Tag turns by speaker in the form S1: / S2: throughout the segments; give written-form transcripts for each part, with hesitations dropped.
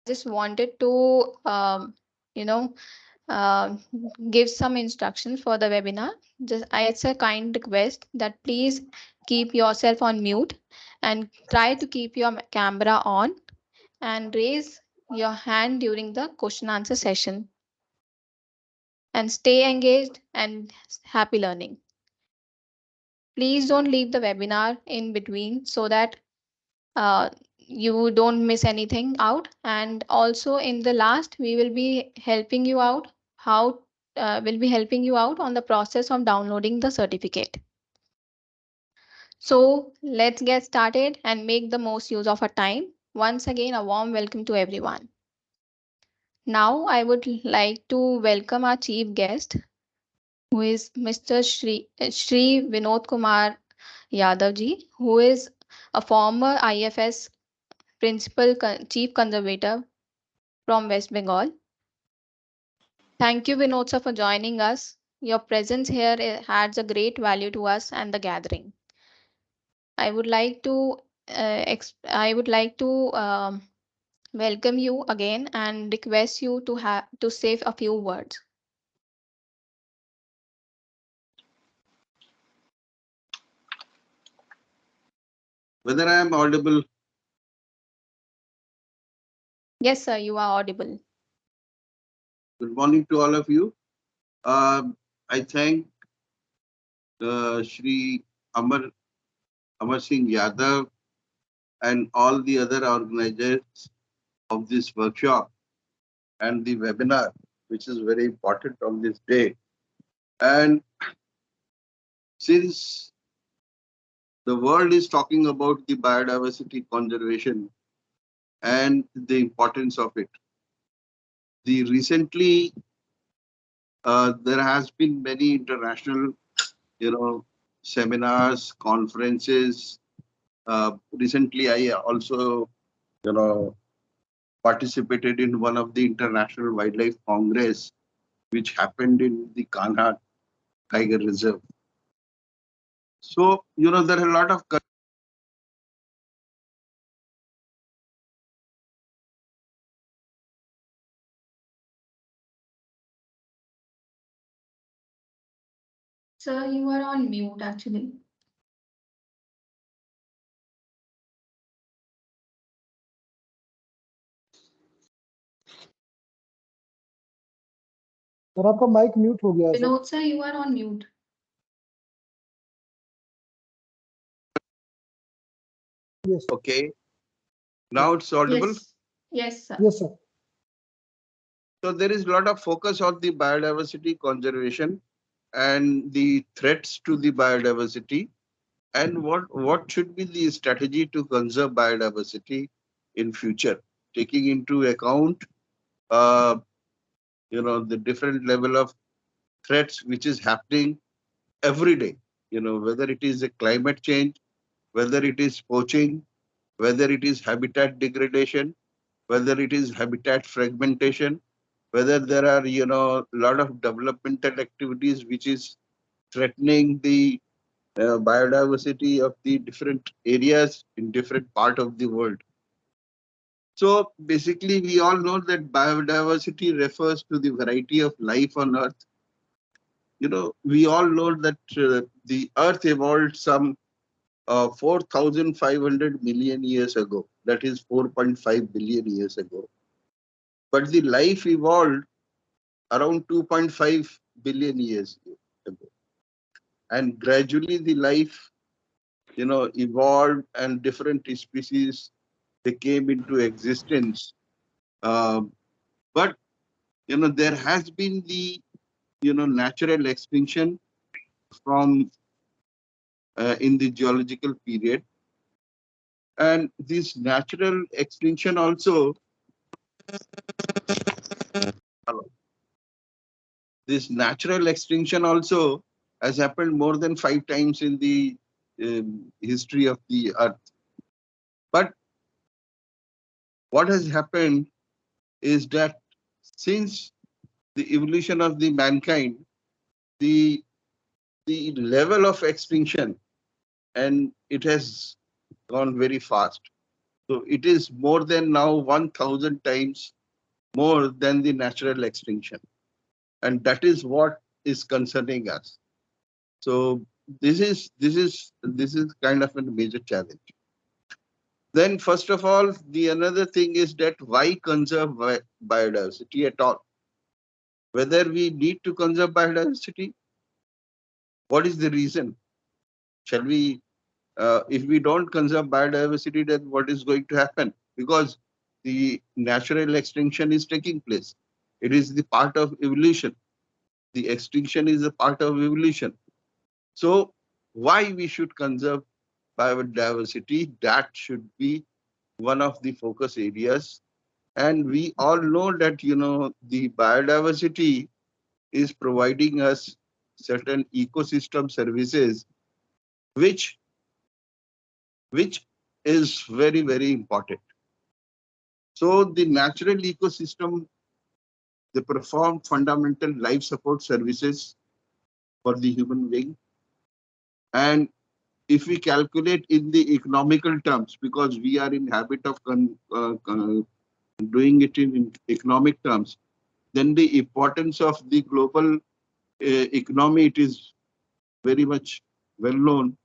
S1: just wanted to, you know, uh, give some instructions for the webinar. It's a kind request that please keep yourself on mute and try to keep your camera on and raise your hand during the question answer session and stay engaged and happy learning. Please don't leave the webinar in between so that you don't miss anything out. And also in the last, we will be helping you out how will be helping you out on the process of downloading the certificate. So let's get started and make the most use of our time. Once again, a warm welcome to everyone. Now I would like to welcome our chief guest, who is Mr. Shri Vinod Kumar Yadav ji, who is a former IFS Chief Conservator from West Bengal. Thank you, Vinod sir, for joining us. Your presence here adds a great value to us and the gathering. I would like to welcome you again and request you to say a few words.
S2: Whether I am audible?
S1: Yes, sir, you are audible.
S2: Good morning to all of you. I thank Shri Amar Singh Yadav and all the other organizers of this workshop and the webinar, which is very important on this day. And since the world is talking about the biodiversity conservation and the importance of it, recently there has been many international, seminars, conferences. Recently, I also, participated in one of the International Wildlife Congress, which happened in the Kanha Tiger Reserve. So, there are a lot of
S1: Sir, you are on mute actually.
S3: Sir आपका mic mute हो गया है
S1: Vinod sir, you are on mute.
S3: Yes.
S2: Okay. Now it's audible?
S1: Yes. Yes, sir.
S3: Yes, sir.
S2: So there is a lot of focus on the biodiversity conservation and the threats to the biodiversity and what should be the strategy to conserve biodiversity in future, taking into account the different level of threats which is happening every day, whether it is a climate change, whether it is poaching, whether it is habitat degradation, whether it is habitat fragmentation, whether there are, a lot of developmental activities which is threatening the biodiversity of the different areas in different part of the world. So basically, we all know that biodiversity refers to the variety of life on Earth. We all know that the Earth evolved some 4,500 million years ago. That is 4.5 billion years ago. But the life evolved around 2.5 billion years ago. And gradually the life, evolved and different species, they came into existence. But, there has been the, natural extinction from in the geological period. And this natural extinction also, has happened more than 5 times in the history of the Earth. But what has happened is that since the evolution of the mankind, the level of extinction, and it has gone very fast. So it is more than now 1,000 times more than the natural extinction. And that is what is concerning us. So this is kind of a major challenge. Then first of all, the another thing is that why conserve biodiversity at all? Whether we need to conserve biodiversity, what is the reason? Shall we, if we don't conserve biodiversity, then what is going to happen? Because the natural extinction is taking place. It is the part of evolution. The extinction is a part of evolution. So why we should conserve biodiversity? That should be one of the focus areas. And we all know that, the biodiversity is providing us certain ecosystem services, which which is very, very important. So the natural ecosystem, they perform fundamental life support services for the human being. And if we calculate in the economical terms, because we are in habit of doing it in economic terms, then the importance of the global economy, it is very much well known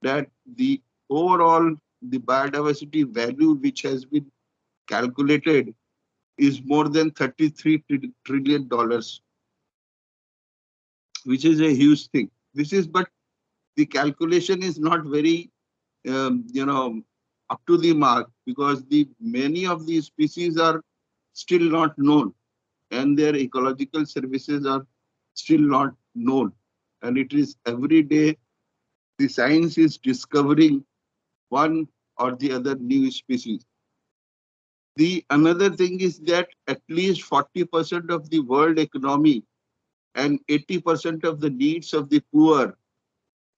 S2: that the overall the biodiversity value which has been calculated is more than $33 trillion, which is a huge thing. This is, but the calculation is not very, up to the mark, because the many of these species are still not known, and their ecological services are still not known. And it is every day the science is discovering one or the other new species. The another thing is that at least 40% of the world economy and 80% of the needs of the poor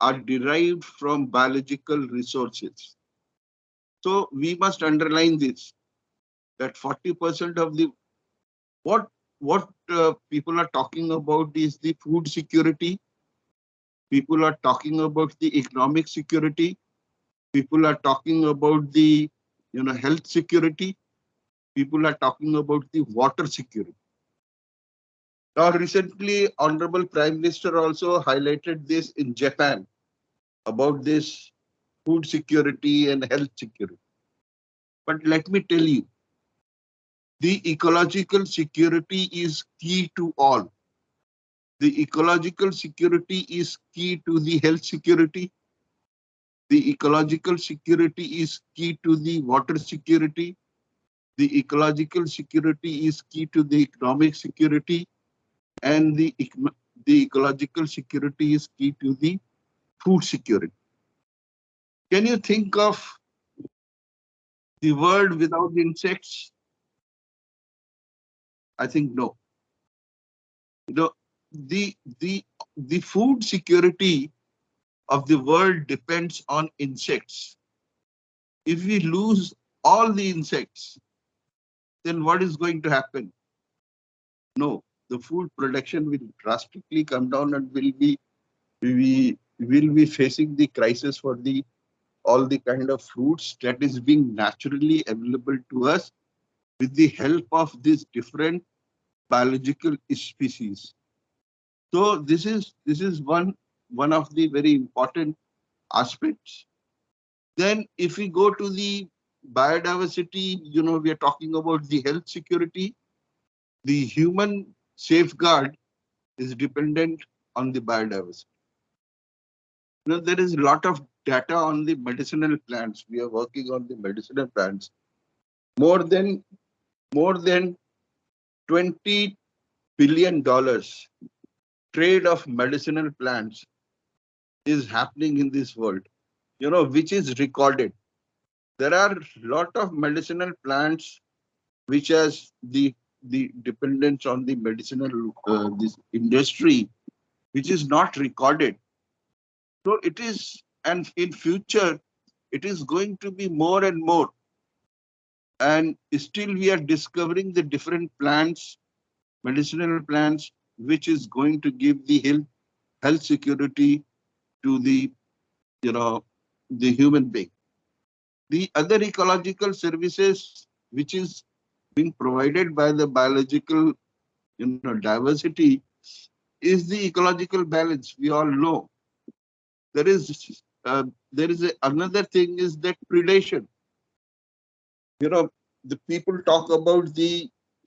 S2: are derived from biological resources. So we must underline this, that 40% of the what people are talking about is the food security. People are talking about the economic security. People are talking about the health security. People are talking about the water security. Now, recently, Honorable Prime Minister also highlighted this in Japan about this food security and health security. But let me tell you, the ecological security is key to all. The ecological security is key to the health security. The ecological security is key to the water security. The ecological security is key to the economic security. And the ecological security is key to the food security. Can you think of the world without insects? I think no. The, the, the, the food security of the world depends on insects. If we lose all the insects, then what is going to happen? No, the food production will drastically come down, and we will be facing the crisis for the all the kind of fruits that is being naturally available to us with the help of these different biological species. So this is one of the very important aspects. Then if we go to the biodiversity, we are talking about the health security. The human safeguard is dependent on the biodiversity. There is a lot of data on the medicinal plants. We are working on the medicinal plants. More than $20 billion trade of medicinal plants is happening in this world, which is recorded. There are a lot of medicinal plants which has the dependence on the medicinal this industry, which is not recorded. So it is, and in future, it is going to be more and more. And still we are discovering the different plants, medicinal plants, which is going to give the health security to the, the human being. The other ecological services which is being provided by the biological, diversity is the ecological balance. We all know there is another thing is that predation. The people talk about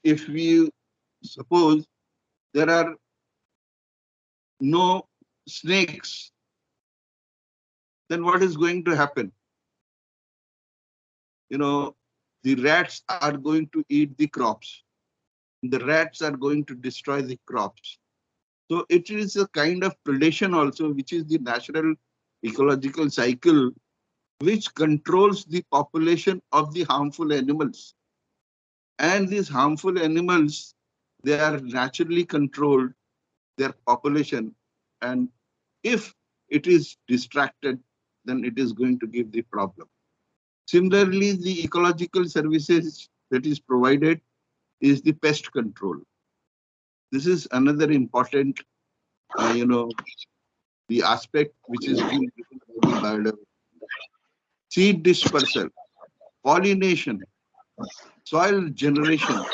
S2: if we suppose there are no snakes, then what is going to happen? The rats are going to eat the crops. The rats are going to destroy the crops. So it is a kind of predation also, which is the natural ecological cycle, which controls the population of the harmful animals. And these harmful animals, they are naturally controlled, their population. And if it is distracted, then it is going to give the problem. Similarly, the ecological services that is provided is the pest control. This is another important, the aspect which is being given by the biodiversity. Seed dispersal, pollination, soil generation,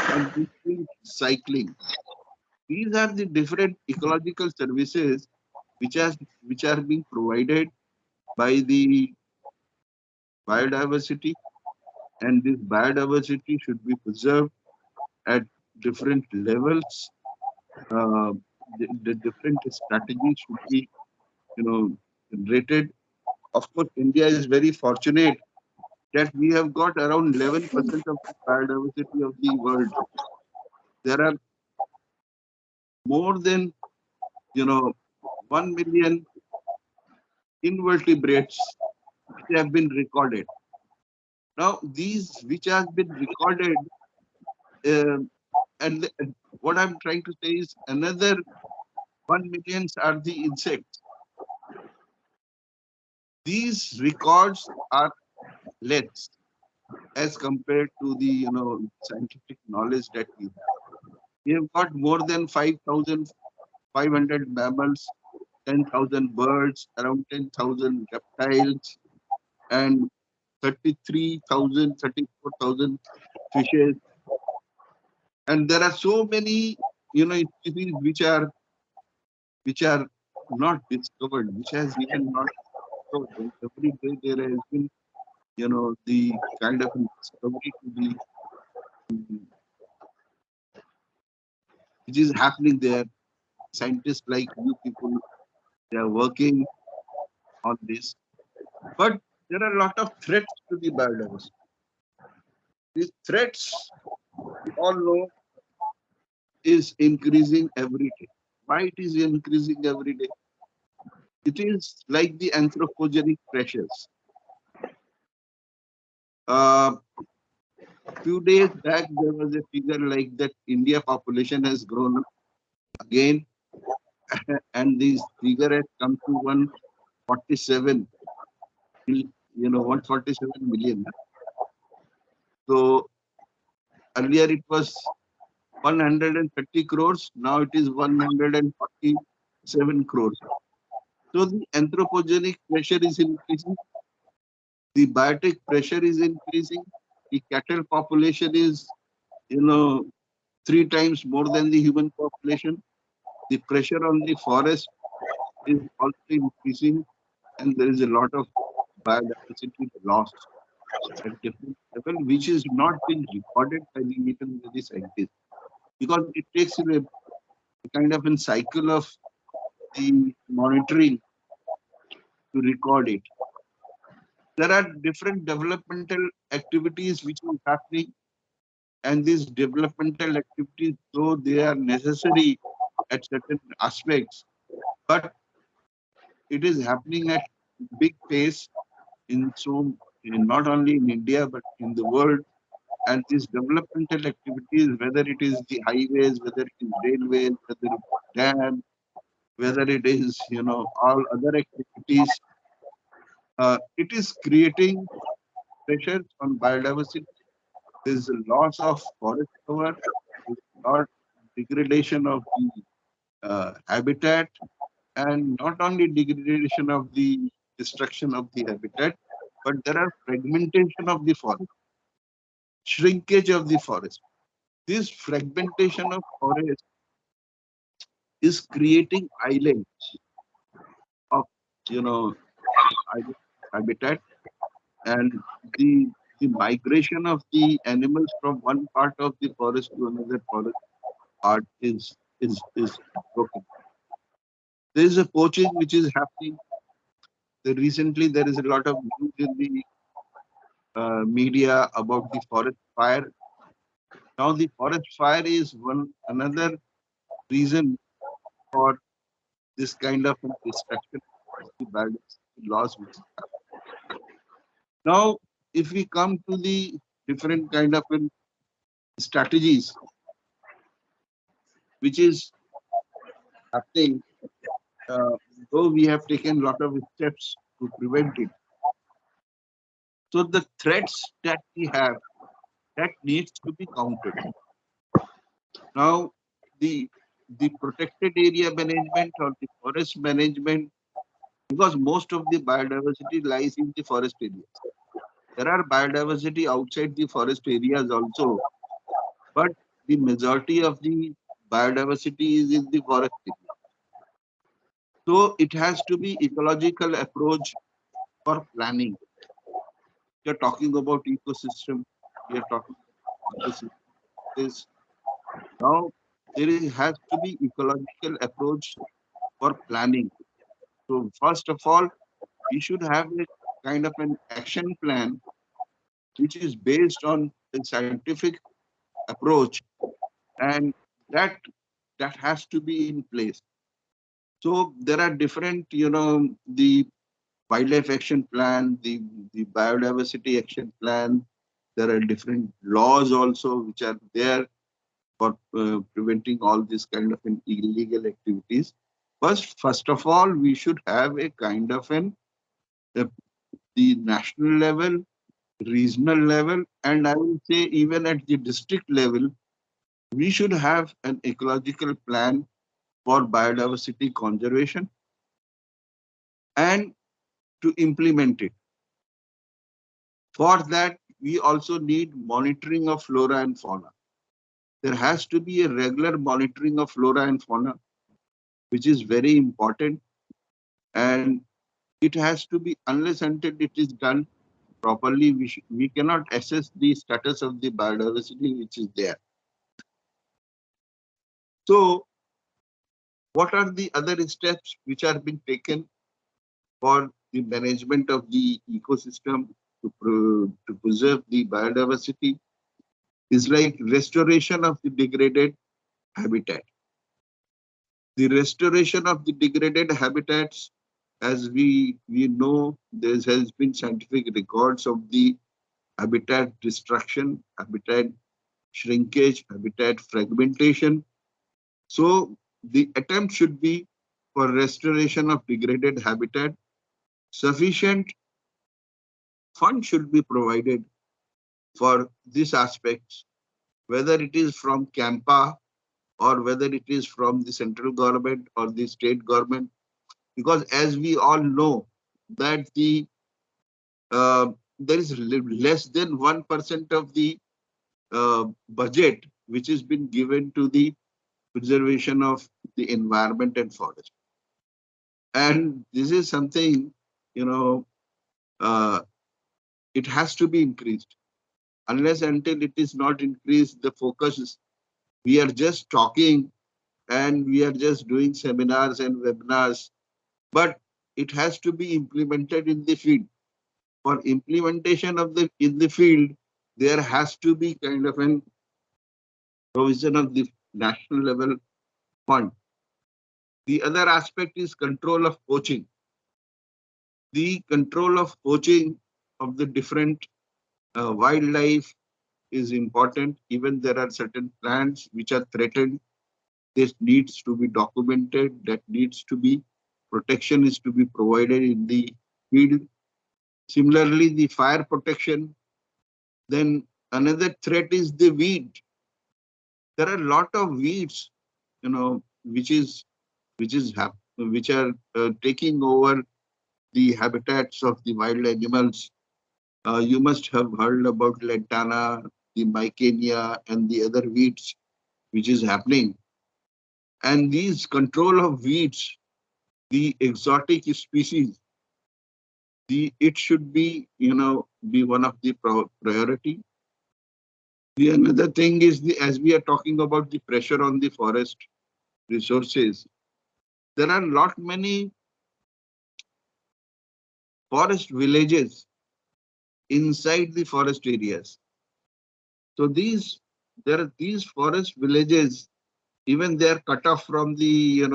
S2: and nutrient cycling. These are the different ecological services which are being provided by the biodiversity, and this biodiversity should be preserved at different levels. Uh, the different strategies should be, rated. Of course, India is very fortunate that we have got around 11% of the biodiversity of the world. There are more than, 1 million invertebrates which have been recorded. Now, these which have been recorded, uh, and what I'm trying to say is another 1 millions are the insects. These records are less as compared to the scientific knowledge that we have. We have got more than 5,500 mammals, 10,000 birds, around 10,000 reptiles, and 33,000, 34,000 fishes. And there are so many, species which are not discovered, which has even not discovered. Every day there has been, the kind of discovery to be, which is happening there. Scientists like you people, they are working on this. But there are a lot of threats to the biodiversity. These threats, we all know, is increasing every day. Why it is increasing every day? It is like the anthropogenic pressures. A few days back, there was a figure like that India population has grown again, and this figure has come to 147, 147 million. So earlier it was 130 crores, now it is 147 crores. So the anthropogenic pressure is increasing, the biotic pressure is increasing, the cattle population is, 3 times more than the human population. The pressure on the forest is also increasing, and there is a lot of biodiversity loss at different level, which is not being recorded by even the scientists, because it takes a kind of a cycle of the monitoring to record it. There are different developmental activities which are happening, and these developmental activities, though they are necessary at certain aspects, but it is happening at big pace not only in India but in the world. And these developmental activities, whether it is the highways, whether it is railways, whether it is dam, whether it is all other activities, it is creating pressures on biodiversity. There is a loss of forest cover, there is a lot degradation of the habitat, and not only degradation of the destruction of the habitat, but there are fragmentation of the forest, shrinkage of the forest. This fragmentation of forest is creating islands of, you know, island habitat, and the the migration of the animals from one part of the forest to another forest part is broken. There is a poaching which is happening. Recently, there is a lot of news in the media about the forest fire. Now, the forest fire is one another reason for this kind of destruction of the biodiversity laws which is happening. Now, if we come to the different kind of strategies which is happening, uh, though we have taken a lot of steps to prevent it. So the threats that we have that needs to be counted. Now, the protected area management or the forest management, because most of the biodiversity lies in the forest areas. There are biodiversity outside the forest areas also, but the majority of the biodiversity is in the forest area. So it has to be ecological approach for planning. We are talking about ecosystem. We are talking about ecosystem. This now has to be ecological approach for planning. So first of all, we should have a kind of an action plan which is based on a scientific approach, and that has to be in place. So there are different, the wildlife action plan, the biodiversity action plan. There are different laws also which are there for preventing all this kind of an illegal activities. First of all, we should have a kind of uh, the national level, regional level, and I will say even at the district level, we should have an ecological plan for biodiversity conservation and to implement it. For that, we also need monitoring of flora and fauna. There has to be a regular monitoring of flora and fauna, which is very important, and it has to be, unless until it is done properly, we cannot assess the status of the biodiversity which is there. So what are the other steps which are being taken for the management of the ecosystem to preserve the biodiversity? Is like restoration of the degraded habitat. The restoration of the degraded habitats, as we know, there has been scientific records of the habitat destruction, habitat shrinkage, habitat fragmentation. So the attempt should be for restoration of degraded habitat. Sufficient fund should be provided for these aspects, whether it is from CAMPA or whether it is from the central government or the state government. Because as we all know that uh, there is less than 1% of the budget which has been given to the preservation of the environment and forest. And this is something, you know, uh, it has to be increased. Unless until it is not increased, the focus is, we are just talking and we are just doing seminars and webinars, but it has to be implemented in the field. For implementation of in the field, there has to be kind of an provision of the national level fund. The other aspect is control of poaching. The control of poaching of the different wildlife is important. Even there are certain plants which are threatened. This needs to be documented. That needs to be, protection is to be provided in the field. Similarly, the fire protection. Then another threat is the weed. There are a lot of weeds, which are taking over the habitats of the wild animals. You must have heard about lantana, the mycenia, and the other weeds which is happening. And these control of weeds, the exotic species, it should be, be one of the priority. The another thing is as we are talking about the pressure on the forest resources, there are lot many forest villages inside the forest areas. So there are these forest villages, even they are cut off from the,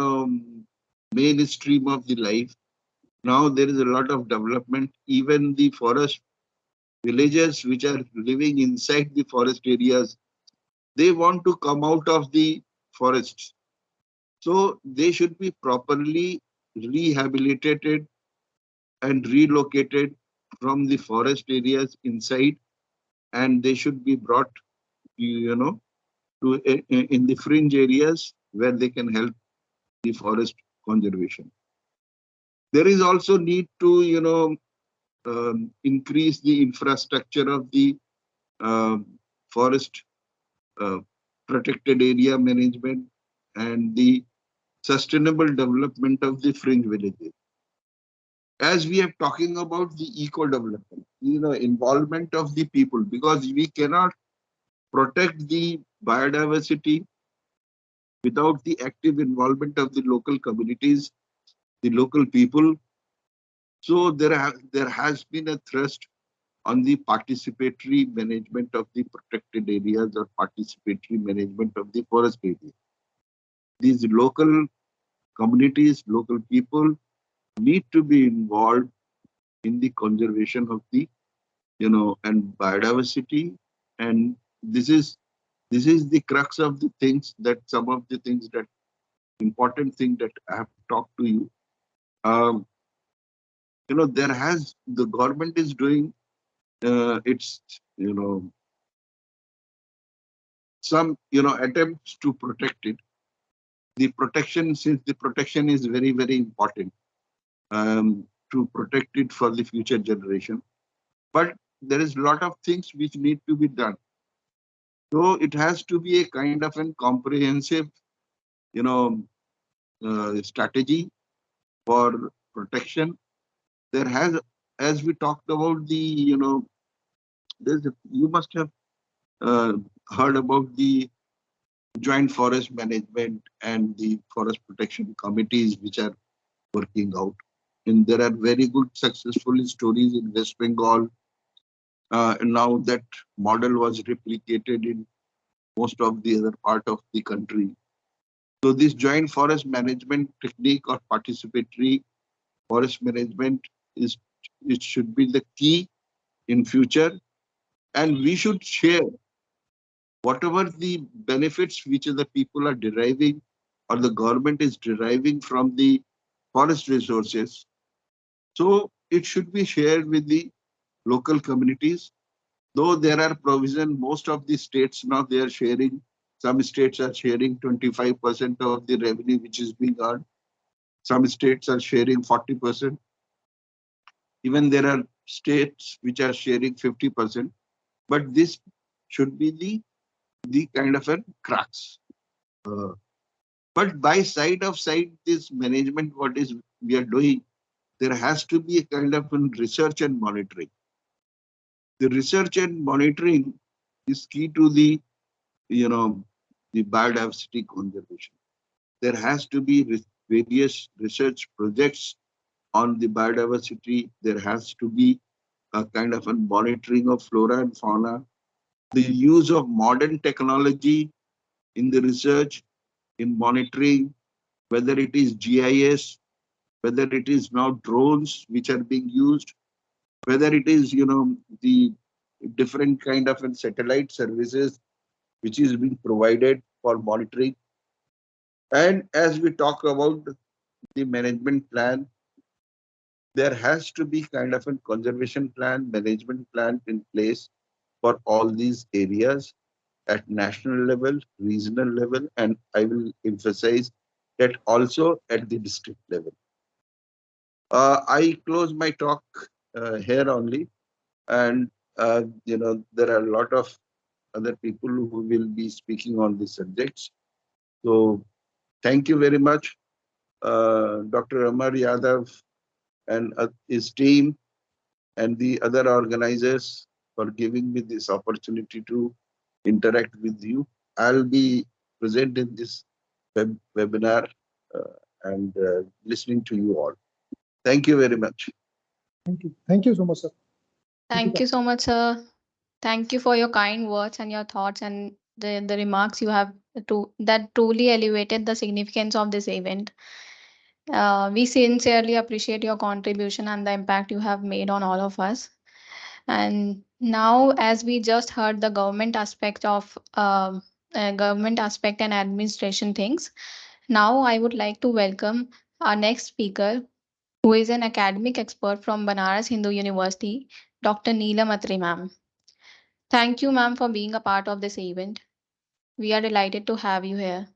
S2: mainstream of the life. Now there is a lot of development. Even the forest villagers which are living inside the forest areas, they want to come out of the forests. So they should be properly rehabilitated and relocated from the forest areas inside, and they should be brought, you know, to in the fringe areas where they can help the forest conservation. There is also need to, increase the infrastructure of the um forest uh, protected area management and the sustainable development of the fringe villages. As we are talking about the eco development, involvement of the people, because we cannot protect the biodiversity without the active involvement of the local communities, the local people. So there has been a thrust on the participatory management of the protected areas or participatory management of the forest area. These local communities, local people need to be involved in the conservation of the, and biodiversity. And this is the crux of the things, that some of the things that important thing that I have talked to you. Um, the government is doing its, some, attempts to protect it. The protection, since the protection is very, very important, to protect it for the future generation. But there is a lot of things which need to be done. So it has to be a kind of a comprehensive, you know, strategy for protection. There has, as we talked about the, you must have uh, heard about the joint forest management and the forest protection committees which are working out. And there are very good successful stories in West Bengal. And now that model was replicated in most of the other part of the country. So this joint forest management technique or participatory forest management is, it should be the key in future, and we should share whatever the benefits which the people are deriving or the government is deriving from the forest resources. So it should be shared with the local communities. Though there are provision, most of the states now they are sharing. Some states are sharing 25% of the revenue which is being earned. Some states are sharing 40%. Even there are states which are sharing 50%. But this should be the kind of a crux. Uh, but by side of side, this management, what is we are doing, there has to be a kind of research and monitoring. The research and monitoring is key to the, you know, the biodiversity conservation. There has to be various research projects on the biodiversity. There has to be a kind of a monitoring of flora and fauna. The use of modern technology in the research, in monitoring, whether it is GIS, whether it is now drones which are being used, whether it is, the different kind of satellite services which is being provided for monitoring. And as we talk about the management plan, there has to be kind of a conservation plan, management plan in place for all these areas at national level, regional level, and I will emphasize that also at the district level. I close my talk here only. And, there are a lot of other people who will be speaking on these subjects. So thank you very much, Dr. Amar Yadav and his team and the other organizers for giving me this opportunity to interact with you. I'll be present in this webinar and listening to you all. Thank you very much.
S3: Thank you. Thank you so much, sir.
S1: Thank you so much, sir. Thank you for your kind words and your thoughts and the remarks you have that truly elevated the significance of this event. We sincerely appreciate your contribution and the impact you have made on all of us. And now, as we just heard the government aspect and administration things, now I would like to welcome our next speaker, who is an academic expert from Banaras Hindu University, Dr. Neelam Atri, ma'am. Thank you, ma'am, for being a part of this event. We are delighted to have you here.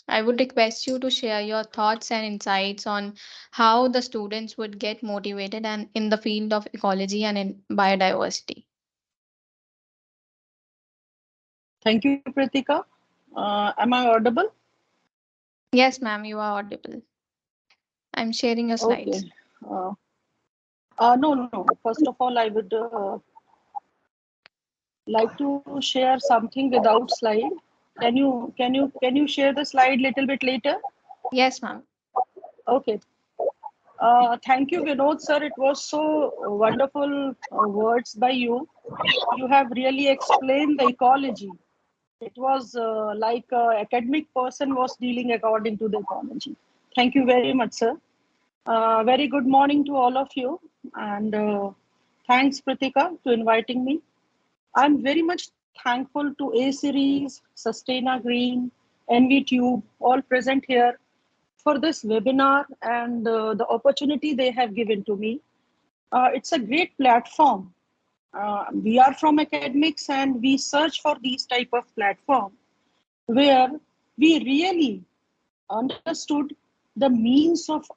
S1: I would request you to share your thoughts and insights on how the students would get motivated and in the field of ecology and in biodiversity.
S4: Thank you, Pratika. Am I audible?
S1: Yes, ma'am, you are audible. I'm sharing your slides.
S4: Okay. No. First of all, I would like to share something without slide. Can you share the slide little bit later?
S1: Yes, ma'am.
S4: Okay. Thank you, Vinod sir. It was so wonderful words by you. You have really explained the ecology. It was like an academic person was dealing according to the ecology. Thank you very much, sir. Very good morning to all of you. And thanks, Pratika, to inviting me. I'm very much thankful to Aseries, Sustaina Green, Envtube, all present here for this webinar and the opportunity they have given to me. It's a great platform. We are from academics and we search for these type of platform where we really understood the means of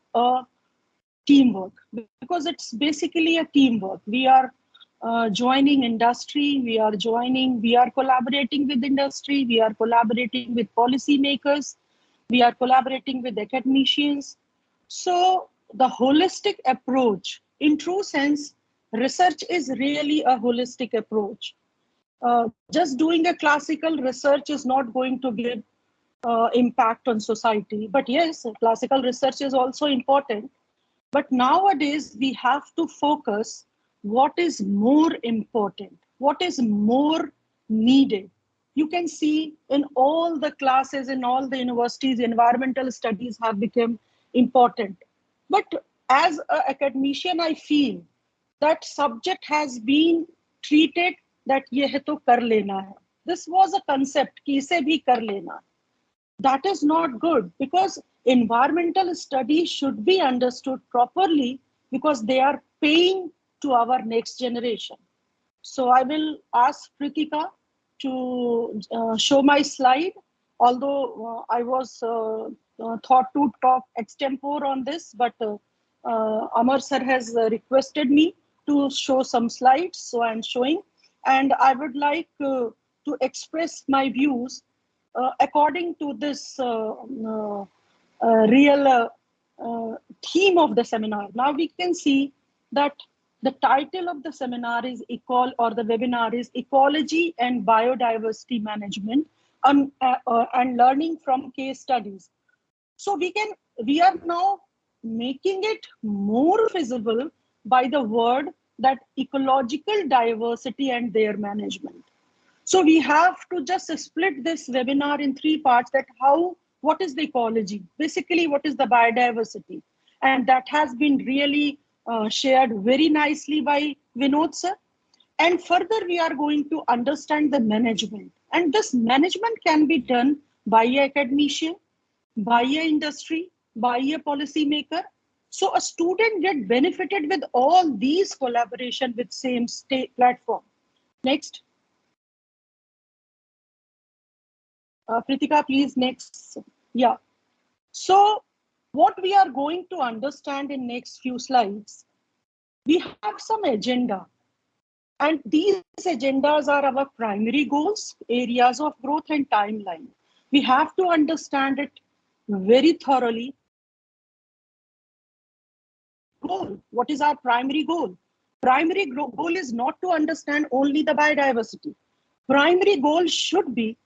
S4: teamwork, because it's basically a teamwork. We are joining industry, we are collaborating with industry, we are collaborating with policymakers, we are collaborating with academicians. So the holistic approach, in true sense, research is really a holistic approach. Just doing a classical research is not going to give impact on society. But yes, classical research is also important. But nowadays, we have to focus what is more important, what is more needed. You can see in all the classes, in all the universities, environmental studies have become important. But as an academician, I feel that subject has been treated that ye hai to kar lena hai. This was a concept, ki ise bhi kar lena. That is not good, because environmental studies should be understood properly, because they are paying to our next generation. So I will ask Pritika to show my slide, although I was thought to talk extempore on this, but Amar sir has requested me to show some slides, so I'm showing. And I would like to express my views according to this real theme of the seminar. Now we can see that the title of the seminar is the webinar is Ecology and Biodiversity Management and Learning from Case Studies. So we are now making it more visible by the word that ecological diversity and their management. So we have to just split this webinar in three parts: that what is the ecology? Basically, what is the biodiversity? And that has been really shared very nicely by Vinod sir. And further, we are going to understand the management. And this management can be done by an academician, by an industry, by a policymaker. So a student get benefited with all these collaboration with same state platform. Next. Pritika, please, next. Yeah. So what we are going to understand in next few slides, we have some agenda. And these agendas are our primary goals, areas of growth and timeline. We have to understand it very thoroughly. Goal. What is our primary goal? Primary goal is not to understand only the biodiversity. Primary goal should be,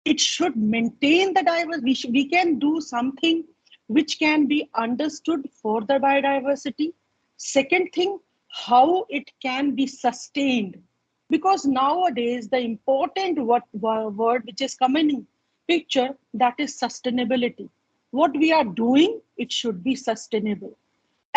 S4: it should maintain the diversity. We can do something which can be understood for the biodiversity. Second thing, how it can be sustained. Because nowadays the important word which is coming in picture, that is sustainability. What we are doing, it should be sustainable.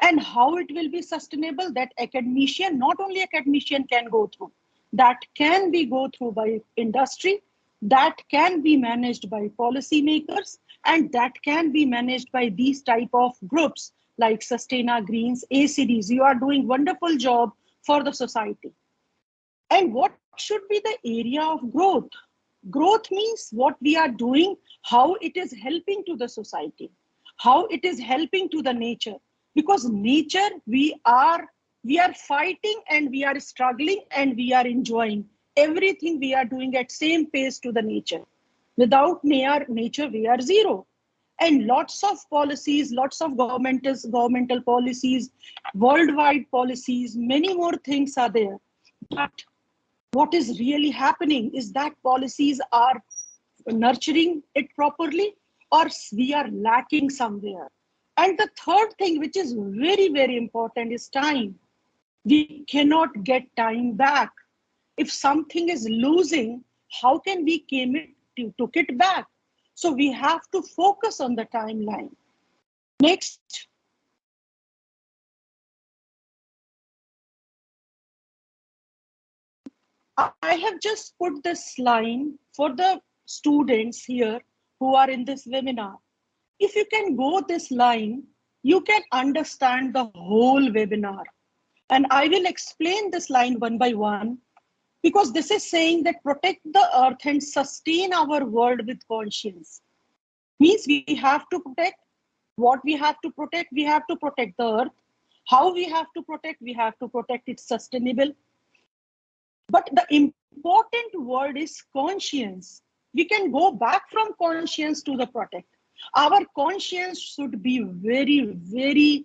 S4: And how it will be sustainable, that academician, not only academician can go through, that can be go through by industry, that can be managed by policymakers, and that can be managed by these type of groups like Sustaina, Greens, Aseries. You are doing wonderful job for the society. And what should be the area of growth? Growth means what we are doing, how it is helping to the society, how it is helping to the nature. Because nature, we are fighting and we are struggling and we are enjoying. Everything we are doing at same pace to the nature. Without nature, we are zero. And lots of policies, lots of governmental policies, worldwide policies, many more things are there. But what is really happening is that policies are nurturing it properly, or we are lacking somewhere. And the third thing, which is very, very important, is time. We cannot get time back. If something is losing, how can we took it back? So we have to focus on the timeline. Next. I have just put this line for the students here who are in this webinar. If you can go this line, you can understand the whole webinar. And I will explain this line one by one, because this is saying that protect the earth and sustain our world with conscience. Means we have to protect what we have to protect. We have to protect the earth. How we have to protect? We have to protect it sustainable. But the important word is conscience. We can go back from conscience to the protect. Our conscience should be very, very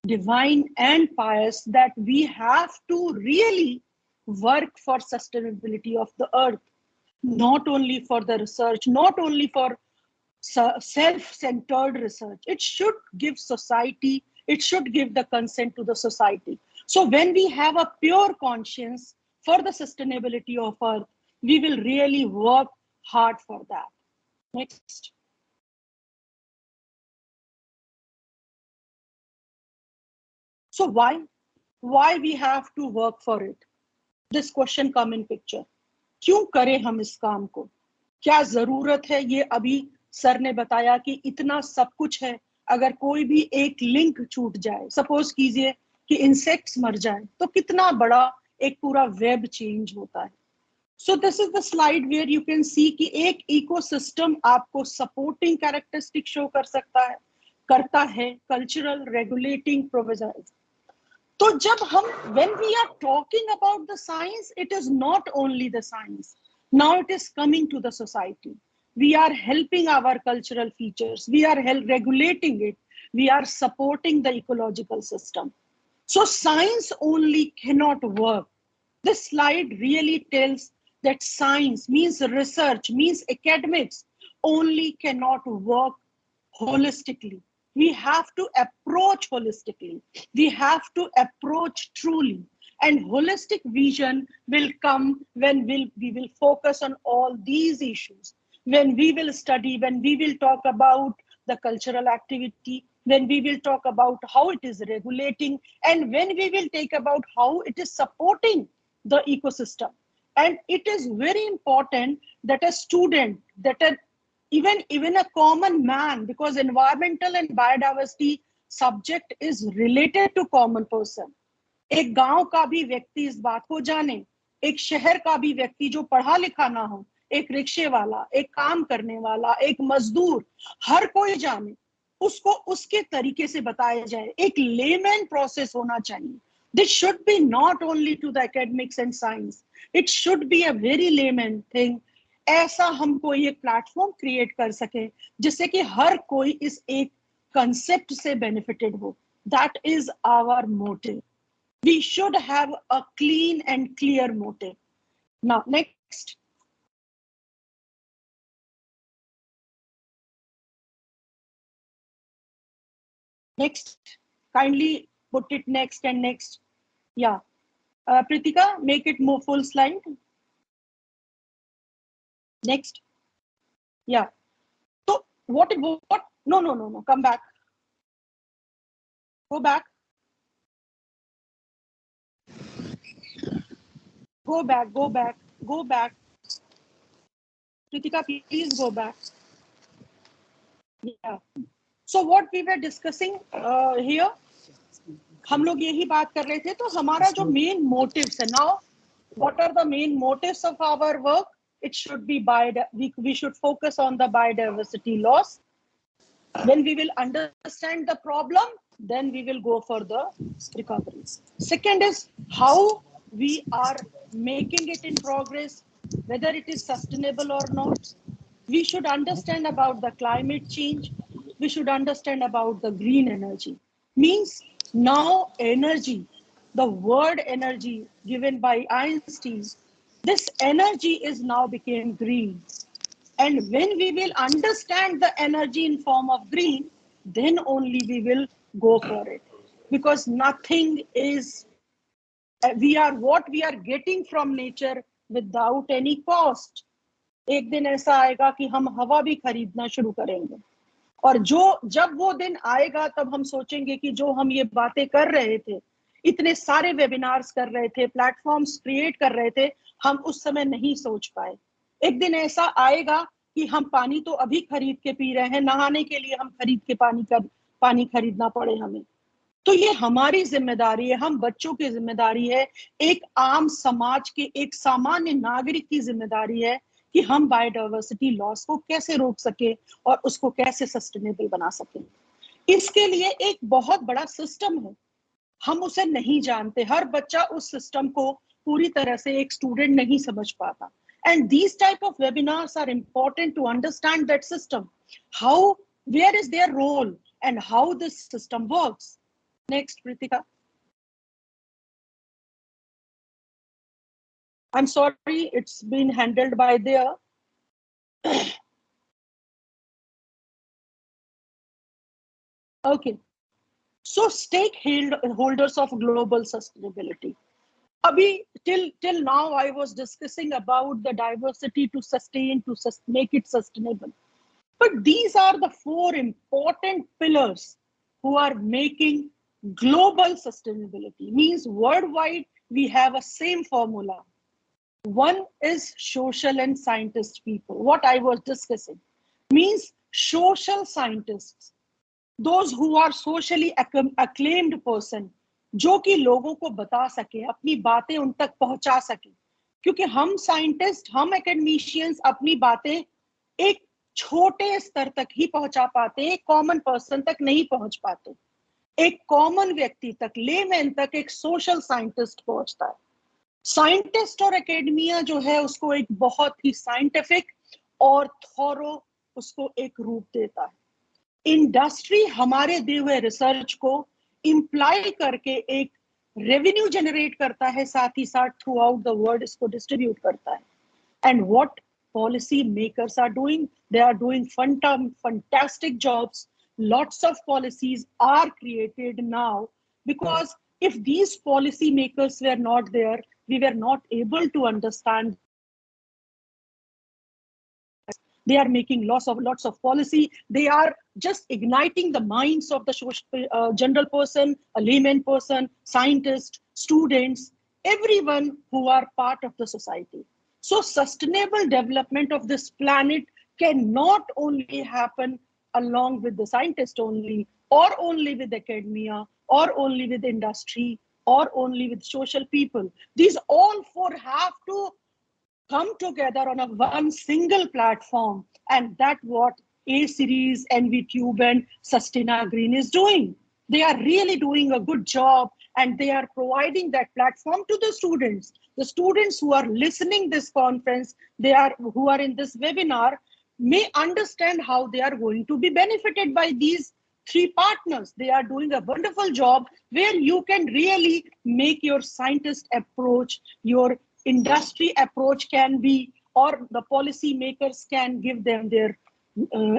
S4: divine and pious, that we have to really work for sustainability of the earth, not only for the research, not only for self-centered research. It should give society, it should give the consent to the society. So when we have a pure conscience for the sustainability of earth, we will really work hard for that. Next. So why we have to work for it? This question come in picture. क्यों करें हम इस काम को? क्या जरूरत है? ये अभी सर ने बताया कि इतना सब कुछ है, अगर कोई भी एक लिंक छूट जाए, सपोज कीजिए कि इंसेक्ट्स मर जाए, तो कितना बड़ा एक पूरा वेब चेंज होता है. So this is the slide where you can see कि एक इकोसिस्टम आपको सपोर्टिंग कैरेक्टरिस्टिक शो कर सकता है, करता है, कल्चरल रेगुलेटिंग प्रोविजंस. तो जब हम, when we are talking about the science, it is not only the science. Now it is coming to the society. We are helping our cultural features. We are regulating it. We are supporting the ecological system. So science only cannot work. This slide really tells that science means research, means academics only cannot work holistically. We have to approach holistically. We have to approach truly. And holistic vision will come when we will focus on all these issues. When we will study, when we will talk about the cultural activity, when we will talk about how it is regulating, and when we will take about how it is supporting the ecosystem. And it is very important that a student, that even a common man, because environmental and biodiversity subject is related to common person. एक गांव का भी व्यक्ति इस बात को जाने, एक शहर का भी व्यक्ति जो पढ़ा लिखा ना हो, एक रिक्शे वाला, एक काम करने वाला, एक मजदूर, हर कोई जाने, उसको उसके तरीके से बताया जाए. एक लेमैन प्रोसेस होना चाहिए. This should be not only to the academics and science. It should be a very layman thing. ऐसा हम कोई एक प्लेटफॉर्म क्रिएट कर सके जिससे कि हर कोई इस एक कंसेप्ट से बेनिफिटेड हो. That is our motive. We should have a clean and clear motive. Now, next. Next, kindly put it next and next. Yeah. Pritika, make it more full slide. Next. Yeah. So what, no, come back. Go back. Go back, go back, go back. Pritika, please go back. Yeah. So what we were discussing here, हम लोग यही बात कर रहे थे. तो हमारा जो main motives है now, what are the main motives of our work? It should be we should focus on the biodiversity loss. When we will understand the problem, then we will go for the recovery. Second is how we are making it in progress, whether it is sustainable or not. We should understand about the climate change. We should understand about the green energy. Means now energy, the word energy given by Einstein, this energy is now became green. And when we will understand the energy in form of green, then only we will go for it. Because nothing is, what we are getting from nature without any cost. एक दिन ऐसा आएगा कि हम हवा भी खरीदना शुरू करेंगे. और जब वो दिन आएगा तब हम सोचेंगे कि जो हम ये बातें कर रहे थे, इतने सारे वेबिनार्स कर रहे थे, प्लेटफॉर्म्स क्रिएट कर रहे थे, हम उस समय नहीं सोच पाए. एक दिन ऐसा आएगा कि हम पानी तो अभी खरीद के पी रहे हैं, नहाने के लिए हम खरीद के पानी खरीदना पड़े हमें. तो ये हमारी जिम्मेदारी है, हम बच्चों की जिम्मेदारी है, एक आम समाज के एक सामान्य नागरिक की जिम्मेदारी है कि हम बायोडाइवर्सिटी लॉस को कैसे रोक सके और उसको कैसे सस्टेनेबल बना सके. इसके लिए एक बहुत बड़ा सिस्टम है, हम उसे नहीं जानते. हर बच्चा उस सिस्टम को पूरी तरह से एक स्टूडेंट नहीं समझ पाता. And these type of webinars are important to understand that system. Where is their role and how this system works. Next, Pritika. I'm sorry, it's been handled by there. Okay. So stakeholders of global sustainability. Till now, I was discussing about the diversity to sustain, make it sustainable. But these are the 4 important pillars who are making global sustainability. Means worldwide, we have a same formula. One is social and scientist people. What I was discussing means social scientists, those who are socially acclaimed person, जो कि लोगों को बता सके, अपनी बातें उन तक पहुंचा सके. क्योंकि हम साइंटिस्ट, हम एकेडमिशियंस अपनी बातें एक छोटे स्तर तक ही पहुंचा पाते हैं, कॉमन पर्सन तक नहीं पहुंच पाते. एक कॉमन व्यक्ति तक, लेमैन तक एक सोशल साइंटिस्ट पहुंचता है. साइंटिस्ट और एकेडमिया जो है उसको एक बहुत ही साइंटिफिक और थॉरो उसको एक रूप देता है. इंडस्ट्री हमारे दिए हुए रिसर्च को इम्प्लाई करके एक रेवेन्यू जनरेट करता है, साथ ही साथ थ्रू आउट द वर्ल्ड इसको डिस्ट्रीब्यूट करता है. And what policy makers are doing, they are doing fantastic jobs. Lots of policies are created now, because if these policy makers were not there, we were not able to understand. They are making lots of policy. They are just igniting the minds of the general person, a layman person, scientist, students, everyone who are part of the society. So sustainable development of this planet cannot only happen along with the scientist only, or only with academia, or only with industry, or only with social people. These all 4 have to come together on one single platform, and that's what Aseries, Envtube and Sustaina Green is doing. They are really doing a good job, and they are providing that platform to the students. The students who are listening this conference, who are in this webinar, may understand how they are going to be benefited by these three partners. They are doing a wonderful job where you can really make your scientist approach, your industry approach can be, or the policy makers can give them their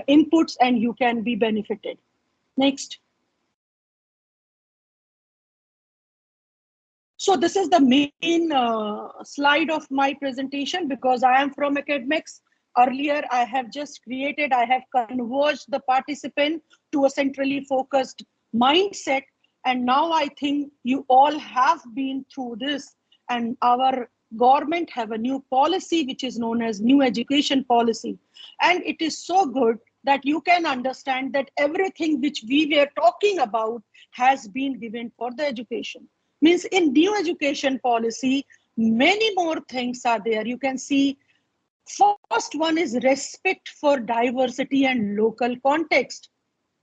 S4: inputs and you can be benefited. Next. So this is the main slide of my presentation because I am from academics. Earlier, I have converged the participant to a centrally focused mindset. And now I think you all have been through this, and our government have a new policy, which is known as new education policy. And it is so good that you can understand that everything which we were talking about has been given for the education. Means in new education policy, many more things are there. You can see first one is respect for diversity and local context.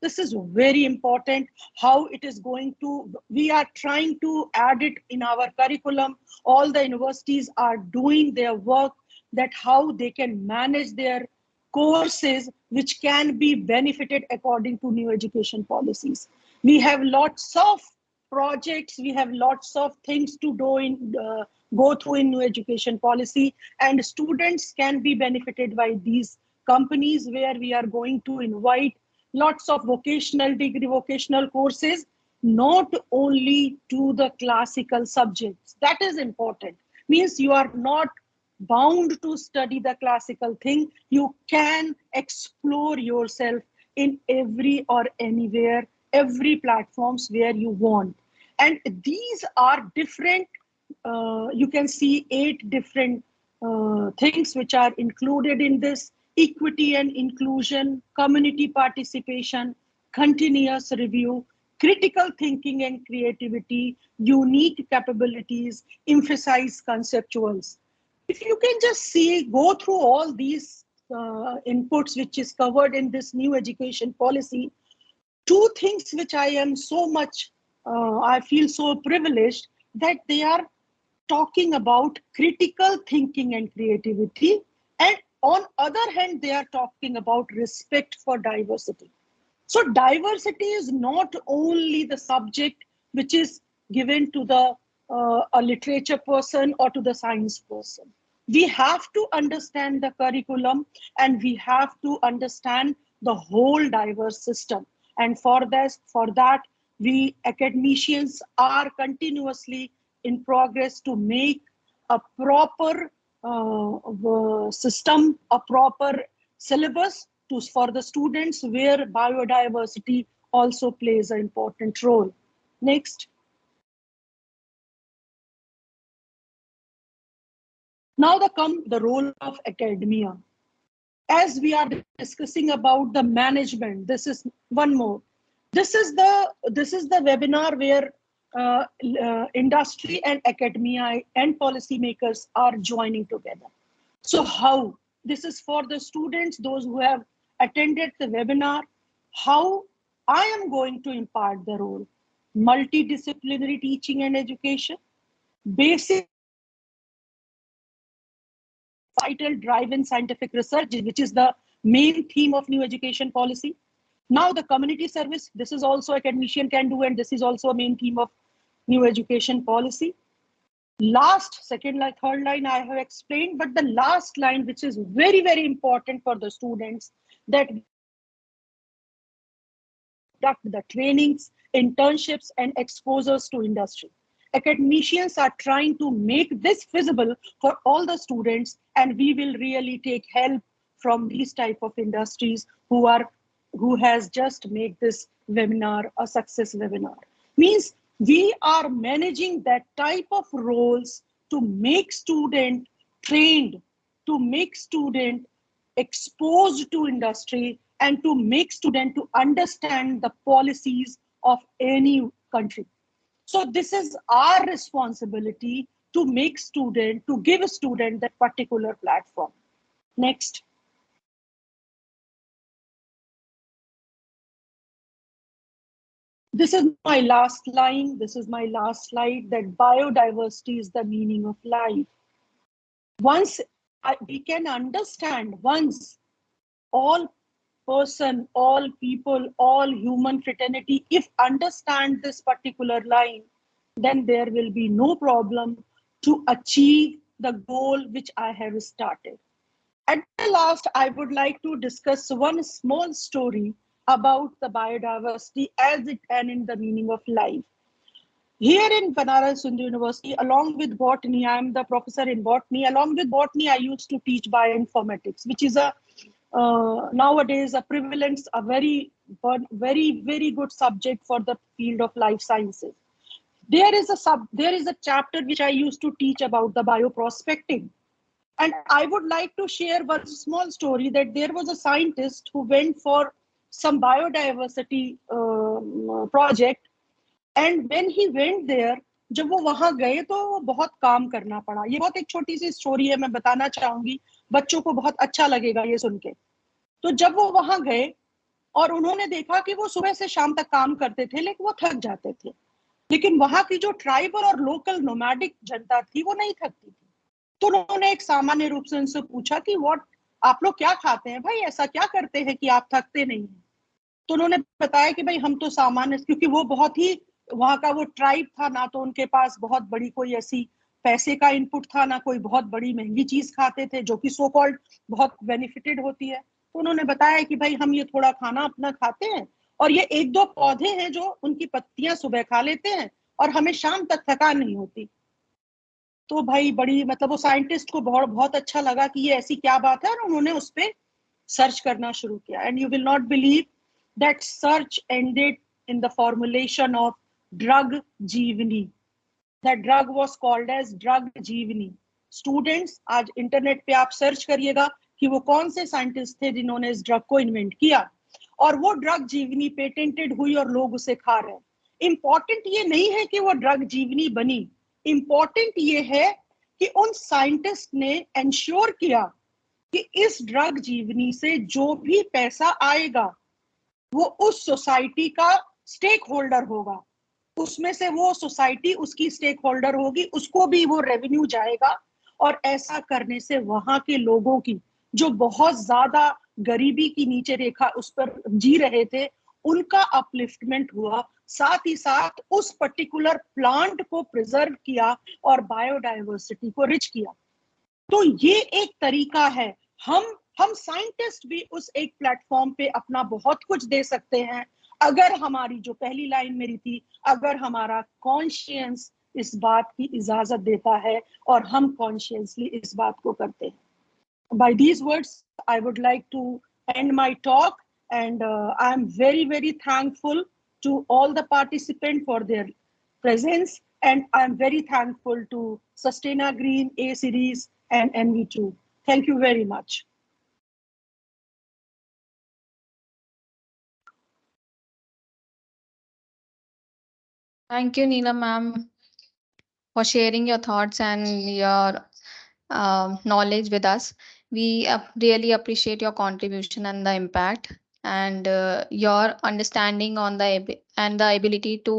S4: This is very important, how it is going to, we are trying to add it in our curriculum. All the universities are doing their work, that how they can manage their courses which can be benefited according to new education policies. We have lots of projects, we have lots of things to do go through in new education policy, and students can be benefited by these companies where we are going to invite lots of vocational courses, not only to the classical subjects. That is important. Means you are not bound to study the classical thing. You can explore yourself in every or anywhere, every platforms where you want. And these are different, you can see 8 different things which are included in this: equity and inclusion, community participation, continuous review, critical thinking and creativity, unique capabilities, emphasize conceptuals. If you can just go through all these inputs which is covered in this new education policy, 2 things which I am so much, I feel so privileged that they are talking about critical thinking and creativity, and on other hand, they are talking about respect for diversity. So diversity is not only the subject which is given to the a literature person or to the science person. We have to understand the curriculum and we have to understand the whole diverse system. And for that, we academicians are continuously in progress to make a proper system, a proper syllabus for the students where biodiversity also plays an important role. Next. Now the role of academia. As we are discussing about the management, this is one more. This is the webinar where industry and academia and policymakers are joining together. So how? This is for the students, those who have attended the webinar, how I am going to impart the role. Multidisciplinary teaching and education, basic vital drive-in scientific research, which is the main theme of new education policy. Now the community service, this is also academician can do, and this is also a main theme of new education policy. Last, second line, third line I have explained, but the last line, which is very, very important for the students, that the trainings, internships, and exposures to industry. Academicians are trying to make this feasible for all the students, and we will really take help from these type of industries who has just made this webinar a success webinar. Means we are managing that type of roles to make student trained, to make student exposed to industry, and to make student to understand the policies of any country. So this is our responsibility to give a student that particular platform. Next. This is my last line. This is my last slide, that biodiversity is the meaning of life. Once we can understand, once all person, all people, all human fraternity, if understand this particular line, then there will be no problem to achieve the goal which I have started. At the last, I would like to discuss one small story about the biodiversity as it and in the meaning of life. Here in Banaras University, along with botany, I am the professor in botany. Along with botany, I used to teach bioinformatics, which is a nowadays a prevalent, a very good subject for the field of life sciences. There is a chapter which I used to teach about the bioprospecting. And I would like to share one small story, that there was a scientist who went for some biodiversity project. And when he went there, जब वो वहां गए तो बहुत काम करना पड़ा. ये बहुत एक छोटी सी स्टोरी है, मैं बताना चाहूंगी, बच्चों को बहुत अच्छा लगेगा ये सुन के. तो जब वो वहां गए और उन्होंने देखा कि वो सुबह से शाम तक काम करते थे, लेकिन वो थक जाते थे. लेकिन वहां की जो ट्राइबल और लोकल नोमैडिक जनता थी, वो नहीं थकती थी. तो उन्होंने एक सामान्य रूप से उनसे पूछा कि व्हाट, आप लोग क्या खाते हैं भाई, ऐसा क्या करते हैं कि आप थकते नहीं हैं. तो उन्होंने बताया कि भाई हम तो सामान्य, क्योंकि वो बहुत ही वहां का वो ट्राइब था, ना तो उनके पास बहुत बड़ी कोई ऐसी पैसे का इनपुट था, ना कोई बहुत बड़ी महंगी चीज खाते थे जो कि सो कॉल्ड बहुत बेनिफिटेड होती है. तो उन्होंने बताया कि भाई हम ये थोड़ा खाना अपना खाते हैं, और ये एक दो पौधे हैं जो उनकी पत्तियां सुबह खा लेते हैं और हमें शाम तक थकान नहीं होती. तो भाई बड़ी मतलब वो साइंटिस्ट को बहुत बहुत अच्छा लगा कि ये ऐसी क्या बात है, और उन्होंने उस पर सर्च करना शुरू किया. And you will not believe that search ended in the formulation of drug जीवनी. That drug was called as drug जीवनी. स्टूडेंट्स, आज इंटरनेट पे आप सर्च करिएगा कि वो कौन से साइंटिस्ट थे जिन्होंने इस ड्रग को इन्वेंट किया, और वो ड्रग जीवनी पेटेंटेड हुई और लोग उसे खा रहे हैं. इंपॉर्टेंट ये नहीं है कि वो ड्रग जीवनी बनी, इंपॉर्टेंट ये है कि उन साइंटिस्ट ने एंश्योर किया कि इस ड्रग जीवनी से जो भी पैसा आएगा वो उस सोसाइटी का स्टेक होल्डर होगा, उसमें से वो सोसाइटी उसकी स्टेक होल्डर होगी, उसको भी वो रेवेन्यू जाएगा. और ऐसा करने से वहां के लोगों की जो बहुत ज्यादा गरीबी की नीचे रेखा उस पर जी रहे थे, उनका अपलिफ्टमेंट हुआ. साथ ही साथ उस पर्टिकुलर प्लांट को प्रिजर्व किया और बायोडाइवर्सिटी को रिच किया. तो ये एक तरीका है. हम साइंटिस्ट भी उस एक प्लेटफॉर्म पे अपना बहुत कुछ दे सकते हैं, अगर हमारी जो पहली लाइन मेरी थी, अगर हमारा कॉन्शियंस इस बात की इजाजत देता है और हम कॉन्शियसली इस बात को करते हैं. By these words, I would like to end my talk, and I am very thankful to all the participants for their presence, and I am very thankful to Sustaina Green, Aseries, and Envtube. Thank you very much.
S1: Thank you, Neelam ma'am, for sharing your thoughts and your knowledge with us. We really appreciate your contribution and the impact, and your understanding on the and the ability to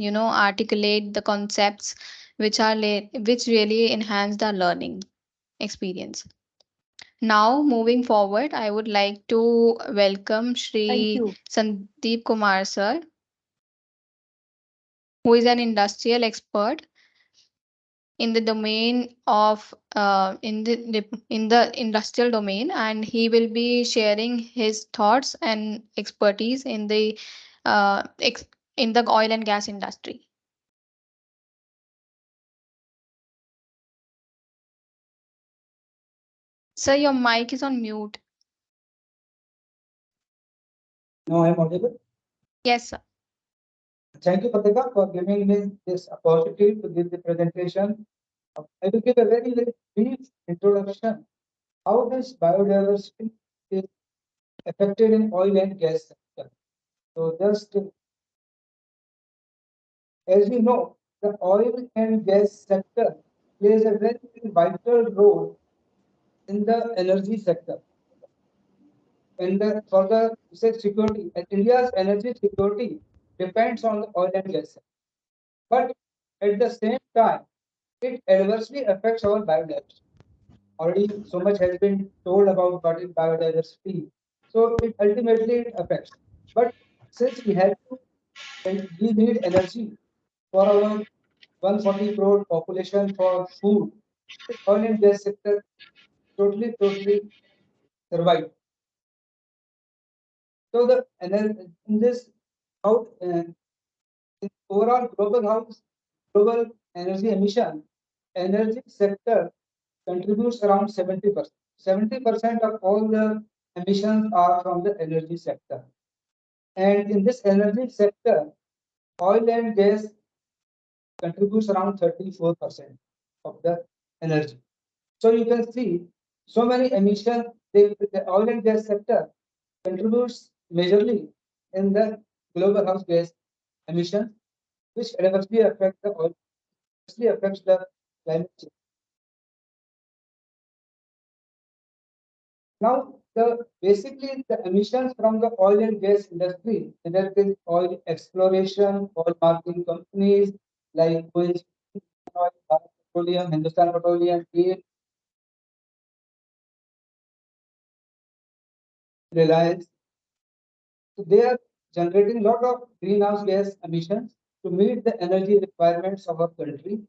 S1: articulate the concepts which are which really enhance the learning experience. Now, moving forward, I would like to welcome
S4: Thank
S1: Shri
S4: you.
S1: Sandeep Kumar sir, who is an industrial expert in the domain of in the industrial domain, and he will be sharing his thoughts and expertise in the in the oil and gas industry. Sir, your mic is on mute.
S5: Now I'm audible.
S1: Yes, sir.
S5: Thank you, Patika, for giving me this opportunity to give the presentation. I will give a very brief introduction how this biodiversity is affected in oil and gas sector. So just as we know, the oil and gas sector plays a very vital role in the energy sector. And for the security, and India's energy security depends on the oil and gas sector. But at the same time, it adversely affects our biodiversity. Already so much has been told about what is biodiversity. So it ultimately affects. But since we have to, and we need energy for our 140 crore population for food, the oil and gas sector totally survive. So in this how in overall global energy emission, energy sector contributes around 70%. 70% of all the emissions are from the energy sector. And in this energy sector, oil and gas contributes around 34% of the energy. So you can see so many emissions, the oil and gas sector contributes majorly in the global house gas emission, which adversely affects the oil, adversely affects the climate change. Now, basically the emissions from the oil and gas industry, whether it is oil exploration, oil marketing companies like ONGC, Oil, Bharat Petroleum, Hindustan Petroleum, GAIL, Reliance. So they are generating a lot of greenhouse gas emissions to meet the energy requirements of our country.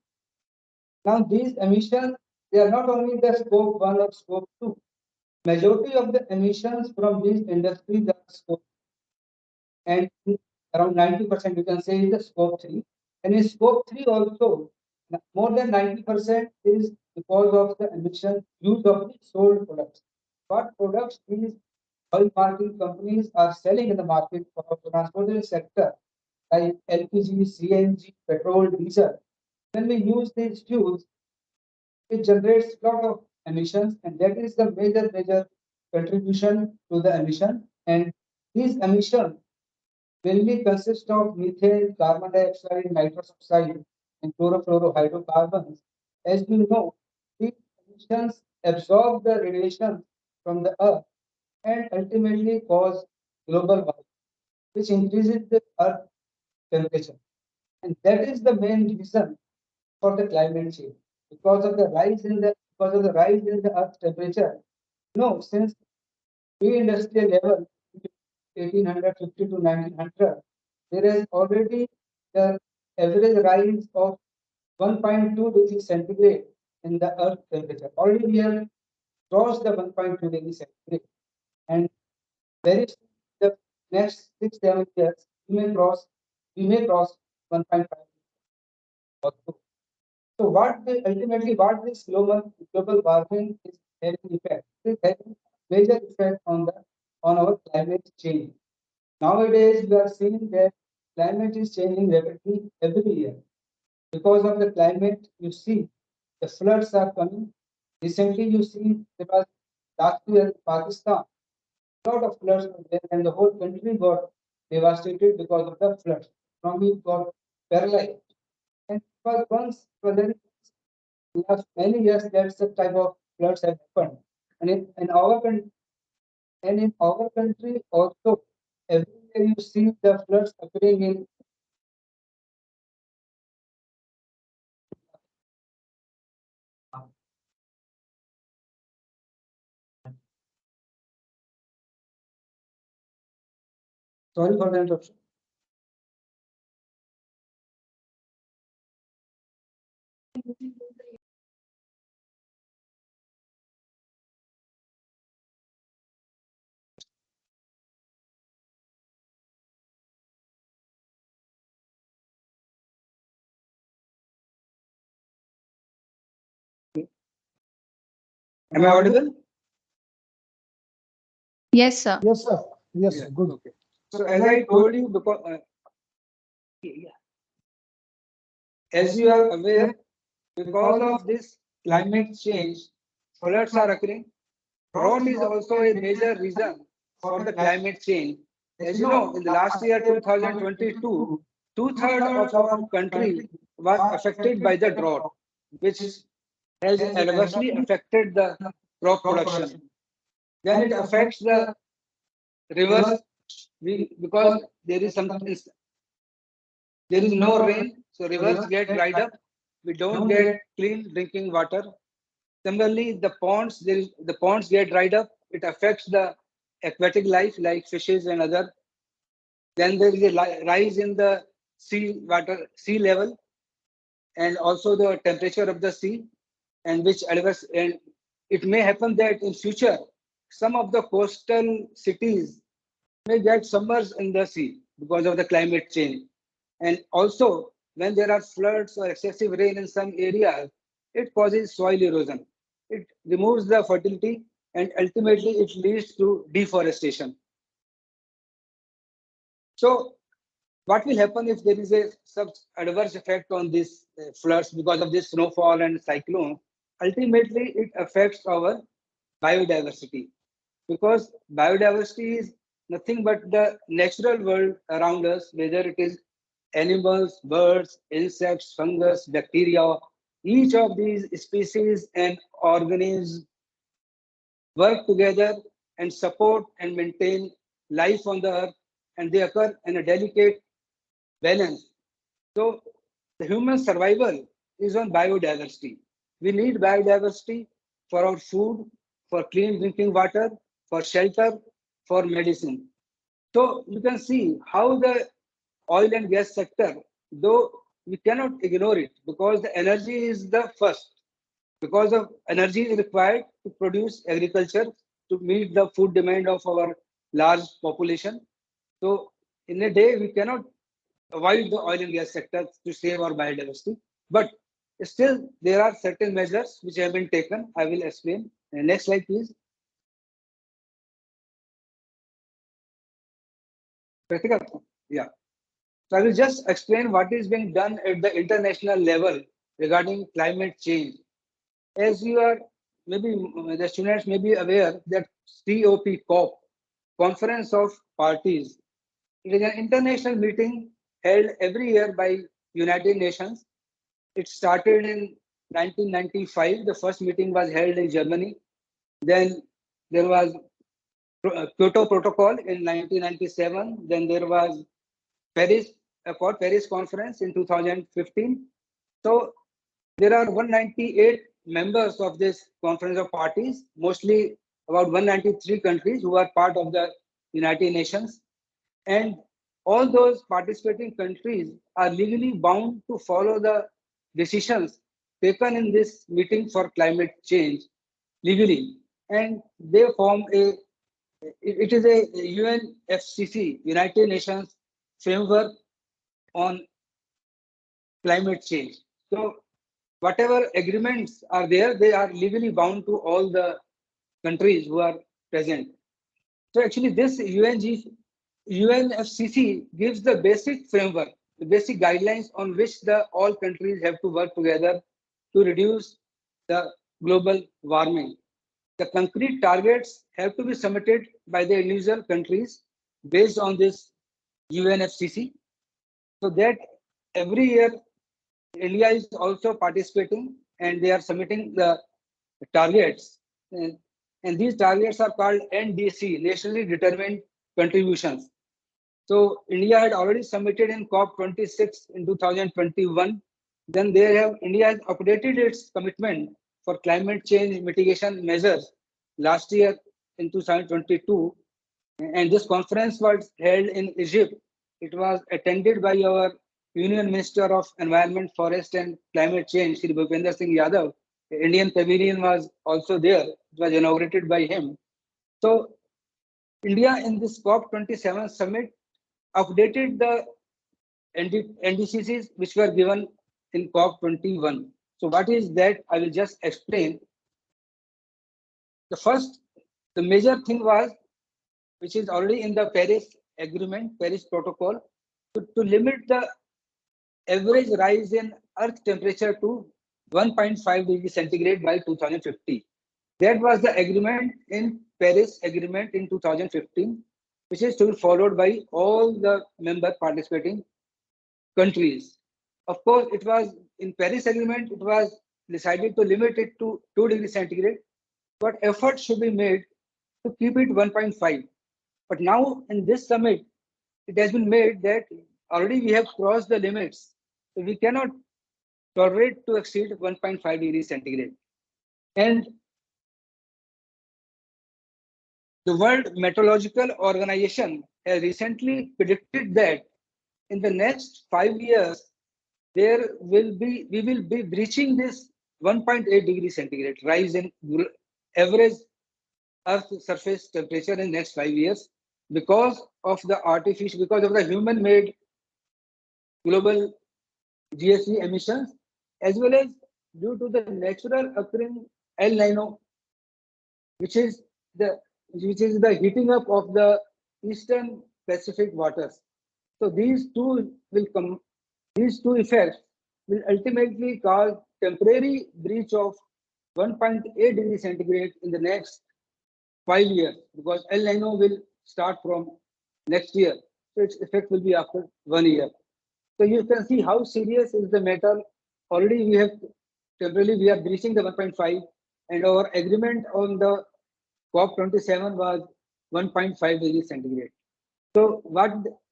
S5: Now, these emissions, they are not only the scope 1 or scope 2. Majority of the emissions from these industries are scope, and around 90% you can say is the scope 3. And in scope 3 also, more than 90% is because of the emission use of the sold products. What products these oil marketing companies are selling in the market for the transportation sector, like LPG, CNG, petrol, diesel. When we use these fuels, it generates a lot of emissions, and that is the major contribution to the emission. And these emissions mainly consist of methane, carbon dioxide, nitrous oxide, and chlorofluorohydrocarbons. As we know, these emissions absorb the radiation from the earth and ultimately cause global warming, which increases the earth temperature. And that is the main reason for the climate change. Because of the rise in the earth temperature. No, since pre-industrial level, 1850 to 1900, there is already the average rise of 1.2 degrees centigrade in the earth temperature. Already we have crossed the 1.2 degrees centigrade, and very soon, the next 6 7 years, we may cross 1.5 also. So ultimately what this global warming is having effect? It is having major effect on our climate change. Nowadays we are seeing that climate is changing rapidly every year. Because of the climate, you see the floods are coming. Recently you see there was last year in Pakistan, a lot of floods were there, and the whole country got devastated because of the floods. Economy got paralyzed. And it was once present last many years that such type of floods have happened. And in our country also, every year you see the floods occurring in. Sorry for the interruption. Am I audible?
S1: Yes, sir.
S3: Yes, sir. Yes,
S5: Yeah,
S3: good.
S5: okay. So as I told you, because as you are aware, because of this climate change, floods are occurring. Drought is also a major reason for the climate change. As you know, in the last year 2022, two-thirds of our country was affected by the drought, which has adversely affected the crop production. Then it affects the rivers because there is some
S6: There is no rain, so rivers get dried up. We don't get clean drinking water. Similarly, the ponds get dried up. It affects the aquatic life like fishes and other. Then there is a rise in the sea level, and also the temperature of the sea, and it may happen that in future some of the coastal cities may get submerged in the sea because of the climate change. And also, when there are floods or excessive rain in some areas, it causes soil erosion. It removes the fertility, and ultimately it leads to deforestation. So what will happen if there is a such adverse effect on these floods because of this snowfall and cyclone? Ultimately, it affects our biodiversity, because biodiversity is nothing but the natural world around us, whether it is animals, birds, insects, fungus, bacteria. Each of these species and organisms work together and support and maintain life on the earth, and they occur in a delicate balance. So the human survival is on biodiversity. We need biodiversity for our food, for clean drinking water, for shelter, for medicine. So you can see how the oil and gas sector, though we cannot ignore it, because the energy is the first, because of energy is required to produce agriculture to meet the food demand of our large population. So in a day, we cannot avoid the oil and gas sector to save our biodiversity. But still, there are certain measures which have been taken. I will explain. Next slide, please. Kritika? Yeah. So I will just explain what is being done at the international level regarding climate change. As you are, maybe the students may be aware that COP, Conference of Parties, it is an international meeting held every year by United Nations. It started in 1995. The first meeting was held in Germany. Then there was Kyoto Protocol in 1997. Then there was Paris Conference in 2015. So there are 198 members of this Conference of Parties, mostly about 193 countries who are part of the United Nations. And all those participating countries are legally bound to follow the decisions taken in this meeting for climate change legally. And they form it is a UNFCCC, United Nations framework on climate change. So whatever agreements are there, they are legally bound to all the countries who are present. So actually this UNFCCC gives the basic framework, the basic guidelines on which all countries have to work together to reduce the global warming. The concrete targets have to be submitted by the individual countries based on this UNFCCC, so that every year India is also participating and they are submitting the targets. And these targets are called NDC, Nationally Determined Contributions. So India had already submitted in COP26 in 2021. Then India has updated its commitment for climate change mitigation measures last year in 2022. And this conference was held in Egypt. It was attended by our Union Minister of Environment, Forest and Climate Change, Shri Singh Yadav. The Indian Pavilion was also there. It was inaugurated by him. So India in this COP27 summit updated the NDCCs which were given in COP21. So what is that? I will just explain. The major thing was, which is already in the Paris Agreement, Paris Protocol, to limit the average rise in Earth temperature to 1.5 degrees centigrade by 2050. That was the agreement in Paris Agreement in 2015, which is to be followed by all the member participating countries. Of course, it was in Paris Agreement, it was decided to limit it to 2 degrees centigrade, but efforts should be made to keep it 1.5. But now in this summit, it has been made that already we have crossed the limits. So we cannot tolerate to exceed 1.5 degrees centigrade. And the World Meteorological Organization has recently predicted that in the next 5 years, we will be breaching this 1.8 degrees centigrade rise in average Earth surface temperature in next 5 years because of the human-made global GHG emissions, as well as due to the natural occurring El Nino, which is the heating up of the eastern Pacific waters. So these two effects will ultimately cause temporary breach of 1.8 degrees centigrade in the next 5 years, because El Nino will start from next year. So its effect will be after 1 year. So you can see how serious is the matter. Already we are breaching the 1.5, and our agreement on the COP27 was 1.5 degrees centigrade. So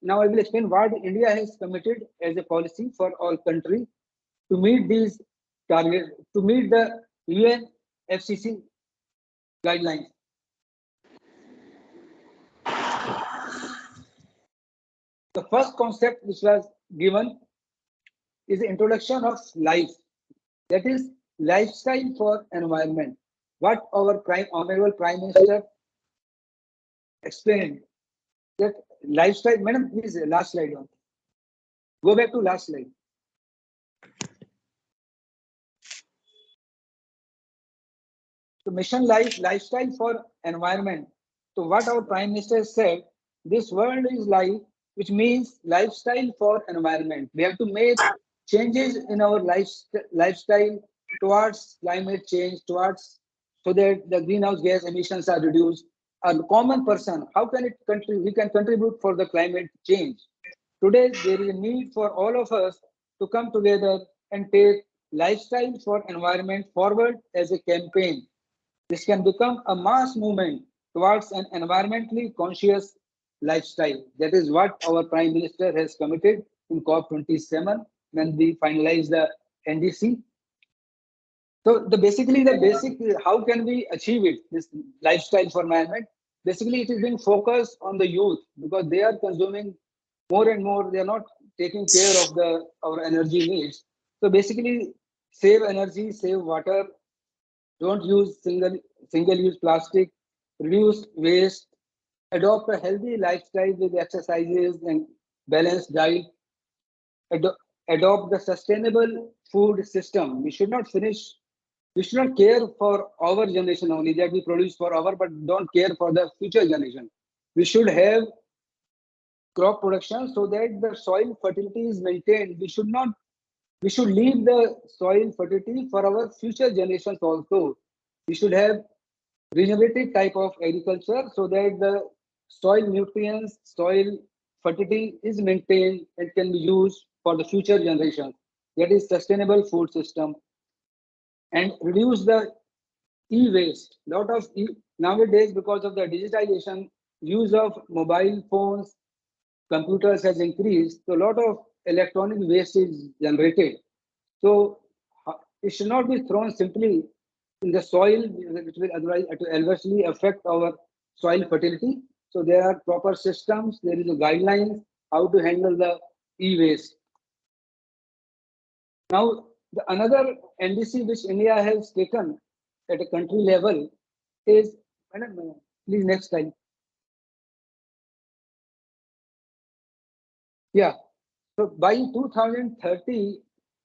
S6: now I will explain what India has committed as a policy for all countries to meet these targets, to meet the UNFCCC guidelines. The first concept which was given is the introduction of life, that is lifestyle for environment. What our Honorable Prime Minister explained, that lifestyle, madam, please last slide on. Go back to last slide. So mission life, lifestyle for environment. So what our Prime Minister said, this world is life, which means lifestyle for environment. We have to make changes in our lifestyle towards climate change, so that the greenhouse gas emissions are reduced. A common person, how can we can contribute for the climate change? Today, there is a need for all of us to come together and take lifestyle for environment forward as a campaign. This can become a mass movement towards an environmentally conscious lifestyle. That is what our Prime Minister has committed in COP27 when we finalize the NDC. So how can we achieve it, this lifestyle for environment? Basically, it is being focused on the youth, because they are consuming more and more. They are not taking care of our energy needs. So basically, save energy, save water, don't use single-use plastic, reduce waste, adopt a healthy lifestyle with exercises and balanced diet, adopt the sustainable food system. We should not care for our generation only, that we produce for but don't care for the future generation. We should have crop production so that the soil fertility is maintained. We should leave the soil fertility for our future generations also. We should have regenerative type of agriculture so that the soil nutrients, soil fertility is maintained and can be used for the future generations. That is sustainable food system. And reduce the e-waste. Nowadays, because of the digitization, use of mobile phones, computers has increased. So a lot of electronic waste is generated. So it should not be thrown simply in the soil, which will otherwise adversely affect our soil fertility. So there are proper systems, there is a guidelines how to handle the e-waste. Now, another NDC which India has taken at a country level is, please next slide. Yeah, so by 2030,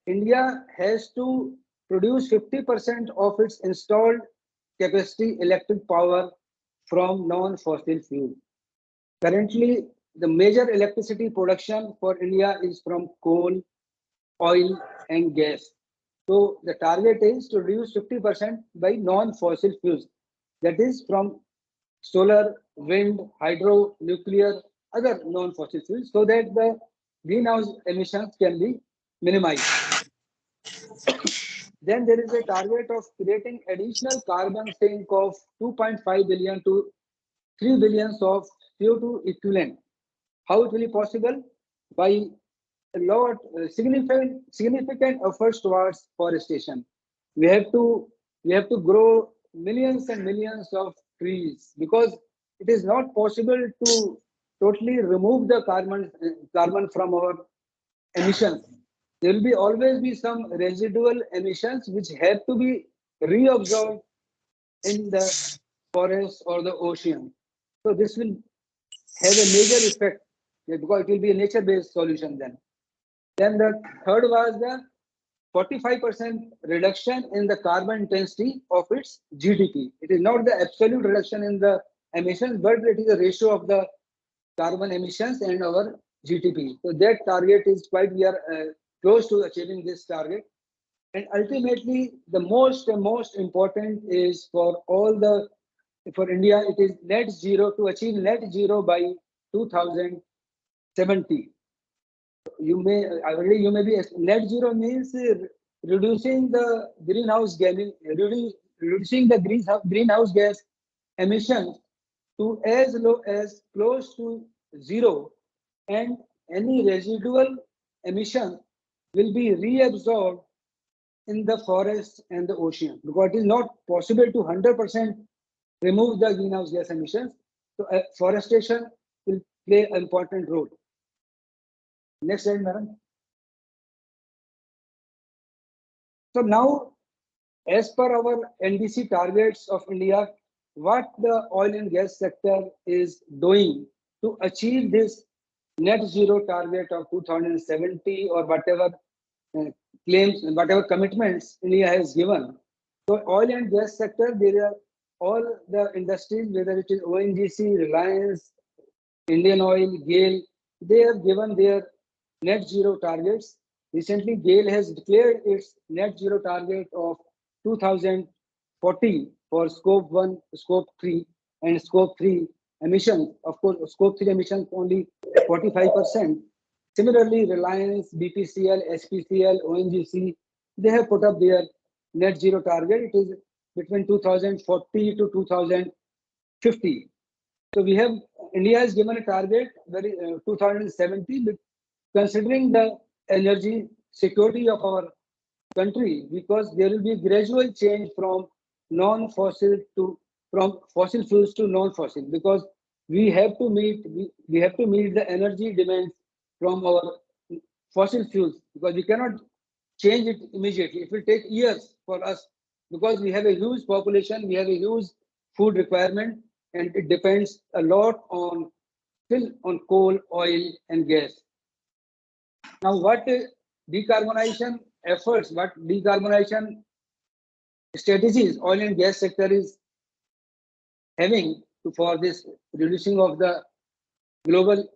S6: India has to produce 50% of its installed capacity electric power from non-fossil fuel. Currently, the major electricity production for India is from coal, oil, and gas. So the target is to reduce 50% by non-fossil fuels. That is from solar, wind, hydro, nuclear, other non-fossil fuels, so that the greenhouse emissions can be minimized. Then there is a target of creating additional carbon sink of 2.5 billion to 3 billion of CO2 equivalent. How it will be possible? By a lot significant efforts towards forestation. We have to grow millions and millions of trees because it is not possible to totally remove the carbon from our emissions. There will be always be some residual emissions which have to be reabsorbed in the forest or the ocean. So this will have a major effect because it will be a nature-based solution then. Then the third was the 45% reduction in the carbon intensity of its GDP. It is not the absolute reduction in the emissions, but it is a ratio of the carbon emissions and our GDP. So that target is quite, we are close to achieving this target. And ultimately, the most important is for India, it is net zero, to achieve net zero by 2070. You may be net zero means reducing the greenhouse gas emissions to as low as close to zero, and any residual emission will be reabsorbed in the forest and the ocean, because it is not possible to 100% remove the greenhouse gas emissions. So forestation will play an important role. Next slide, madam. So now, as per our NDC targets of India, what the oil and gas sector is doing to achieve this net zero target of 2070 or whatever claims and whatever commitments India has given. So oil and gas sector, there are all the industries, whether it is ONGC, Reliance, Indian Oil, GAIL, they have given their net zero targets. Recently, GAIL has declared its net zero target of 2040 for scope 1, scope 3, and scope 3 emissions. Of course, scope 3 emissions only 45%. Similarly, Reliance, BPCL, SPCL, ONGC, they have put up their net zero target. It is between 2040 to 2050. So we have, India has given a target 2070, but considering the energy security of our country, because there will be gradual change from fossil fuels to non-fossil, because we have to meet the energy demands from our fossil fuels, because we cannot change it immediately. It will take years for us, because we have a huge population, we have a huge food requirement, and it depends a lot on coal, oil, and gas. Now, what decarbonization efforts, what decarbonization strategies oil and gas sector is having for this reducing of the global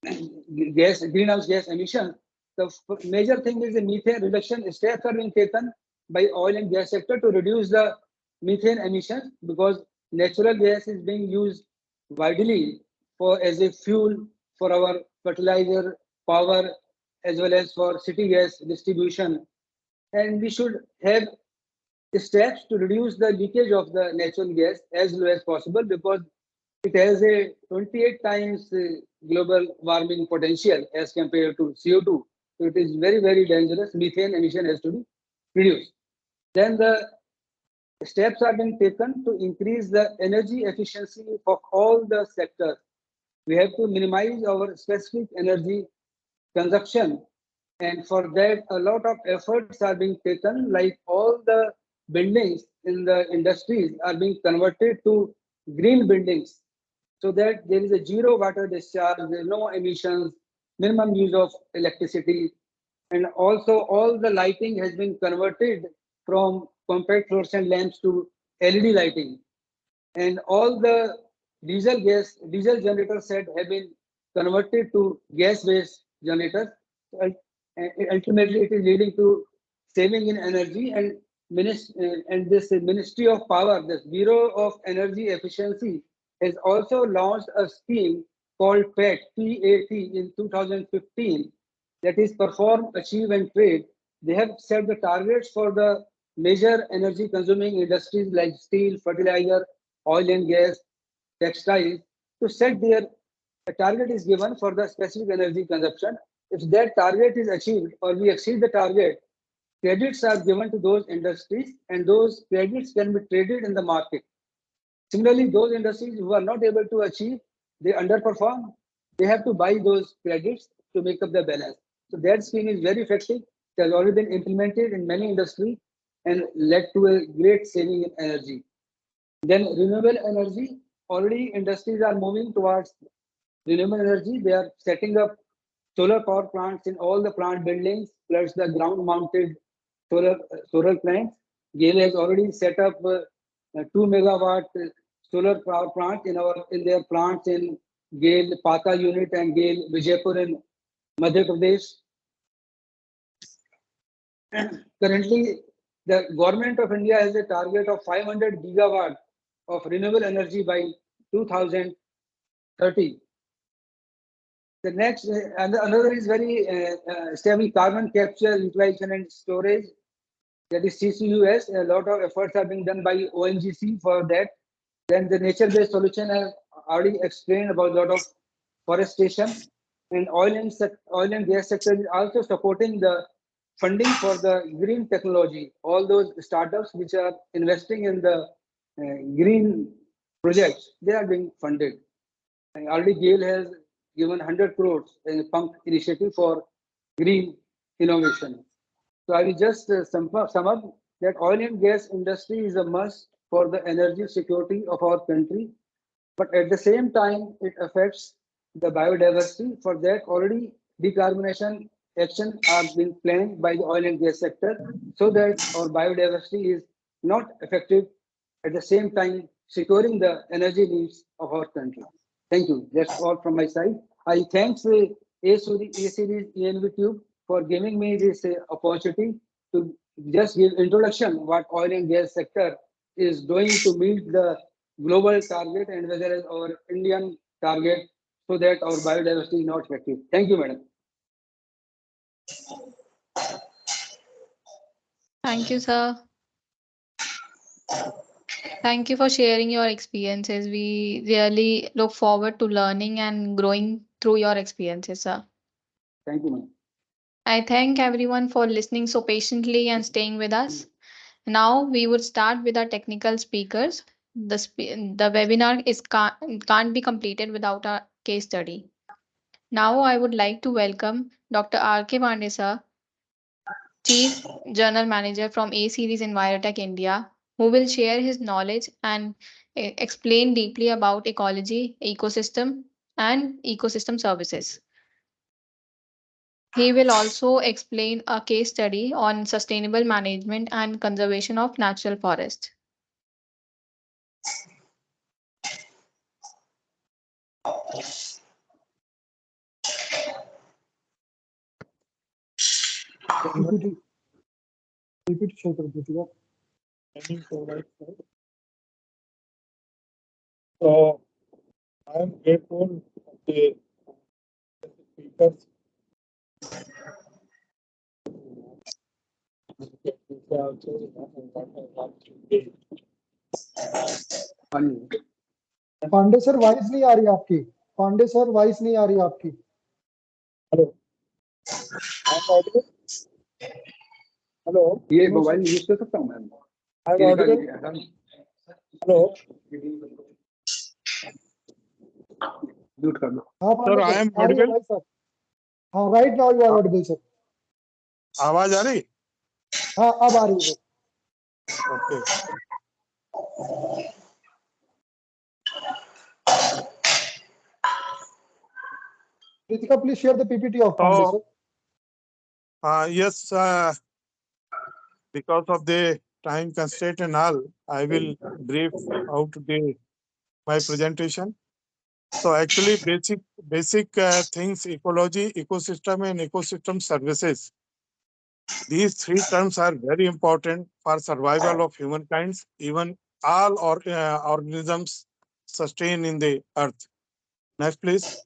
S6: greenhouse gas emissions? The major thing is the methane reduction. Steps are being taken by oil and gas sector to reduce the methane emissions, because natural gas is being used widely as a fuel for our fertilizer, power, as well as for city gas distribution. And we should have steps to reduce the leakage of the natural gas as low as possible, because it has a 28 times global warming potential as compared to CO2. So it is very, very dangerous. Methane emission has to be reduced. Then the steps are being taken to increase the energy efficiency of all the sectors. We have to minimize our specific energy consumption. And for that, a lot of efforts are being taken, like all the buildings in the industries are being converted to green buildings, so that there is a zero water discharge, there is no emissions, minimum use of electricity. And also all the lighting has been converted from compact fluorescent lamps to LED lighting. And all the diesel generator set have been converted to gas-based generators. Ultimately, it is leading to saving in energy. And this Ministry of Power, the Bureau of Energy Efficiency, has also launched a scheme called PAT in 2015, that is Perform, Achieve, and Trade. They have set the targets for the major energy consuming industries like steel, fertilizer, oil and gas, textiles, to set their target is given for the specific energy consumption. if that target is achieved or we exceed the target, credits are given to those industries and those credits can be traded in the market. Similarly, those industries who are not able to achieve, they underperform, they have to buy those credits to make up the balance. So that scheme is very effective. It has already been implemented in many industries and led to a great saving in energy. Then renewable energy, already industries are moving towards renewable energy. They are setting up solar power plants in all the plant buildings, plus the ground-mounted solar plants. GAIL has already set up a 2 megawatt solar power plant in their plants in GAIL Pata unit and GAIL Vijaypur in Madhya Pradesh. Currently, the government of India has a target of 500 gigawatt of renewable energy by 2030. The next, another is very stable carbon capture, utilization, and storage. That is CCUS. A lot of efforts are being done by ONGC for that. Then the nature-based solution I already explained about a lot of forestation, and oil and gas sector is also supporting the funding for the green technology. All those startups which are investing in the green projects, they are being funded. And already GAIL has given 100 crores in a pump initiative for green innovation. So I will just sum up that oil and gas industry is a must for the energy security of our country. But at the same time, it affects the biodiversity. For that, already decarbonization action are being planned by the oil and gas sector so that our biodiversity is not affected, at the same time securing the energy needs of our country. Thank you. That's all from my side. I thanks Aseries Envtube for giving me this opportunity to just give introduction what oil and gas sector is doing to meet the global target and whether it's our Indian target so that our biodiversity is not affected. Thank you, madam.
S1: Thank you, sir. Thank you for sharing your experiences. We really look forward to learning and growing through your experiences, sir.
S6: Thank you, madam.
S1: I thank everyone for listening so patiently and staying with us. Now we would start with our technical speakers. The webinar can't be completed without a case study. Now I would like to welcome Dr. R.K. Pandey, sir, Chief General Manager from Aseries Envirotek India, who will share his knowledge and explain deeply about ecology, ecosystem, and ecosystem services. He will also explain a case study on sustainable management and conservation of natural forest.
S3: PPT. PPT show कर दीजिएगा. So I am grateful of the speakers. Pandey sir voice नहीं आ रही आपकी. Pandey sir voice नहीं आ रही आपकी. हेलो. हेलो.
S6: ये मोबाइल यूज कर सकता हूँ मैम.
S3: हेलो.
S6: म्यूट कर लो.
S3: Sir I am audible. हाँ, right now you are audible sir.
S7: आवाज आ रही?
S3: हाँ, अब आ रही है.
S7: Okay.
S3: Ritika, please share the PPT of Pandey sir.
S7: Yes, because of the time constraint and all, I will brief out my presentation. So actually basic things, ecology, ecosystem and ecosystem services. These three terms are very important for survival of humankind, even all organisms sustain in the earth. Next, please.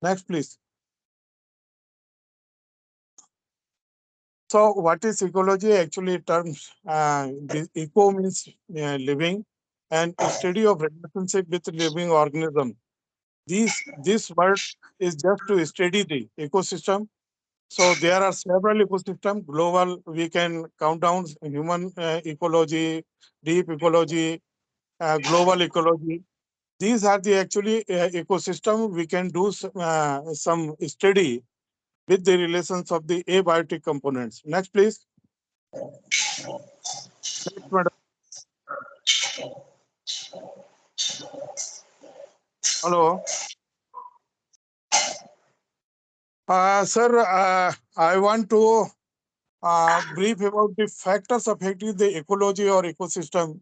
S7: Next, please. So what is ecology? Actually terms, the eco means living and study of relationship with living organism. This word is just to study the ecosystem. So there are several ecosystems. Global, we can count down human ecology, deep ecology, global ecology. These are the actually ecosystem we can do some study with the relations of the abiotic components. Next, please. Next, madam. Hello. Sir, I want to brief about the factors affecting the ecology or ecosystem.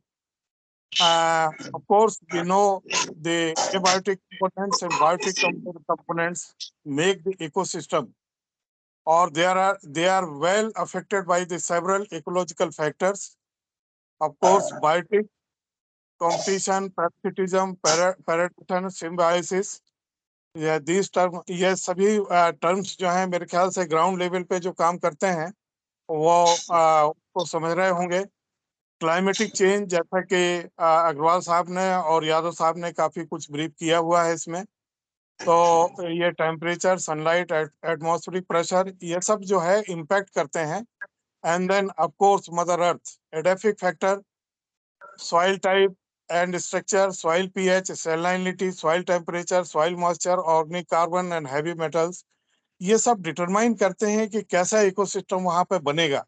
S7: Of course, we know the abiotic components and biotic components make the ecosystem, or they are well affected by the several ecological factors. Of course, biotic competition, parasitism, parasitism, symbiosis. these term, ये सभी terms जो हैं मेरे ख्याल से ground level पे जो काम करते हैं वो उसको समझ रहे होंगे. क्लाइमेटिक चेंज, जैसा कि अग्रवाल साहब ने और यादव साहब ने काफी कुछ ब्रीफ किया हुआ है इसमें. तो ये टेम्परेचर, सनलाइट, एटमॉस्फेरिक प्रेशर, ये सब जो है इम्पैक्ट करते हैं. And then of course mother earth, edaphic factor, soil type and structure, soil pH, salinity, soil temperature, soil moisture, organic carbon and heavy metals, ये सब डिटरमाइन करते हैं कि कैसा इकोसिस्टम वहां पे बनेगा.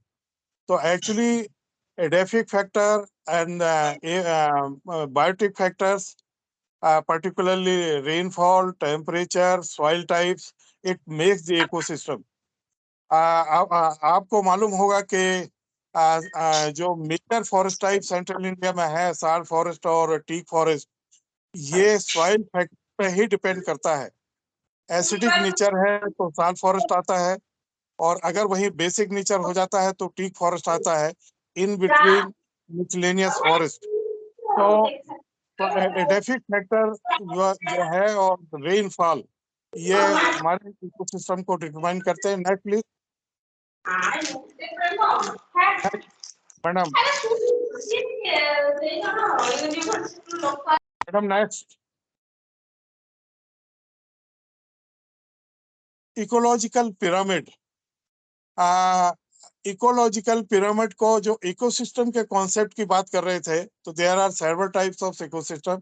S7: तो actually edaphic factor and biotic factors, particularly rainfall, temperature, soil types, it makes the ecosystem. आपको मालूम होगा कि जो major forest type central India में है, साल फॉरेस्ट और टीक फॉरेस्ट, ये सॉइल फैक्टर पे ही डिपेंड करता है. एसिडिक नेचर है तो साल फॉरेस्ट आता है, और अगर वही बेसिक नेचर हो जाता है तो टीक फॉरेस्ट आता है, इन बिटवीन मिसलेनियस फॉरेस्ट. तो एडेफिक फैक्टर जो है और रेनफॉल, ये हमारे इकोसिस्टम को डिटरमाइन करते हैं. Next please madam. Madam next. Ecological pyramid. Ecological pyramid को जो इकोसिस्टम के कॉन्सेप्ट की बात कर रहे थे, तो there are several types of ecosystem.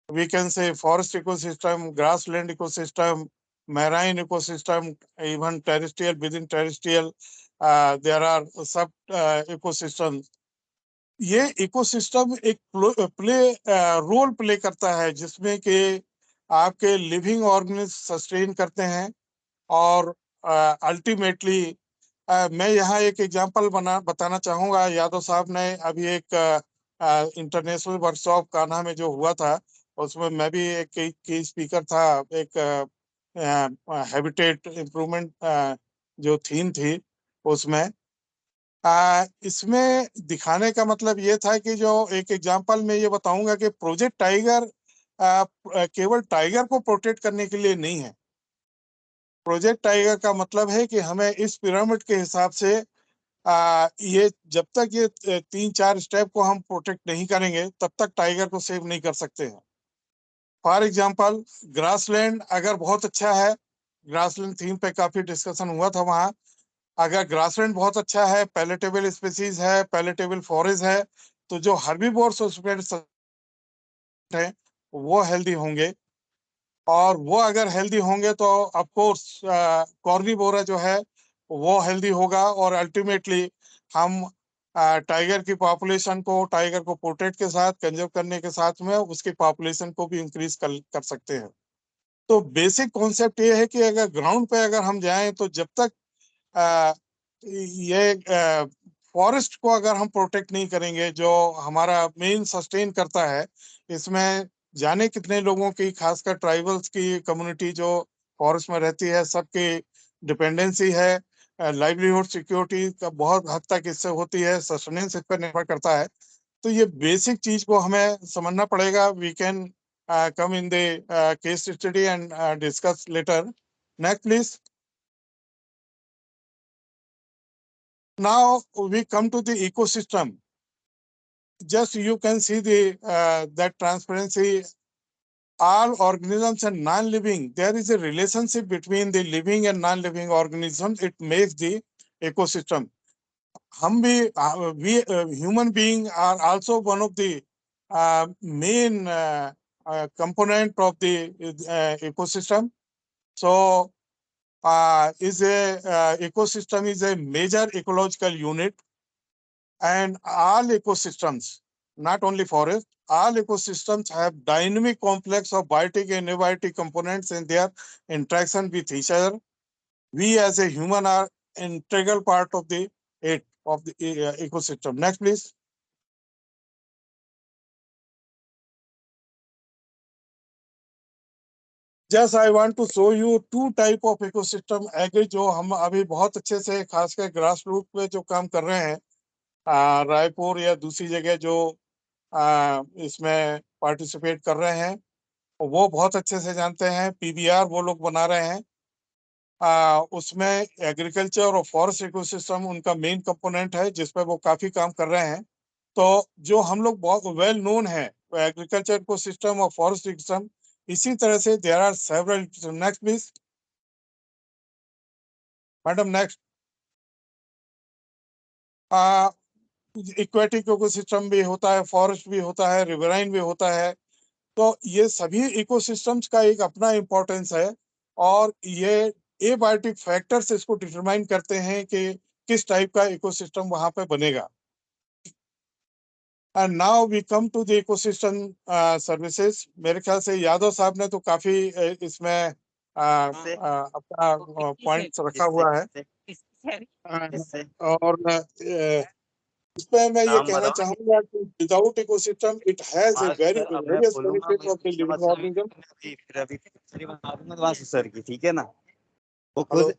S7: We can say forest ecosystem, grassland ecosystem, marine ecosystem, even terrestrial, within terrestrial there are sub ecosystem. ये इकोसिस्टम एक रोल प्ले करता है जिसमें कि आपके लिविंग ऑर्गेनिज्म सस्टेन करते हैं. और अल्टीमेटली मैं यहाँ एक एग्जांपल बताना चाहूंगा. यादव साहब ने अभी एक इंटरनेशनल वर्कशॉप कान्हा में जो हुआ था, उसमें मैं भी एक की स्पीकर था. एक हैबिटेट इम्प्रूवमेंट जो थीम थी उसमें, इसमें दिखाने का मतलब ये था कि जो एक एग्जांपल में ये बताऊंगा कि प्रोजेक्ट टाइगर केवल टाइगर को प्रोटेक्ट करने के लिए नहीं है. प्रोजेक्ट टाइगर का मतलब है कि हमें इस पिरामिड के हिसाब से ये जब तक ये 3-4 स्टेप को हम प्रोटेक्ट नहीं करेंगे तब तक टाइगर को सेव नहीं कर सकते हैं. फॉर एग्जांपल, ग्रासलैंड अगर बहुत अच्छा है, ग्रासलैंड थीम पे काफी डिस्कशन हुआ था वहां. अगर ग्रासलैंड बहुत अच्छा है, पैलेटेबल स्पीसीज है, पैलेटेबल फॉरेस्ट है, तो जो हर्बीवोर्स उसमें है वो हेल्दी होंगे. और वो अगर हेल्दी होंगे तो ऑफ कोर्स कॉर्निवोरा जो है वो हेल्दी होगा. और अल्टीमेटली हम टाइगर की पॉपुलेशन को, टाइगर को प्रोटेक्ट के साथ, कंजर्व करने के साथ में उसकी पॉपुलेशन को भी इंक्रीज कर सकते हैं. तो बेसिक कॉन्सेप्ट ये है कि अगर ग्राउंड पे अगर हम जाएं तो जब तक ये फॉरेस्ट को अगर हम प्रोटेक्ट नहीं करेंगे, जो हमारा मेन सस्टेन करता है, इसमें जाने कितने लोगों की, खासकर ट्राइबल्स की कम्युनिटी जो फॉरेस्ट में रहती है, सबकी डिपेंडेंसी है. लाइवलीहुड सिक्योरिटी का बहुत हद तक इससे होती है, सस्टेनेंस इस पर निर्भर करता है. तो ये बेसिक चीज को हमें समझना पड़ेगा. We can come in the case study and discuss later. Next, please. Now we come to the ecosystem. Just you can see the that transparency all organisms and non-living, there is a relationship between the living and non-living organisms. It makes the ecosystem. We human being are also one of the main component of the ecosystem. So ecosystem is a major ecological unit, and all ecosystems, not only forest, all ecosystems have dynamic complex of biotic and abiotic components in their interaction with each other. We as a human are integral part of the ecosystem. Next, please. Just I want to show you two type of ecosystem agri जो हम अभी बहुत अच्छे से खासकर grass root पे जो काम कर रहे हैं, रायपुर या दूसरी जगह जो इसमें पार्टिसिपेट कर रहे हैं, वो बहुत अच्छे से जानते हैं. पीबीआर वो लोग बना रहे हैं. उसमें एग्रीकल्चर और फॉरेस्ट इकोसिस्टम उनका मेन कंपोनेंट है, जिस पर वो काफी काम कर रहे हैं. तो जो हम लोग बहुत वेल नोन है एग्रीकल्चर इकोसिस्टम और फॉरेस्ट इकोसिस्टम, इसी तरह से there are several. Next please madam. Next. Aquatic ecosystem भी होता है, फॉरेस्ट भी होता है, रिवराइन भी होता है. तो ये सभी इकोसिस्टम्स का एक अपना इम्पोर्टेंस है, और ये एबायोटिक फैक्टर्स इसको डिटरमाइन करते हैं कि किस टाइप का इकोसिस्टम वहां पे बनेगा. And now we come to the ecosystem services. मेरे ख्याल से यादव साहब ने तो काफी इसमें अपना पॉइंट रखा हुआ है. और इस पे मैं ये कहना चाहूंगा कि without ecosystem it has a very various benefit of the living organism.
S8: Sir की ठीक है ना, वो
S7: खुद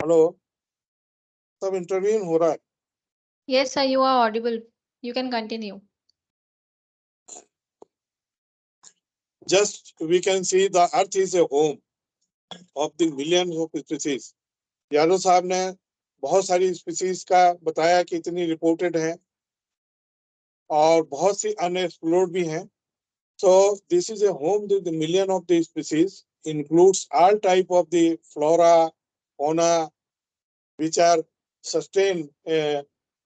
S7: हेलो, सब इंटरव्यू हो रहा है.
S1: Yes, sir, you are audible. You can continue.
S7: Just we can see the earth is a home of the millions of species. Yadav साहब ने बहुत सारी स्पीसीज का बताया कि इतनी रिपोर्टेड है, और बहुत सी अनएक्सप्लोर्ड भी हैं. So this is a home to the million of the species, includes all type of the flora, fauna, which are sustained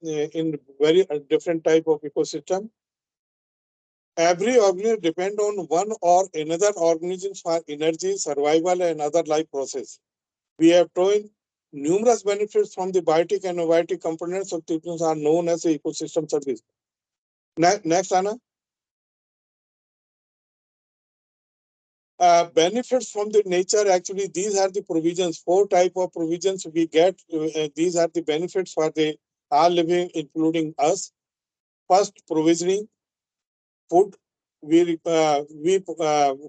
S7: in very different type of ecosystem. Every organism depend on one or another organism for energy, survival, and other life process. We have shown numerous benefits from the biotic and abiotic components of systems are known as ecosystem service. Next, Anna. Benefits from the nature, actually these are the provisions, 4 type of provisions we get. These are the benefits for the all living, including us. First, provisioning food.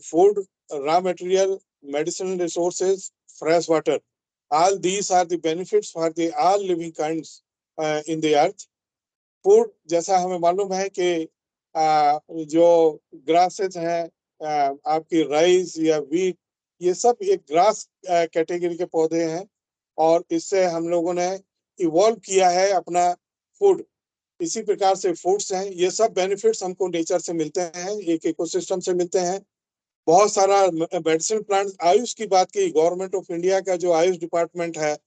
S7: Food, raw material, medicinal resources, fresh water. All these are the benefits for the all living kinds in the earth. Food, जैसा हमें मालूम है कि जो grasses हैं, आपकी rice या wheat, ये सब एक ग्रास कैटेगरी के पौधे हैं, और इससे हम लोगों ने इवॉल्व किया है अपना फूड. इसी प्रकार से फूड्स हैं. ये सब बेनिफिट्स हमको नेचर से मिलते हैं, एक इकोसिस्टम से मिलते हैं. बहुत सारा मेडिसिन प्लांट. आयुष की बात की, गवर्नमेंट ऑफ इंडिया का जो आयुष डिपार्टमेंट है,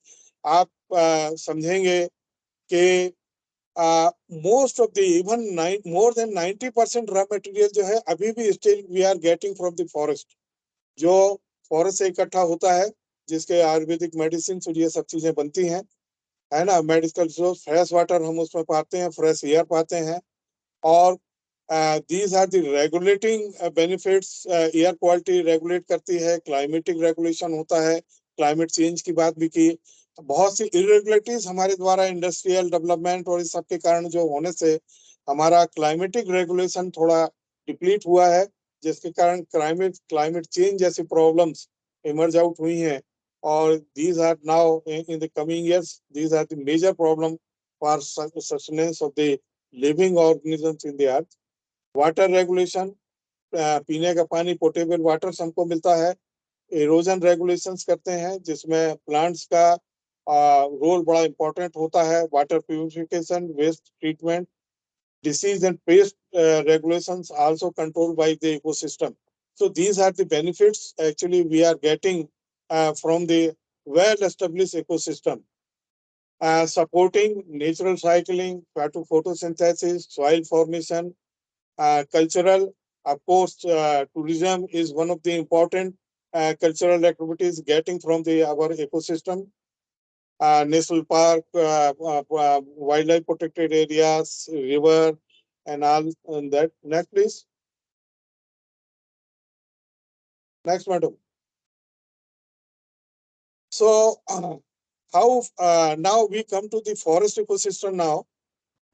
S7: आप समझेंगे कि most of the even more than 90% raw material जो है अभी भी still we are getting from the forest. जो फॉरेस्ट से इकट्ठा होता है, जिसके आयुर्वेदिक मेडिसिन और ये सब चीजें बनती हैं, है ना. मेडिकल रिसोर्स, फ्रेश वाटर हम उसमें पाते हैं, फ्रेश एयर पाते हैं, और these are the regulating benefits. Air quality regulate करती है, क्लाइमेटिक रेगुलेशन होता है, क्लाइमेट चेंज की बात भी की. बहुत सी इरेगुलेटरीज हमारे द्वारा इंडस्ट्रियल डेवलपमेंट और इस सब के कारण जो होने से हमारा क्लाइमेटिक रेगुलेशन थोड़ा डिप्लीट हुआ है, जिसके कारण क्लाइमेट चेंज जैसी प्रॉब्लम्स इमर्ज आउट हुई हैं. और these are now in the coming years, these are the major problem for sustenance of the living organisms in the earth. Water regulation, पीने का पानी, पोटेबल वाटर हमको मिलता है. इरोजन रेगुलेशंस करते हैं, जिसमें प्लांट्स का रोल बड़ा इंपॉर्टेंट होता है. Water purification, waste treatment, disease and pest regulations also controlled by the ecosystem. So these are the benefits actually we are getting from the well-established ecosystem. Supporting natural cycling, photosynthesis, soil formation, cultural. Of course, tourism is one of the important cultural activities getting from our ecosystem. National park, wildlife protected areas, river, and all and that. Next, please. Next, madam. So, how now we come to the forest ecosystem now.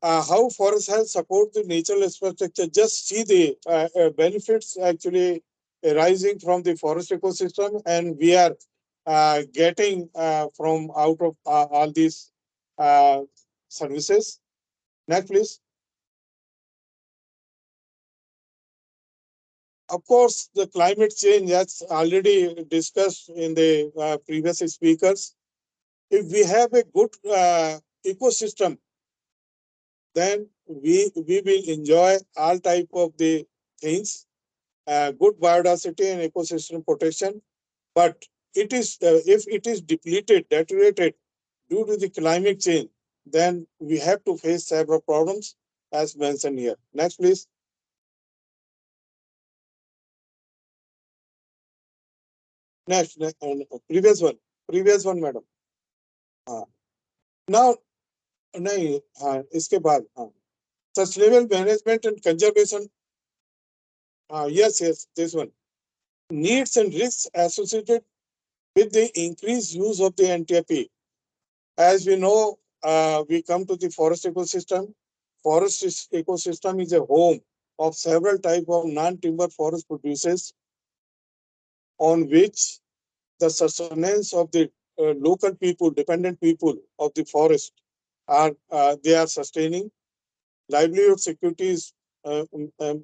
S7: How forest has support the natural infrastructure. Just see the benefits actually arising from the forest ecosystem, and we are getting from out of all these services. Next, please. Of course, the climate change, that's already discussed in the previous speakers. If we have a good ecosystem, then we will enjoy all type of the things, good biodiversity and ecosystem protection. But it is if it is depleted, deteriorated due to the climate change, then we have to face several problems as mentioned here. Next, please. Next, previous one, madam. Now, नहीं हाँ इसके बाद हाँ sustainable management and conservation. Yes, this one. Needs and risks associated with the increased use of the NTIP. As we know, we come to the forest ecosystem. Forest ecosystem is a home of several types of non-timber forest producers on which the sustenance of the local people, dependent people of the forest are they are sustaining. Livelihood security is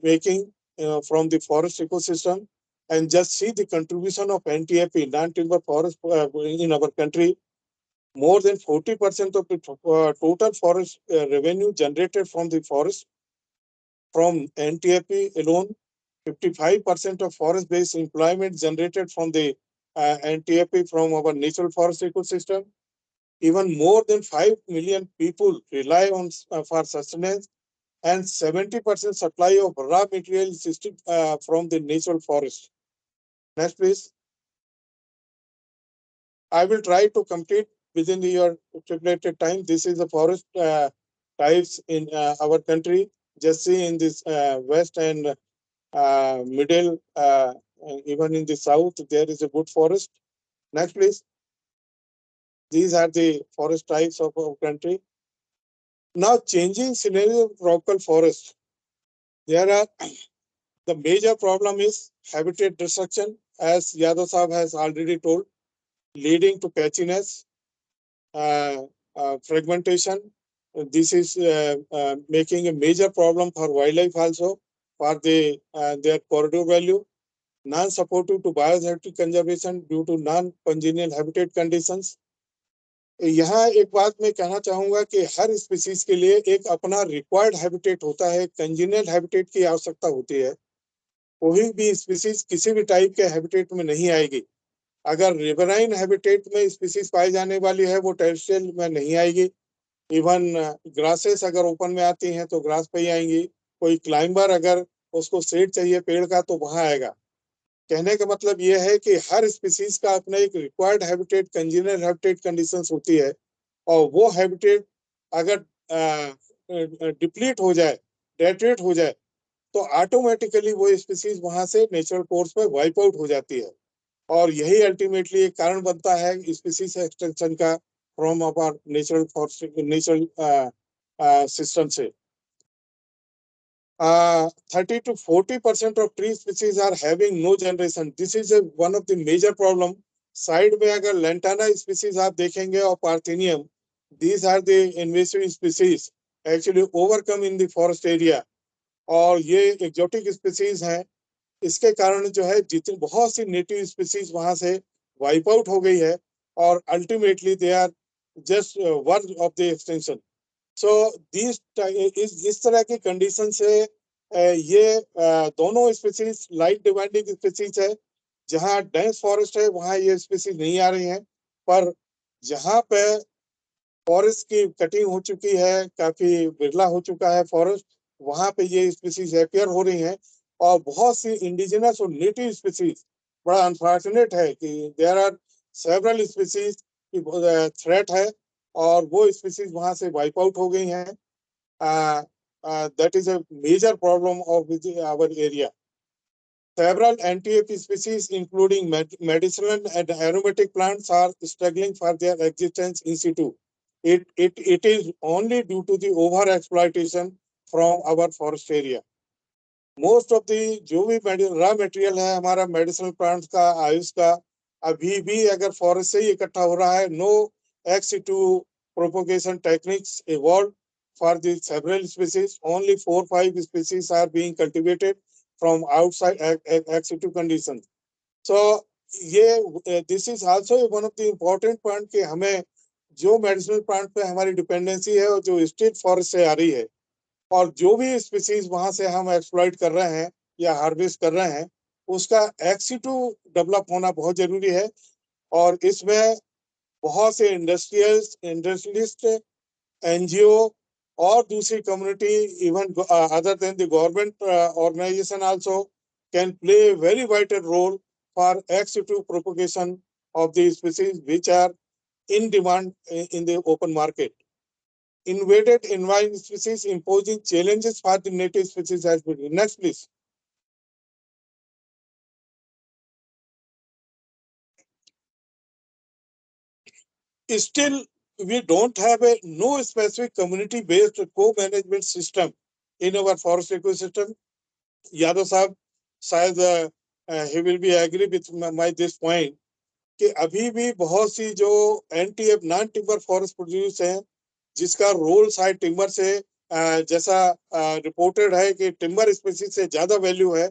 S7: making from the forest ecosystem. And just see the contribution of NTIP, non-timber forest in our country. More than 40% of the total forest revenue generated from the forest from NTIP alone. 55% of forest-based employment generated from the NTIP from our natural forest ecosystem. Even more than 5 million people rely on for sustenance, and 70% supply of raw material system from the natural forest. Next, please. I will try to complete within your stipulated time. This is the forest types in our country. Just see in this west and middle, even in the south, there is a good forest. Next, please. These are the forest types of our country. Now, changing scenario of tropical forest. There are the major problem is habitat destruction, as Yadav Sahab has already told, leading to patchiness, fragmentation. This is making a major problem for wildlife also, for their corridor value. Non-supportive to biodiversity conservation due to non-congenial habitat conditions. यहाँ एक बात मैं कहना चाहूंगा कि हर species के लिए एक अपना रिक्वायर्ड हैबिटेट होता है, कंजेनियल हैबिटेट की आवश्यकता होती है. कोई भी स्पीसीज किसी भी टाइप के हैबिटेट में नहीं आएगी. अगर रिवराइन हैबिटेट में स्पीसीज पाई जाने वाली है वो टेरेस्ट्रियल में नहीं आएगी. इवन ग्रासेस अगर ओपन में आती हैं तो ग्रास पे ही आएंगी. कोई क्लाइंबर अगर उसको शेड चाहिए पेड़ का तो वहां आएगा. कहने का मतलब ये है कि हर स्पीसीज का अपना एक required habitat, congenial habitat conditions होती है, और वो हैबिटेट अगर डिप्लीट हो जाए, डेट्रेट हो जाए, तो ऑटोमेटिकली वो स्पीसीज वहां से नेचुरल कोर्स में वाइप आउट हो जाती है. और यही अल्टीमेटली एक कारण बनता है स्पीसीज एक्सटेंशन का from our natural forest, natural system से. 30 to 40% of tree species are having no generation. This is one of the major problem. Side में अगर लैंटाना स्पीसीज आप देखेंगे और parthenium, these are the invasive species actually overcome in the forest area, और ये exotic species हैं. इसके कारण जो है जितनी बहुत सी नेटिव स्पीसीज वहां से वाइप आउट हो गई है, और ultimately they are just verge of the extension. So इस तरह की कंडीशन से ये दोनों स्पीसीज लाइट डिमांडिंग स्पीसीज है। जहाँ डेंस फॉरेस्ट है वहाँ ये स्पीसीज नहीं आ रही हैं, पर जहाँ पे फॉरेस्ट की कटिंग हो चुकी है, काफी बिरला हो चुका है फॉरेस्ट, वहां पे ये स्पीसीज अपियर हो रही हैं। और बहुत सी इंडिजिनस और नेटिव स्पीसीज, बड़ा अनफॉर्चुनेट है कि देयर आर सेवरल स्पीसीज की थ्रेट है और वो स्पीसीज वहां से वाइप आउट हो गई हैं। That is a major problem of our area. Several NTF species, including medicinal and aromatic plants, are struggling for their existence in situ. It is only due to the over exploitation from our forest area. Most of the जो भी raw material है हमारा medicinal plants का, आयुष का, अभी भी अगर forest से ही इकट्ठा हो रहा है। No ex situ propagation techniques evolve for the several species, only 4-5 species are being cultivated from outside ex situ condition. So ये this is also one of the important point कि हमें जो मेडिसिनल प्लांट पे हमारी dependency है और जो state forest से आ रही है, और जो भी स्पीसीज वहां से हम एक्सप्लॉइट कर रहे हैं या हार्वेस्ट कर रहे हैं, उसका एक्सिटू डेवलप होना बहुत जरूरी है। और इसमें बहुत से इंडस्ट्रियलिस्ट, एनजीओ और दूसरी community, even other than the government organization also can play very vital role for ex situ propagation of the species which are in demand in the open market. Invaded environment species imposing challenges for the native species has been. Next, please. Still, we don't have a no specific community-based co-management system in our forest ecosystem. Yadav sahab, शायद he will be agree with my this point कि अभी भी बहुत सी जो NTF non timber forest produce हैं, जिसका role शायद timber से जैसा रिपोर्टेड है कि टिम्बर स्पीसीज से ज्यादा वैल्यू है,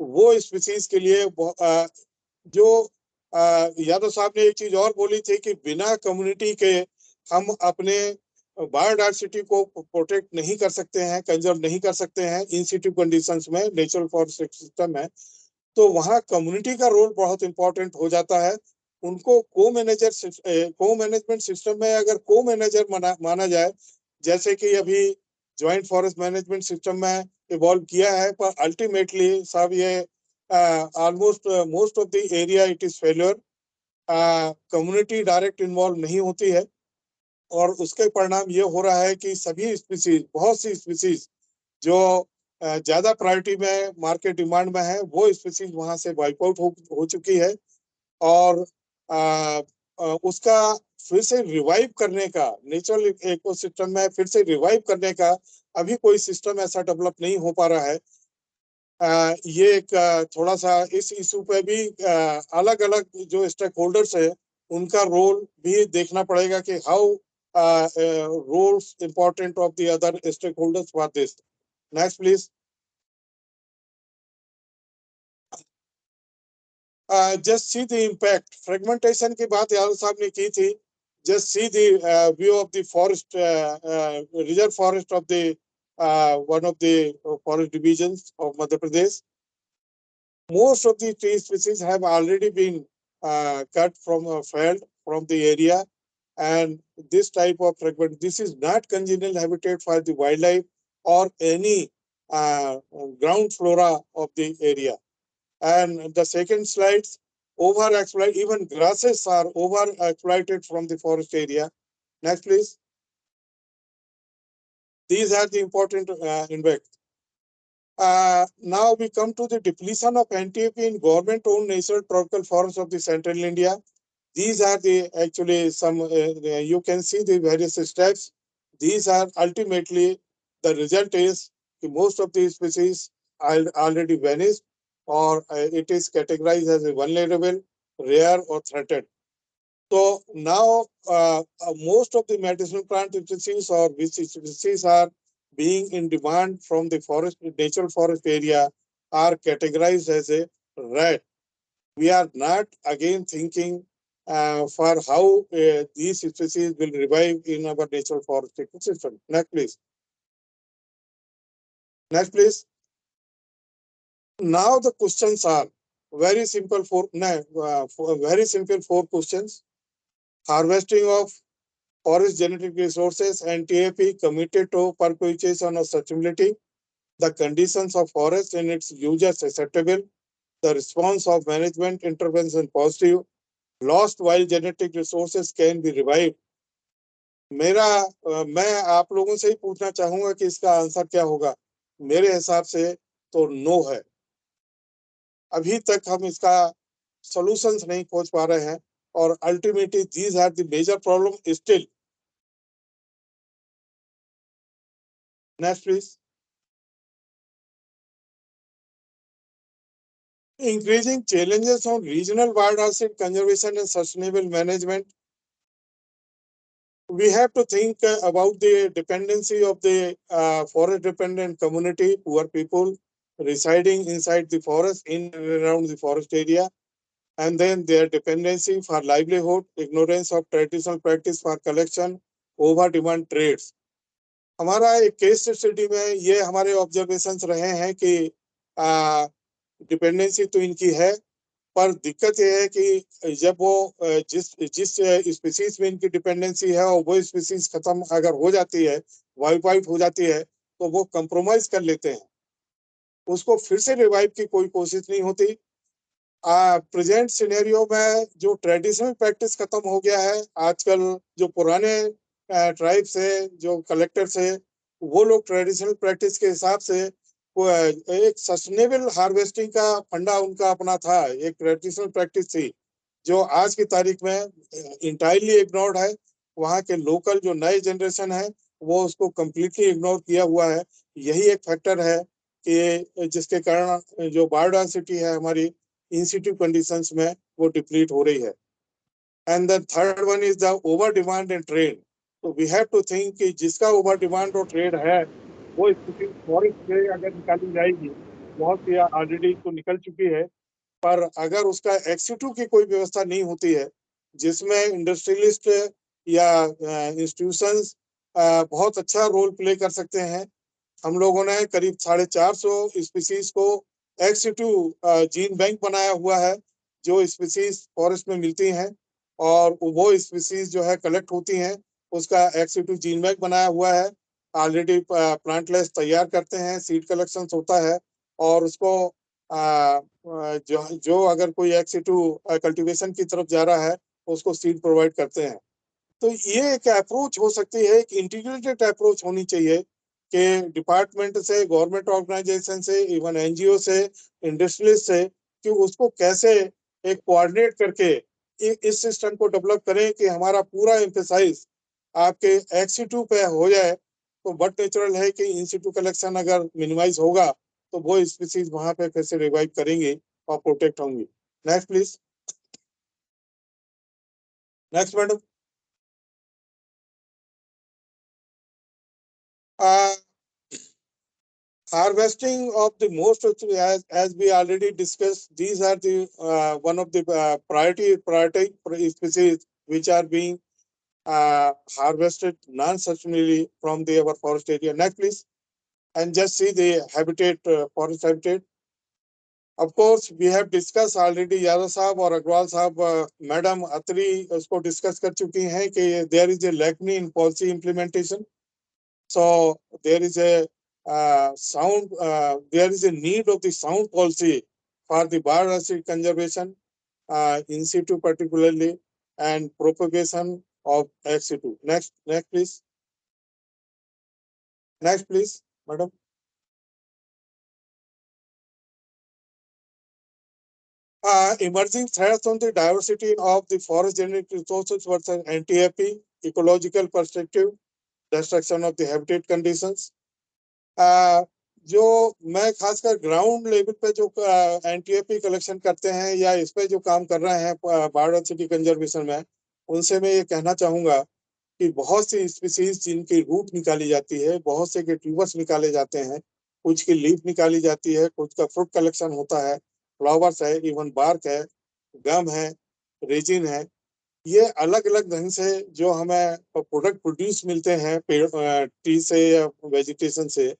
S7: वो स्पीसीज के लिए जो यादव साहब ने एक चीज और बोली थी कि बिना कम्युनिटी के हम अपने बायोडाइवर्सिटी को प्रोटेक्ट नहीं कर सकते हैं, कंजर्व नहीं कर सकते हैं इन सिटू कंडीशंस में, नेचुरल फॉरेस्ट सिस्टम है। तो वहाँ कम्युनिटी का रोल बहुत इंपॉर्टेंट हो जाता है। उनको को मैनेजमेंट सिस्टम में अगर को मैनेजर माना जाए, जैसे कि अभी ज्वाइंट फॉरेस्ट मैनेजमेंट सिस्टम में इवॉल्व किया है, पर अल्टीमेटली साहब ये almost most of the area it is failure. Community direct involve नहीं होती है और उसके परिणाम ये हो रहा है कि सभी स्पीसीज, बहुत सी स्पीसीज जो ज्यादा प्रायोरिटी में मार्केट डिमांड में है, वो स्पीसीज वहां से वाइप आउट हो चुकी है। और उसका फिर से रिवाइव करने का, नेचुरल इकोसिस्टम में फिर से रिवाइव करने का अभी कोई सिस्टम ऐसा डेवलप नहीं हो पा रहा है। ये एक थोड़ा सा इस इशू पे भी अलग अलग जो स्टेक होल्डर्स है उनका रोल भी देखना पड़ेगा कि how roles important of the other stake holders for this. Next please. Just see the impact, fragmentation की बात यादव साहब ने की थी। Just see the view of the forest, reserve forest of the one of the forest divisions of Madhya Pradesh. Most of the tree species have already been cut from felled from the area, and this type of fragment, this is not congenial habitat for the wildlife or any ground flora of the area. And the second slides, over exploit, even grasses are over exploited from the forest area. Next, please. These are the important impacts. Now we come to the depletion of NTP in government-owned national tropical forests of the central India. These are the actually some, you can see the various steps. These are ultimately, the result is most of the species are already vanished, or it is categorized as a vulnerable, rare or threatened. So now most of the medicinal plant species or which species are being in demand from the forest, natural forest area, are categorized as a rare. We are not again thinking for how these species will revive in our natural forest ecosystem. Next, please. Next, please. Now the questions are very simple. Very simple 4 questions. Harvesting of forest genetic resources and TAP committed to perpetuation of sustainability. The conditions of forest and its users acceptable. The response of management intervention positive. Lost wild genetic resources can be revived. मैं आप लोगों से ही पूछना चाहूंगा कि इसका answer क्या होगा। मेरे हिसाब से तो नो है। अभी तक हम इसका सॉल्यूशंस नहीं खोज पा रहे हैं और ultimately these are the major problem still. Next please. Increasing challenges on regional biodiversity conservation and sustainable management. We have to think about the dependency of the forest dependent community, poor people residing inside the forest, in and around the forest area, and then their dependency for livelihood, ignorance of traditional practice for collection, over demand trades. हमारा एक case study में ये हमारे observations रहे हैं कि dependency तो इनकी है, पर दिक्कत यह है कि जब वो जिस स्पीसीज में इनकी डिपेंडेंसी है और वो स्पीसीज खत्म अगर हो जाती है, वाइप आउट हो जाती है, तो वो कंप्रोमाइज कर लेते हैं, उसको फिर से रिवाइव की कोई कोशिश नहीं होती। प्रेजेंट सिनेरियो में जो ट्रेडिशनल प्रैक्टिस खत्म हो गया है, आजकल जो पुराने ट्राइब्स है, जो कलेक्टर्स है, वो लोग ट्रेडिशनल प्रैक्टिस के हिसाब से एक सस्टेनेबल हार्वेस्टिंग का फंडा उनका अपना था, एक ट्रेडिशनल प्रैक्टिस थी जो आज की तारीख में इंटायरली इग्नोर्ड है। वहाँ के लोकल जो नए जनरेशन है वो उसको कम्प्लीटली इग्नोर किया हुआ है। यही एक फैक्टर है कि जिसके कारण जो बायोडायवर्सिटी है हमारी इन सिटू कंडीशंस में वो डिप्लीट हो रही है। And the third one is the over demand and trade. तो वी हैव टू थिंक कि जिसका ओवर डिमांड और ट्रेड है वो स्थिति फॉरेस्ट से अगर निकाली जाएगी, बहुत सी ऑलरेडी तो निकल चुकी है, पर अगर उसका एक्सिटू की कोई व्यवस्था नहीं होती है जिसमें इंडस्ट्रियलिस्ट या इंस्टीट्यूशंस बहुत अच्छा रोल प्ले कर सकते हैं। हम लोगों ने करीब 450 स्पीसीज को एक्सिटू जीन बैंक बनाया हुआ है जो स्पीसीज फॉरेस्ट में मिलती हैं, और वो स्पीसीज जो है कलेक्ट होती हैं, उसका एक्सिटू जीन बैंक बनाया हुआ है। ऑलरेडी प्लांट लेस तैयार करते हैं, सीड कलेक्शन होता है, और उसको जो अगर कोई एक्सिटू कल्टीवेशन की तरफ जा रहा है उसको सीड प्रोवाइड करते हैं। तो ये एक अप्रोच हो सकती है, एक इंटीग्रेटेड अप्रोच होनी चाहिए कि डिपार्टमेंट से, गवर्नमेंट ऑर्गेनाइजेशन से, इवन एनजीओ से, इंडस्ट्रियलिस्ट से, कि उसको कैसे एक कोऑर्डिनेट करके इस सिस्टम को डेवलप करें कि हमारा पूरा एम्फेसाइज आपके एक्सिटू पे हो जाए। तो बट नेचुरल है कि इंसिटू कलेक्शन अगर मिनिमाइज होगा तो वो स्पीसीज वहां पे फिर से रिवाइव करेंगे और प्रोटेक्ट होंगे। Next please. Next madam. Harvesting of the most, as we already discussed, these are the one of the priority species which are being harvested non-sustainably from our forest area. Next, please, and just see the habitat, forest habitat. Of course, we have discussed already. Yadav साहब और अग्रवाल साहब, madam अत्री उसको discuss कर चुकी हैं कि there is a lack in policy implementation. So there is a there is a need of the sound policy for the biodiversity conservation, in situ particularly, and propagation of ex situ. Next, please. Next, please, madam. Emerging threats on the diversity of the forest genetic resources versus NTFP, ecological perspective, destruction of the habitat conditions. जो मैं खासकर ground level पे जो एनटीएपी collection करते हैं या इस पे जो काम कर रहे हैं बायोडायवर्सिटी कंजर्वेशन में, उनसे मैं ये कहना चाहूंगा कि बहुत सी स्पीसीज जिनकी रूट निकाली जाती है, बहुत से के ट्यूबर्स निकाले जाते हैं, कुछ की लीफ निकाली जाती है, कुछ का फ्रूट कलेक्शन होता है, फ्लावर्स है, इवन बार्क है, गम है, रेजिन है, ये अलग अलग ढंग से जो हमें प्रोडक्ट प्रोड्यूस मिलते हैं पेड़ ट्री से या वेजिटेशन से,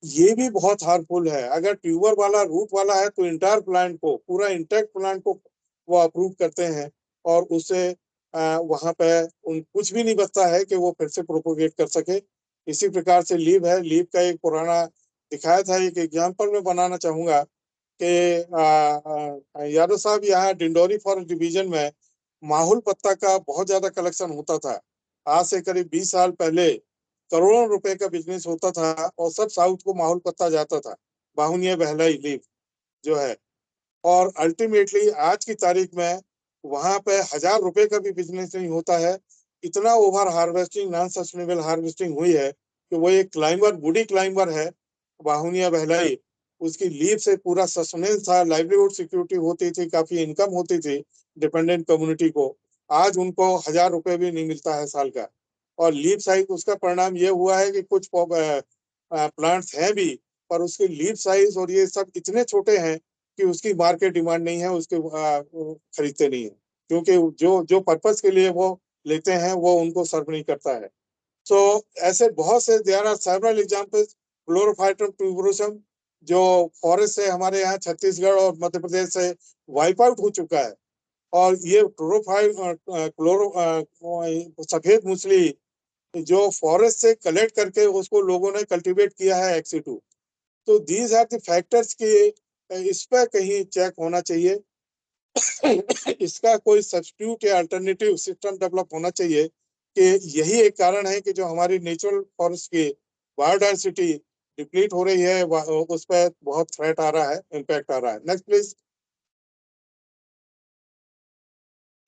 S7: ये भी बहुत हार्मफुल है। अगर ट्यूबर वाला रूट वाला है तो इंटायर प्लांट को, पूरा इंटैक्ट प्लांट को वो अप्रूव करते हैं और उससे वहां पे कुछ भी नहीं बचता है कि वो फिर से प्रोपोगेट कर सके। इसी प्रकार से लीव है, लीव का एक पुराना दिखाया था, एक एग्जाम्पल में बनाना चाहूंगा कि यादव साहब यहाँ डिंडोरी फॉरेस्ट डिवीजन में माहुल पत्ता का बहुत ज्यादा कलेक्शन होता था। आज से करीब 20 साल पहले करोड़ों रुपए का बिजनेस होता था और सब साउथ को माहुल पत्ता जाता था, बाहुनिया बहलाई लीव जो है। और अल्टीमेटली आज की तारीख में वहां पे 1000 रुपए का भी बिजनेस नहीं होता है। इतना over harvesting, non sustainable harvesting हुई है कि वो एक क्लाइंबर, वुडी क्लाइंबर है बाहुनिया बहलाई, उसकी लीव से पूरा सस्टेनेंस था, लाइवलीहुड सिक्योरिटी होती थी, काफी इनकम होती थी डिपेंडेंट कम्युनिटी को। आज उनको 1000 रुपए भी नहीं मिलता है साल का। और लीव साइज, उसका परिणाम ये हुआ है कि कुछ प्लांट्स हैं भी, पर उसके लीव साइज और ये सब इतने छोटे हैं कि उसकी मार्केट डिमांड नहीं है, उसके खरीदते नहीं है, क्योंकि जो जो पर्पस के लिए वो लेते हैं वो उनको सर्व नहीं करता है। सो ऐसे बहुत से there are several examples. Chlorophytum tuberosum जो फॉरेस्ट से हमारे यहाँ छत्तीसगढ़ और मध्य प्रदेश से वाइप आउट हो चुका है, और ये क्लोरोफाइट क्लोरो सफेद मूसली जो फॉरेस्ट से कलेक्ट करके उसको लोगों ने कल्टीवेट किया है एक्सी2। तो दीज आर द फैक्टर्स कि इस पर कहीं चेक होना चाहिए। इसका कोई सब्स्टिट्यूट या अल्टरनेटिव सिस्टम डेवलप होना चाहिए कि यही एक कारण है कि जो हमारी नेचुरल फॉरेस्ट की बायोडायवर्सिटी डिप्लीट हो रही है, उस पर बहुत थ्रेट आ रहा है, इम्पैक्ट आ रहा है। Next please.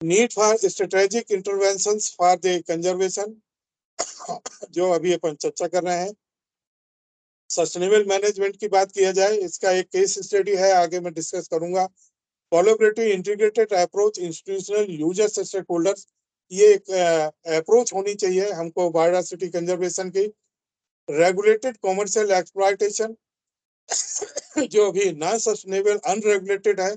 S7: Need for strategic interventions for the conservation, जो अभी अपन चर्चा कर रहे हैं। सस्टेनेबल मैनेजमेंट की बात किया जाए, इसका एक केस स्टडी है, आगे मैं डिस्कस करूंगा। Collaborative integrated approach, institutional users stakeholders, ये एक अप्रोच होनी चाहिए हमको बायोडायवर्सिटी कंजर्वेशन की। रेगुलेटेड कॉमर्शियल एक्सप्लॉयटेशन, जो अभी नॉन सस्टेनेबल अनरेगुलेटेड है।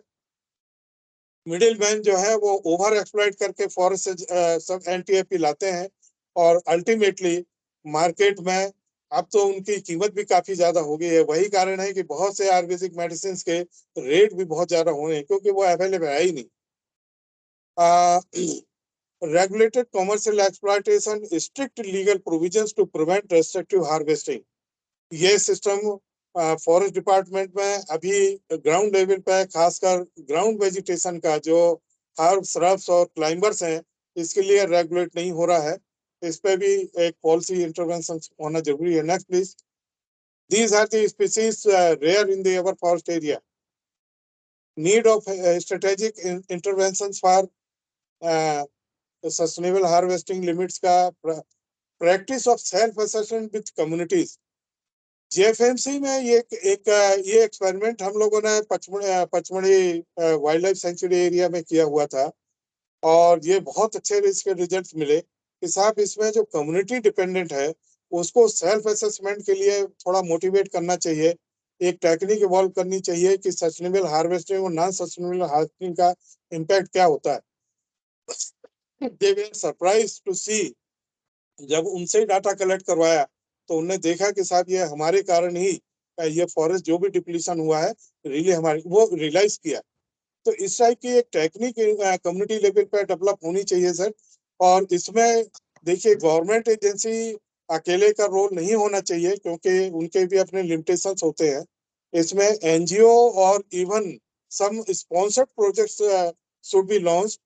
S7: मिडिल मैन जो है वो ओवर एक्सप्लॉइट करके फॉरेस्ट से सब एनटीएफपी लाते हैं, और अल्टीमेटली मार्केट में अब तो उनकी कीमत भी काफी ज्यादा हो गई है। वही कारण है कि बहुत से आयुर्वेदिक मेडिसिन के रेट भी बहुत ज्यादा हो रहे हैं, क्योंकि वो अवेलेबल है ही नहीं। regulated commercial exploitation, strict legal provisions to prevent restrictive harvesting, ये सिस्टम फॉरेस्ट डिपार्टमेंट में अभी ग्राउंड लेवल पे, खासकर ग्राउंड वेजिटेशन का जो हर्ब, श्रब्स और क्लाइंबर्स हैं, इसके लिए रेगुलेट नहीं हो रहा है। इस पे भी एक पॉलिसी इंटरवेंशन होना जरूरी है। Next please. These are the species rare in the ever forest area. Need of strategic interventions for sustainable harvesting limits का, practice of self assessment with communities. JFMC में ये एक्सपेरिमेंट हम लोगों ने Pachmarhi wildlife sanctuary area में किया हुआ था, और ये बहुत अच्छे इसके रिजल्ट्स मिले कि साहब इसमें जो कम्युनिटी डिपेंडेंट है उसको सेल्फ असेसमेंट के लिए थोड़ा मोटिवेट करना चाहिए, एक टेक्निक इवॉल्व करनी चाहिए कि सस्टेनेबल हार्वेस्टिंग और नॉन सस्टेनेबल हार्वेस्टिंग का इम्पैक्ट क्या होता है। They were surprised to see, जब उनसे डाटा कलेक्ट करवाया तो उन्होंने देखा कि साहब ये हमारे कारण ही ये फॉरेस्ट जो भी डिप्लीशन हुआ है रियली हमारे, वो रियलाइज किया। तो इस टाइप की एक टेक्निक कम्युनिटी लेवल पे डेवलप होनी चाहिए सर। और इसमें देखिए गवर्नमेंट एजेंसी अकेले का रोल नहीं होना चाहिए, क्योंकि उनके भी अपने लिमिटेशंस होते हैं। इसमें एनजीओ और even some sponsored projects should be launch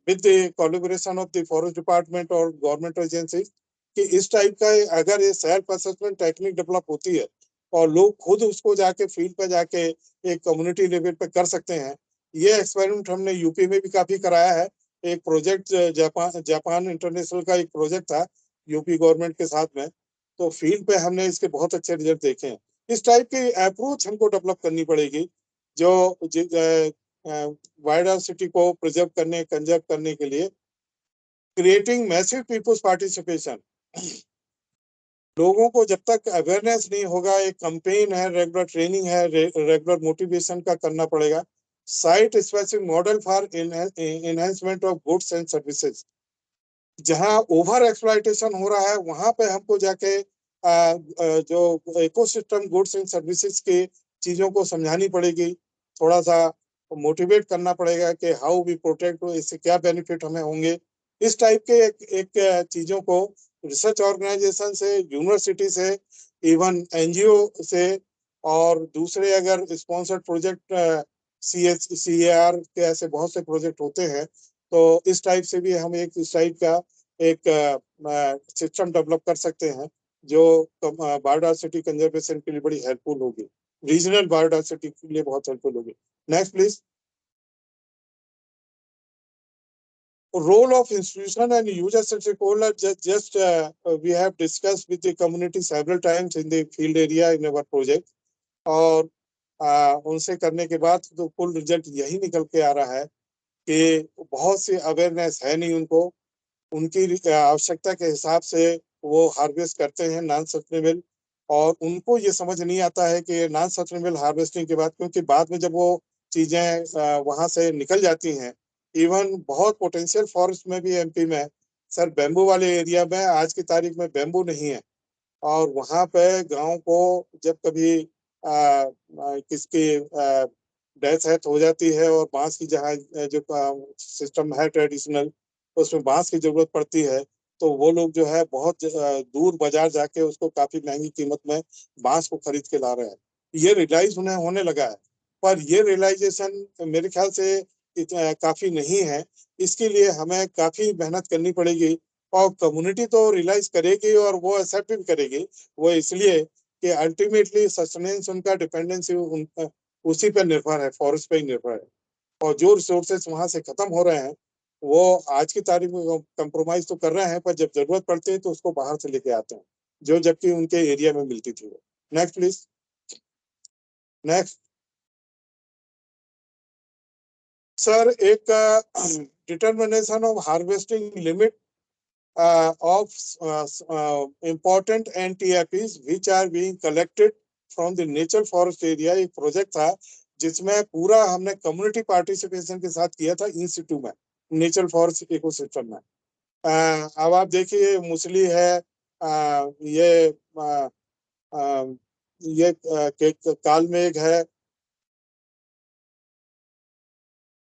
S7: with the collaboration of the forest department और गवर्नमेंट एजेंसी, कि इस टाइप का अगर ये सेल्फ असेसमेंट टेक्निक डेवलप होती है और लोग खुद उसको जाके फील्ड पे जाके एक कम्युनिटी लेवल पे कर सकते हैं। ये एक्सपेरिमेंट हमने यूपी में भी काफी कराया है। एक प्रोजेक्ट जापान इंटरनेशनल का एक प्रोजेक्ट था यूपी गवर्नमेंट के साथ में, तो फील्ड पे हमने इसके बहुत अच्छे रिजल्ट देखे हैं। इस टाइप की अप्रोच हमको डेवलप करनी पड़ेगी, जो बायोडायवर्सिटी को प्रिजर्व करने, कंजर्व करने के लिए। क्रिएटिंग मैसिव पीपल्स पार्टिसिपेशन, लोगों को जब तक अवेयरनेस नहीं होगा, एक कैंपेन है, रेगुलर ट्रेनिंग है, रेगुलर मोटिवेशन का करना पड़ेगा। Site specific model for enhancement of goods and services. जहां ओवर एक्सप्लॉयटेशन हो रहा है वहां पे हमको जाके जो इकोसिस्टम गुड्स एंड सर्विसेज के चीजों को समझानी पड़ेगी, थोड़ा सा मोटिवेट करना पड़ेगा कि हाउ वी प्रोटेक्ट, इससे क्या बेनिफिट हमें होंगे। इस टाइप के एक चीजों को रिसर्च ऑर्गेनाइजेशन से, यूनिवर्सिटी से, इवन एनजीओ से, और दूसरे अगर स्पॉन्सर्ड प्रोजेक्ट CAR के ऐसे बहुत से प्रोजेक्ट होते हैं, तो इस टाइप से भी हम एक इस टाइप का एक सिस्टम डेवलप कर सकते हैं जो बायोडायवर्सिटी कंजर्वेशन के लिए बड़ी हेल्पफुल होगी, रीजनल बायोडायवर्सिटी के लिए बहुत हेल्पफुल होगी। Next please. Role of institution and user stakeholder, just we have discussed with the community several times in the field area in our project, और उनसे करने के बाद तो फुल रिजल्ट यही निकल के आ रहा है कि बहुत सी अवेयरनेस है नहीं उनको, उनकी आवश्यकता के हिसाब से वो हार्वेस्ट करते हैं नॉन सस्टेनेबल, और उनको ये समझ नहीं आता है कि नॉन सस्टेनेबल हार्वेस्टिंग के बाद, क्योंकि बाद में जब वो चीजें वहां से निकल जाती हैं, इवन बहुत पोटेंशियल फॉरेस्ट में भी MP में सर बैम्बू वाले एरिया में आज की तारीख में बैम्बू नहीं है, और वहां पे गांव को जब कभी किसकी डेथ हेथ हो जाती है और बांस की जहाँ जो सिस्टम है ट्रेडिशनल, उसमें बांस की जरूरत पड़ती है, तो वो लोग जो है बहुत दूर बाजार जाके उसको काफी महंगी कीमत में बांस को खरीद के ला रहे हैं। ये रियलाइज उन्हें होने लगा है, पर ये रियलाइजेशन मेरे ख्याल से काफी नहीं है। इसके लिए हमें काफी मेहनत करनी पड़ेगी, और कम्युनिटी तो रियलाइज करेगी और वो एक्सेप्ट भी करेगी। वो इसलिए कि अल्टीमेटली सस्टेनेंस उनका डिपेंडेंसी उसी पर निर्भर है, फॉरेस्ट पे ही निर्भर है, और जो रिसोर्सेस वहां से खत्म हो रहे हैं वो आज की तारीख में कंप्रोमाइज तो कर रहे हैं, पर जब जरूरत पड़ती है तो उसको बाहर से लेके आते हैं, जो जबकि उनके एरिया में मिलती थी। Next please. नेक्स्ट सर, एक determination of harvesting limit of important NTFs which are being collected from the natural forest area, एक प्रोजेक्ट था जिसमें पूरा हमने कम्युनिटी पार्टिसिपेशन के साथ किया था इन सिटू में, नेचुरल फॉरेस्ट इकोसिस्टम में। अब आप देखिए मुसली है, ये कालमेघ है,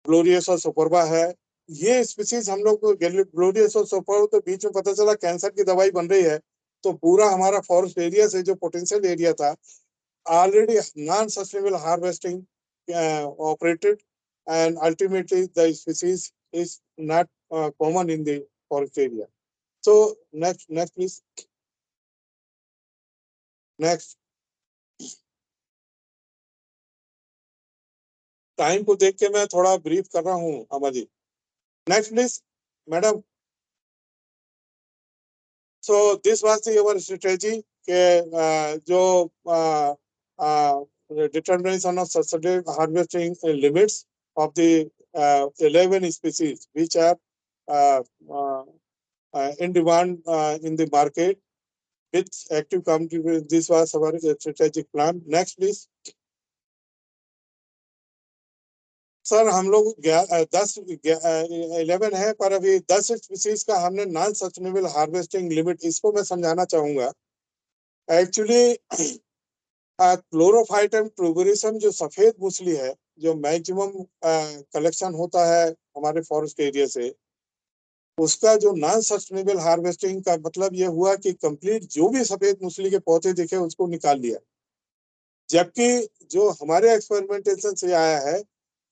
S7: ग्लोरियस और सुपरबा है। ये स्पीसीज हम लोग को ग्लोरियस और सुपरबा तो बीच में पता चला कैंसर की दवाई बन रही है, तो पूरा हमारा फॉरेस्ट एरिया से जो पोटेंशियल एरिया था already non sustainable harvesting operated, and ultimately the species is not common in the forest area. So next please. Next. Time को देख के मैं थोड़ा ब्रीफ कर रहा हूँ Amar ji. Next please madam. So this was our strategy के जो determination of sustainable harvesting limits of the 11 species which are in demand in the market with active community. This was our strategic plan. Next please. Sir हम लोग 11 है, पर अभी 10 species का हमने non sustainable harvesting limit, इसको मैं समझाना चाहूंगा। एक्चुअली क्लोरोफाइटम ट्यूबेरिसम जो सफेद मूसली है, जो मैक्सिमम कलेक्शन होता है हमारे फॉरेस्ट एरिया से, उसका जो नॉन सस्टेनेबल हार्वेस्टिंग का मतलब ये हुआ कि कंप्लीट जो भी सफेद मूसली के पौधे दिखे उसको निकाल लिया। जबकि जो हमारे एक्सपेरिमेंटेशन से आया है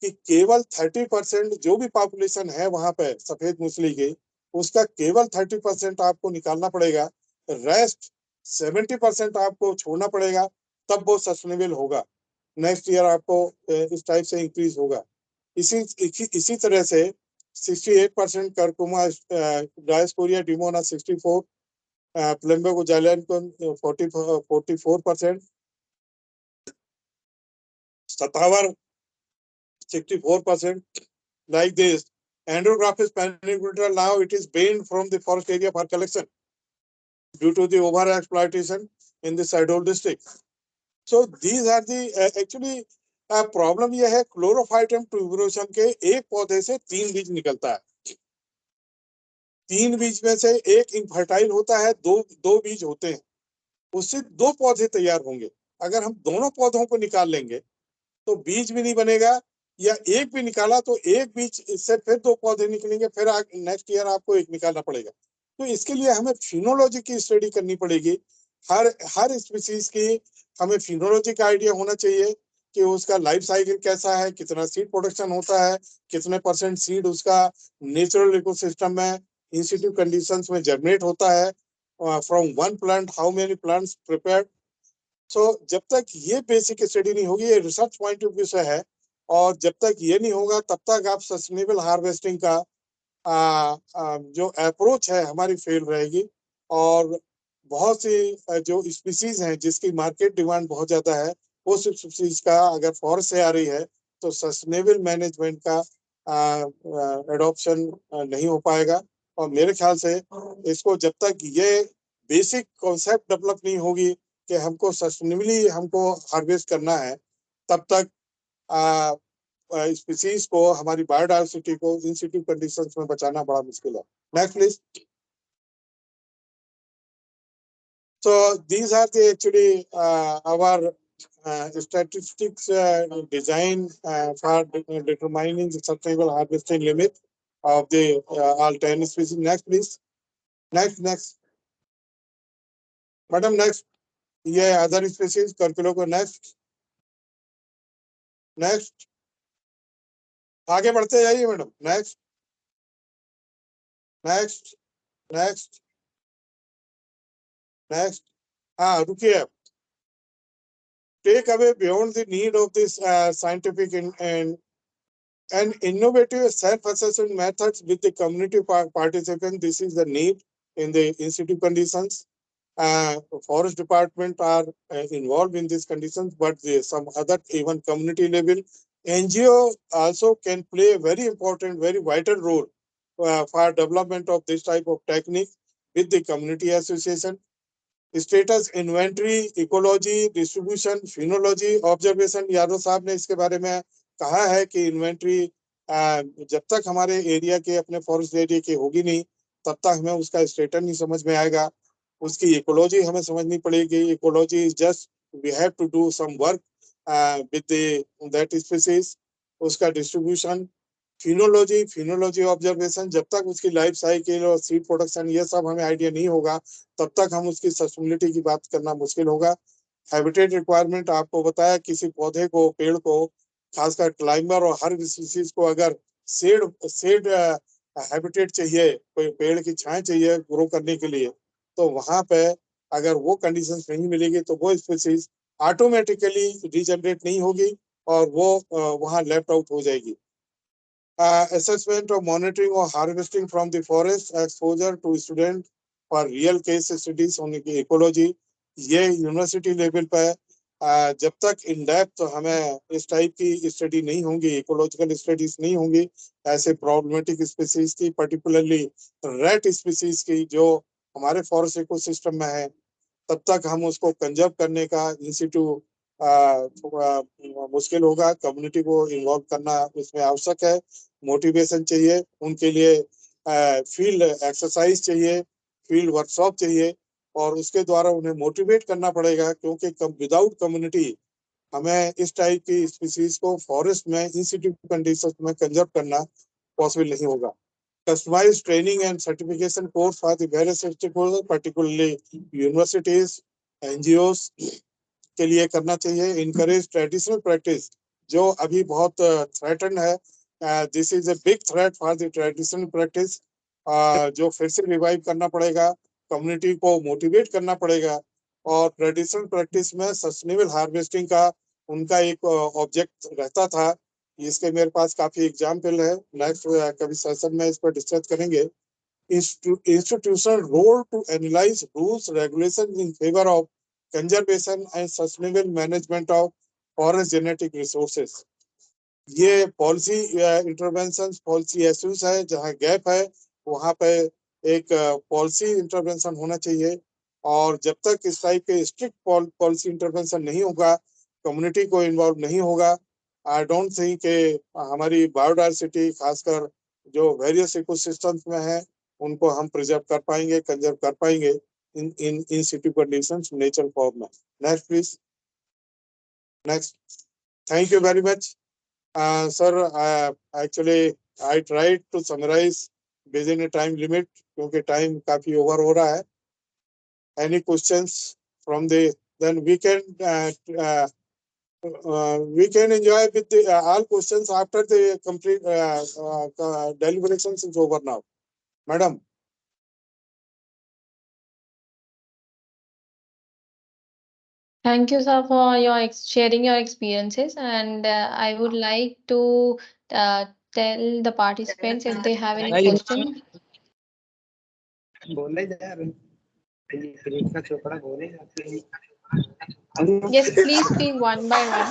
S7: कि केवल 30% जो भी पॉपुलेशन है वहां पे सफेद मूसली की, उसका केवल 30% आपको निकालना पड़ेगा, रेस्ट 70% आपको छोड़ना पड़ेगा, तब वो सस्टेनेबल होगा। नेक्स्ट ईयर आपको इस टाइप से इंक्रीज होगा। इसी तरह से 68% कर्कुमा डायस्पोरिया डिमोना 64, प्लम्बो जाइलैंड को 44%, सतावर 64%, like this. Andrographis paniculata, now it is banned from the forest area for collection due to the over exploitation in the Sidol district. So these are the actually problem यह है chlorophytum tuberosum के एक पौधे से 3 बीज निकलता है। 3 बीज में से एक इनफर्टाइल होता है, दो बीज होते हैं, उससे 2 पौधे तैयार होंगे। अगर हम दोनों पौधों को निकाल लेंगे तो बीज भी नहीं बनेगा, या एक भी निकाला तो एक बीज इससे फिर 2 पौधे निकलेंगे, फिर नेक्स्ट ईयर आपको एक निकालना पड़ेगा। तो इसके लिए हमें फिनोलॉजी की स्टडी करनी पड़ेगी। हर स्पीसीज की हमें फिनोलॉजी का आइडिया होना चाहिए कि उसका लाइफ साइकिल कैसा है, कितना सीड प्रोडक्शन होता है, कितने % सीड उसका नेचुरल इकोसिस्टम में इंसिट्यू कंडीशंस में जर्मिनेट होता है, from one plant how many plants prepared. So जब तक ये बेसिक स्टडी नहीं होगी, ये रिसर्च पॉइंट ऑफ व्यू से है, और जब तक ये नहीं होगा तब तक आप सस्टेनेबल हार्वेस्टिंग का जो अप्रोच है हमारी फेल रहेगी। और बहुत सी जो स्पीसीज हैं जिसकी मार्केट डिमांड बहुत ज्यादा है, उस स्पीसीज का अगर फॉरेस्ट से आ रही है तो सस्टेनेबल मैनेजमेंट का एडॉप्शन नहीं हो पाएगा। और मेरे ख्याल से इसको जब तक ये बेसिक कॉन्सेप्ट डेवलप नहीं होगी कि हमको सस्टेनेबली हमको हार्वेस्ट करना है, तब तक स्पीसीज को, हमारी बायोडायवर्सिटी को इन सिटू कंडीशंस में बचाना बड़ा मुश्किल है। Next please. So these are the actually our statistics design for determining the sustainable harvesting limit of the all 10 species. Next please. Next. Madam next. ये other species कर किलो को next. आगे बढ़ते जाइए मैडम। next. हाँ रुकिए आप। Take away beyond the need of this scientific and innovative self-assessment methods with the community participant. This is the need in the in-situ conditions. Forest department are involved in these conditions, but some other even community level NGO also can play a very important, very vital role for development of this type of technique with the community association. Status, inventory, ecology, distribution, phenology, observation. Yadav साहब ने इसके बारे में कहा है कि inventory जब तक हमारे एरिया के, अपने फॉरेस्ट एरिया की होगी नहीं, तब तक हमें उसका स्टेटस नहीं समझ में आएगा। उसकी इकोलॉजी हमें समझनी पड़ेगी। Ecology is just we have to do some work with that species. उसका डिस्ट्रीब्यूशन, फिनोलॉजी ऑब्जर्वेशन, जब तक उसकी लाइफ साइकिल और सीड प्रोडक्शन ये सब हमें आइडिया नहीं होगा, तब तक हम उसकी सस्टेनेबिलिटी की बात करना मुश्किल होगा। हैबिटेट रिक्वायरमेंट आपको बताया, किसी पौधे को, पेड़ को, खासकर क्लाइंबर और हर स्पीसीज को अगर शेड हैबिटेट चाहिए, कोई पेड़ की छाया चाहिए ग्रो करने के लिए, तो वहां पे अगर वो कंडीशंस नहीं मिलेगी तो वो स्पीसीज ऑटोमेटिकली रीजनरेट नहीं होगी और वो वहां लेफ्ट आउट हो जाएगी। Assessment of monitoring or harvesting from the forest, exposure to student for real case studies on ecology, ये यूनिवर्सिटी लेवल पर जब तक इन डेप्थ हमें इस टाइप की स्टडी नहीं होंगी, इकोलॉजिकल स्टडीज नहीं होंगी ऐसे प्रॉब्लमेटिक स्पीसीज की, पर्टिकुलरली रेट स्पीसीज की जो हमारे फॉरेस्ट इकोसिस्टम में है, तब तक हम उसको कंजर्व करने का इंस्टीट्यू मुश्किल होगा। कम्युनिटी को इन्वॉल्व करना इसमें आवश्यक है। मोटिवेशन चाहिए उनके लिए, फील्ड एक्सरसाइज चाहिए, फील्ड वर्कशॉप चाहिए, और उसके द्वारा उन्हें मोटिवेट करना पड़ेगा, क्योंकि विदाउट कम्युनिटी हमें इस टाइप की स्पीसीज को फॉरेस्ट में इंस्टीट्यूट कंडीशंस में कंजर्व करना पॉसिबल नहीं होगा। Customized training and certification course for the various stakeholders, particularly universities, NGOs के लिए करना चाहिए। Encourage traditional practice जो अभी बहुत threatened है, this is a big threat for the traditional practice, जो फिर से रिवाइव करना पड़ेगा, कम्युनिटी को मोटिवेट करना पड़ेगा, और ट्रेडिशनल प्रैक्टिस में सस्टेनेबल हार्वेस्टिंग का उनका एक ऑब्जेक्ट रहता था। इसके मेरे पास काफी एग्जाम्पल है, नेक्स्ट कभी सेशन में इस पर डिस्कस करेंगे। Institutional role to analyse rules regulation in favour of conservation and sustainable management of forest genetic resources. ये पॉलिसी इंटरवेंशन, पॉलिसी इश्यूज है, जहाँ गैप है वहां पे एक पॉलिसी इंटरवेंशन होना चाहिए। और जब तक इस टाइप के स्ट्रिक्ट पॉलिसी इंटरवेंशन नहीं होगा, कम्युनिटी को इन्वॉल्व नहीं होगा, आई डोंट थिंक कि हमारी बायोडाइवर्सिटी खासकर जो वेरियस इकोसिस्टम्स में है उनको हम प्रिजर्व कर पाएंगे, कंजर्व कर पाएंगे in situ conditions, nature form. Next, please. Next. Thank you very much, sir. Actually, I tried to summarize within a time limit क्योंकि time काफी over हो रहा है. Any questions from the? Then we can enjoy with the all questions after the complete deliberations is over now, madam.
S1: Thank you, sir, for your sharing your experiences. And I would like to tell the participants if they have any question. Yes, please speak one by one.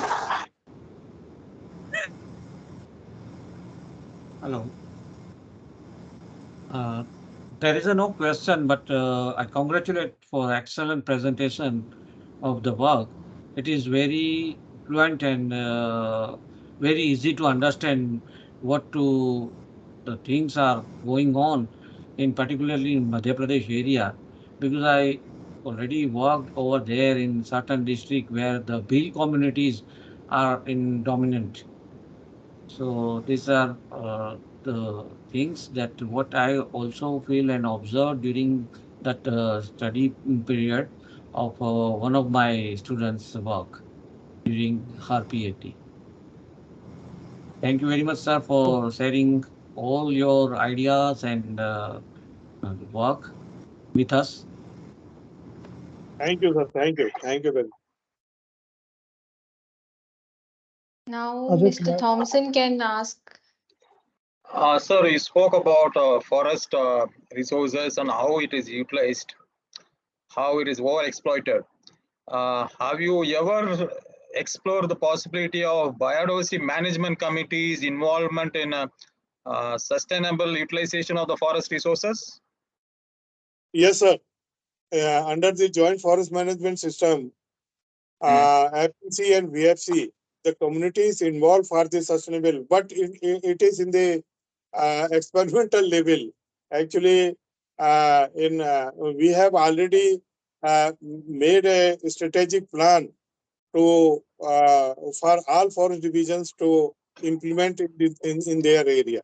S9: Hello. There is no question, but I congratulate for excellent presentation of the work. It is very fluent and very easy to understand what the things are going on, in particularly in Madhya Pradesh area, because I already worked over there in certain district where the Bhil communities are in dominant. So these are the things that what I also feel and observed during that study period of one of my students' work during her PhD. Thank you very much, sir, for sharing all your ideas and work with us.
S7: Thank you, sir. Thank you. Thank you very much.
S1: Now,
S3: Ajay
S1: Mr.
S3: Kumar.
S1: Thompson can ask.
S10: Sir, you spoke about forest resources and how it is utilized, how it is overexploited. Have you ever explored the possibility of biodiversity management committees' involvement in sustainable utilization of the forest resources?
S7: Yes, sir. Under the Joint Forest Management System, FPC and VFC, the communities involved for the sustainable, but it is in the experimental level. Actually, we have already made a strategic plan to for all forest divisions to implement it in their area.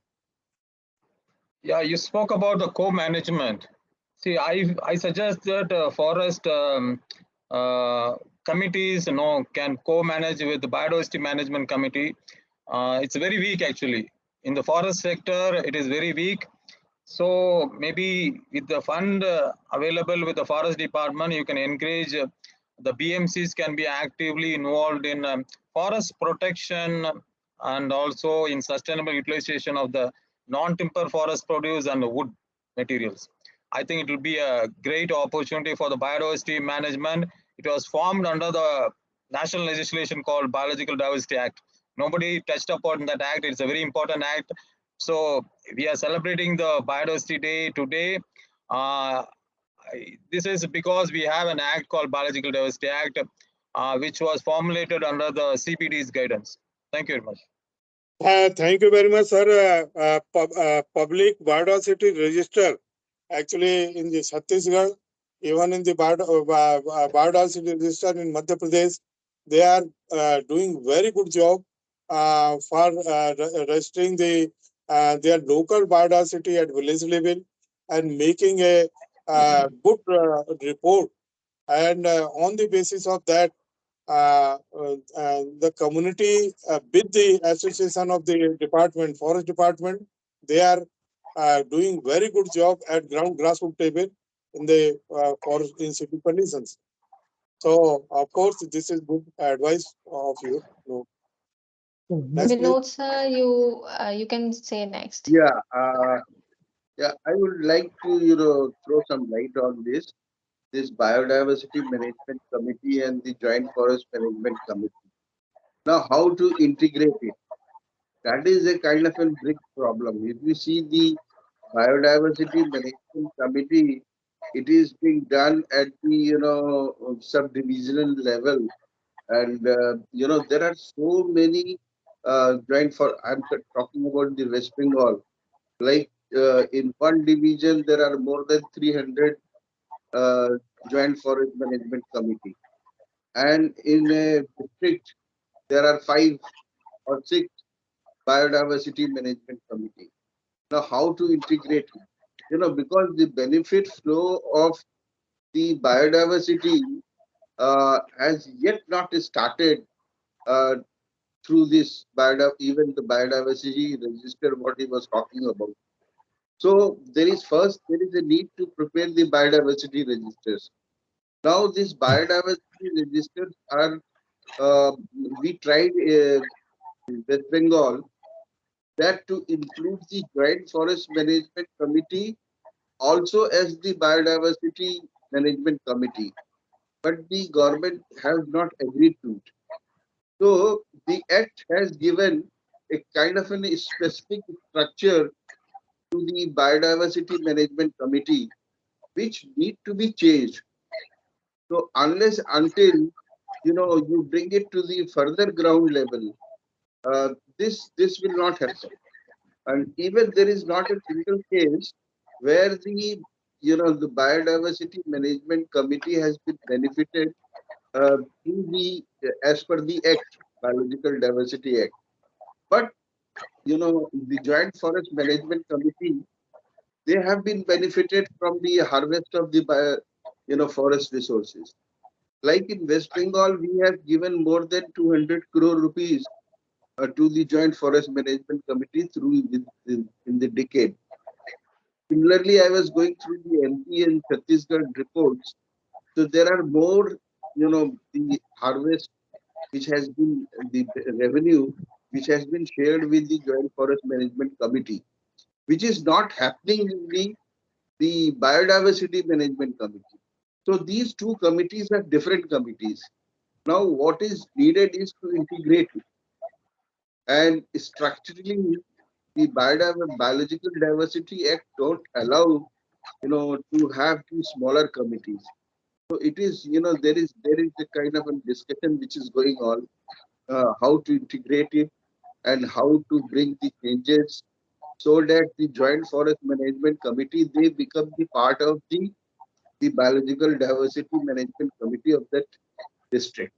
S10: Yeah, you spoke about the co-management. See, I suggest that forest committees, can co-manage with the biodiversity management committee. It's very weak actually. In the forest sector, it is very weak. So maybe with the fund available with the forest department, you can encourage the BMCs can be actively involved in forest protection and also in sustainable utilization of the non-timber forest produce and the wood materials. I think it will be a great opportunity for the biodiversity management. It was formed under the national legislation called Biological Diversity Act. Nobody touched upon that act. It's a very important act. So we are celebrating the Biodiversity Day today. This is because we have an act called Biological Diversity Act, which was formulated under the CPD's guidance. Thank you very much.
S7: Thank you very much, sir. Public biodiversity register, actually in the Chhattisgarh, even in the biodiversity register in Madhya Pradesh, they are doing very good job for registering their local biodiversity at village level and making a good report. And on the basis of that, the community with the association of the department, forest department, they are doing very good job at grassroots level in the forest in city conditions. So of course, this is good advice of you. Next, please.
S1: Vinod, sir, you can say next.
S2: Yeah, I would like to, throw some light on this biodiversity management committee and the joint forest management committee. Now, how to integrate it? That is a kind of a big problem. If you see the biodiversity management committee, it is being done at the, subdivisional level. And, there are so many joint for, I'm talking about the West Bengal. Like in one division, there are more than 300 uh, joint forest management committee. And in a district, there are 5 or 6 biodiversity management committee. Now, how to integrate it? Because the benefit flow of the biodiversity has yet not started uh, through this even the biodiversity register, what he was talking about. So there is a need to prepare the biodiversity registers. Now these biodiversity registers are, we tried in West Bengal that to include the Joint Forest Management Committee also as the Biodiversity Management Committee, but the government has not agreed to it. So the Act has given a kind of a specific structure to the Biodiversity Management Committee, which need to be changed. So unless until you bring it to the further ground level, this will not happen. And even there is not a single case where the biodiversity management committee has been benefited through the as per the Act, Biological Diversity Act. But the Joint Forest Management Committee, they have been benefited from the harvest of the forest resources. Like in West Bengal, we have given more than 200 crore rupees to the Joint Forest Management Committee in the decade. Similarly, I was going through the MP and Chhattisgarh reports. So there are more, the harvest which has been the revenue which has been shared with the Joint Forest Management Committee, which is not happening in the Biodiversity Management Committee. So these two committees are different committees. Now, what is needed is to integrate it. And structurally, the Biological Diversity Act don't allow, to have two smaller committees. So it is, there is a kind of a discussion which is going on, how to integrate it and how to bring the changes so that the Joint Forest Management Committee, they become the part of the Biological Diversity Management Committee of that district.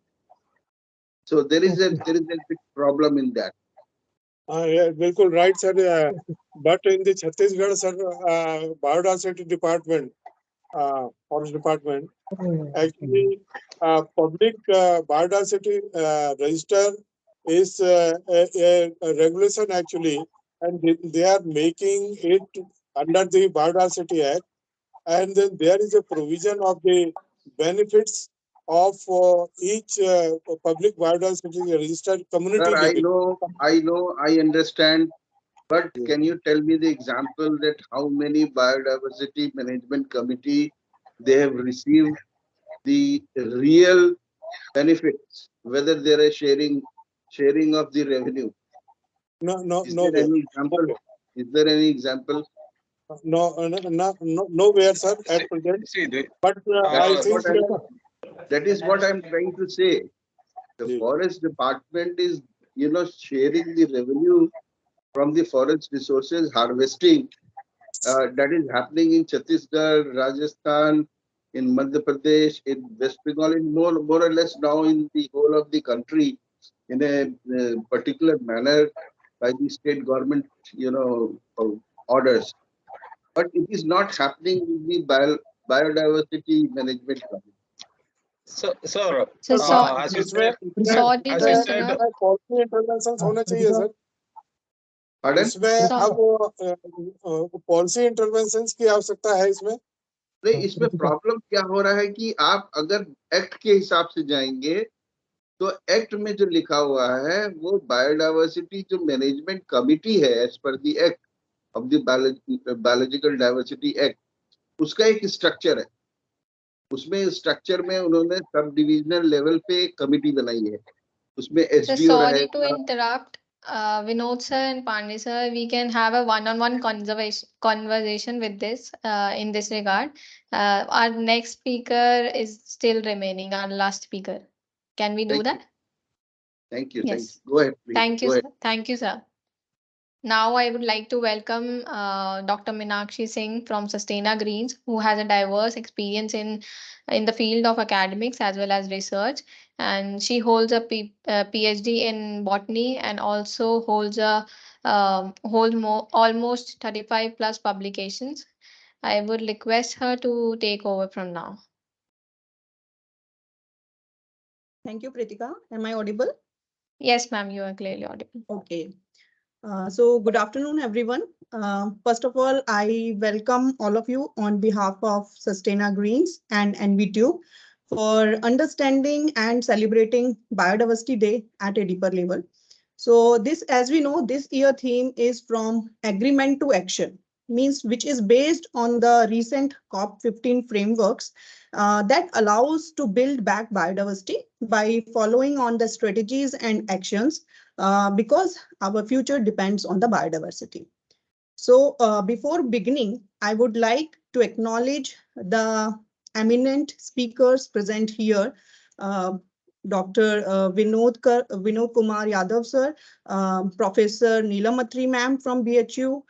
S2: So there is a big problem in that.
S7: Yeah, बिल्कुल right sir. But in the Chhattisgarh sir, biodiversity department, forest department, actually public biodiversity register is a regulation actually, and they are making it under the Biodiversity Act, and then there is a provision of the benefits of each public biodiversity registered community
S2: Sir,
S7: level.
S2: I understand, but can you tell me the example that how many biodiversity management committee they have received the real benefits, whether there is sharing of the revenue?
S7: No,
S2: Is
S7: no
S2: there
S7: way.
S2: any example? Is there any example?
S7: Nowhere, sir, at present.
S10: See,
S7: But I think
S2: That is what I'm trying to say. The forest department is, sharing the revenue from the forest resources harvesting. That is happening in Chhattisgarh, Rajasthan, in Madhya Pradesh, in West Bengal, in more or less now in the whole of the country, in a particular manner by the state government, orders. But it is not happening with the biodiversity management committee.
S10: sir,
S1: So,
S10: as you
S7: इसमें
S10: said,
S1: sorry to
S10: as you said,
S1: interrupt.
S7: policy interventions होने चाहिए sir.
S2: Pardon?
S7: इसमें अब policy interventions की आवश्यकता है इसमें.
S2: नहीं, इसमें प्रॉब्लम क्या हो रहा है कि आप अगर एक्ट के हिसाब से जाएंगे तो एक्ट में जो लिखा हुआ है वो बायोडाइवर्सिटी जो मैनेजमेंट कमिटी है as per the act of the biological diversity act, उसका एक स्ट्रक्चर है. उसमें स्ट्रक्चर में उन्होंने सब डिविजनल लेवल पे कमिटी बनाई है. उसमें
S1: So
S2: एसडीओ
S1: sorry to
S2: रहेगा.
S1: interrupt. Vinod sir and Pandey sir, we can have a one-on-one conversation with this in this regard. Our next speaker is still remaining, our last speaker. Can we do
S2: Thank you.
S1: that?
S2: Thank you.
S1: Yes.
S2: Go ahead, please.
S1: Thank you,
S2: Go ahead.
S1: sir. Thank you, sir. Now I would like to welcome Dr. Meenakshi Singh from Sustaina Greens, who has a diverse experience in the field of academics as well as research, and she holds a PhD in botany and also holds almost 35 plus publications. I would request her to take over from now.
S11: Thank you, Pritika. Am I audible?
S1: Yes, ma'am, you are clearly audible.
S11: Okay. So good afternoon, everyone. First of all, I welcome all of you on behalf of Sustaina Greens and Envtube for understanding and celebrating Biodiversity Day at a deeper level. So this, as we know, this year theme is from agreement to action, means which is based on the recent COP15 frameworks that allows to build back biodiversity by following on the strategies and actions because our future depends on the biodiversity. So before beginning, I would like to acknowledge the eminent speakers present here. Dr. Vinod Kumar Yadav sir, Professor Neelam Atri ma'am from BHU,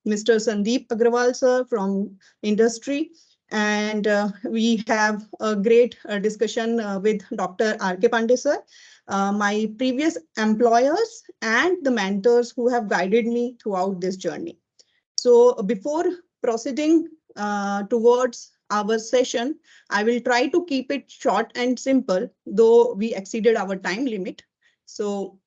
S11: Mr. Sandeep Aggarwal sir from industry, and we have a great discussion with Dr. R.K. Pandey sir, my previous employers and the mentors who have guided me throughout this journey. So before proceeding towards our session, I will try to keep it short and simple, though we exceeded our time limit. So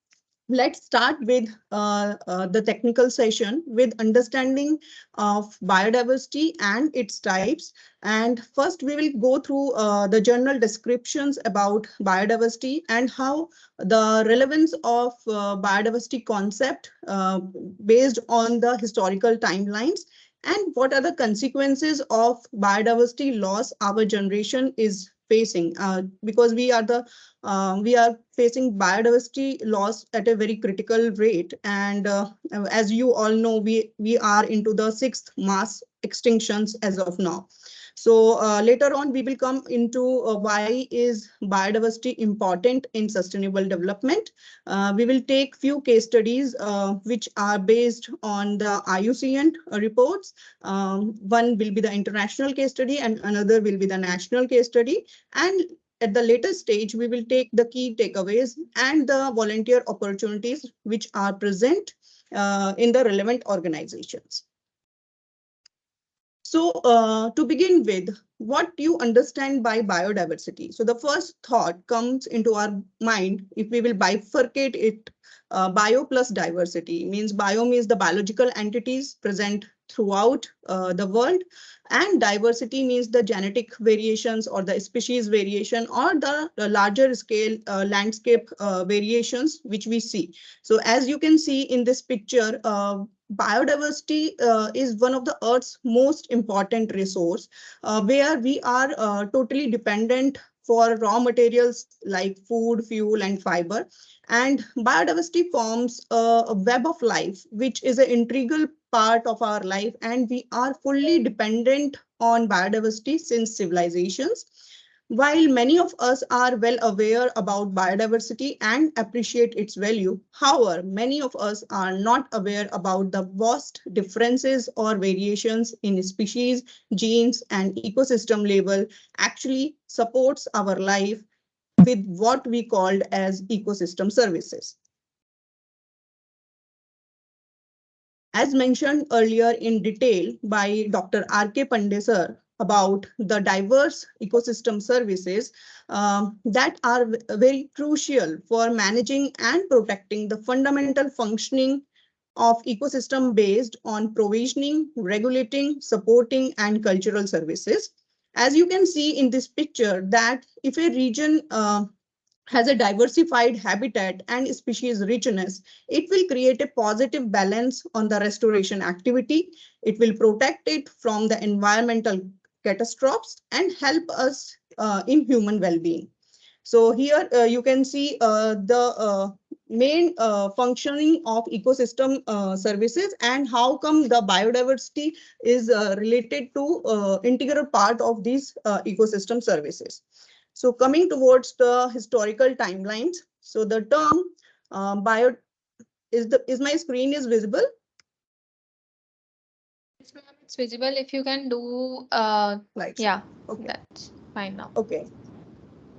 S11: let's start with the technical session with understanding of biodiversity and its types. And first, we will go through the general descriptions about biodiversity and how the relevance of biodiversity concept based on the historical timelines, and what are the consequences of biodiversity loss our generation is facing, because we are facing biodiversity loss at a very critical rate. And as you all know, we are into the 6th mass extinctions as of now. So later on, we will come into why is biodiversity important in sustainable development. We will take few case studies which are based on the IUCN reports. One will be the international case study and another will be the national case study. And at the later stage, we will take the key takeaways and the volunteer opportunities which are present in the relevant organizations. So to begin with, what you understand by biodiversity? So the first thought comes into our mind if we will bifurcate it. Bio plus diversity means bio means the biological entities present throughout the world, and diversity means the genetic variations or the species variation or the larger scale landscape variations which we see. So as you can see in this picture, biodiversity is one of the Earth's most important resource, where we are totally dependent for raw materials like food, fuel, and fiber. And biodiversity forms a web of life, which is an integral part of our life, and we are fully dependent on biodiversity since civilizations. While many of us are well aware about biodiversity and appreciate its value, however, many of us are not aware about the vast differences or variations in species, genes, and ecosystem level actually supports our life with what we called as ecosystem services. As mentioned earlier in detail by Dr. R.K. Pandey sir about the diverse ecosystem services that are very crucial for managing and protecting the fundamental functioning of ecosystem based on provisioning, regulating, supporting, and cultural services. As you can see in this picture, that if a region has a diversified habitat and species richness, it will create a positive balance on the restoration activity. It will protect it from the environmental catastrophes and help us in human well-being. So here you can see the main functioning of ecosystem services and how come the biodiversity is related to integral part of these ecosystem services. So coming towards the historical timelines. So the term is my screen is visible?
S1: Yes, ma'am, it's visible. If you can do,
S11: Like,
S1: yeah,
S11: okay.
S1: that's fine now.
S11: Okay.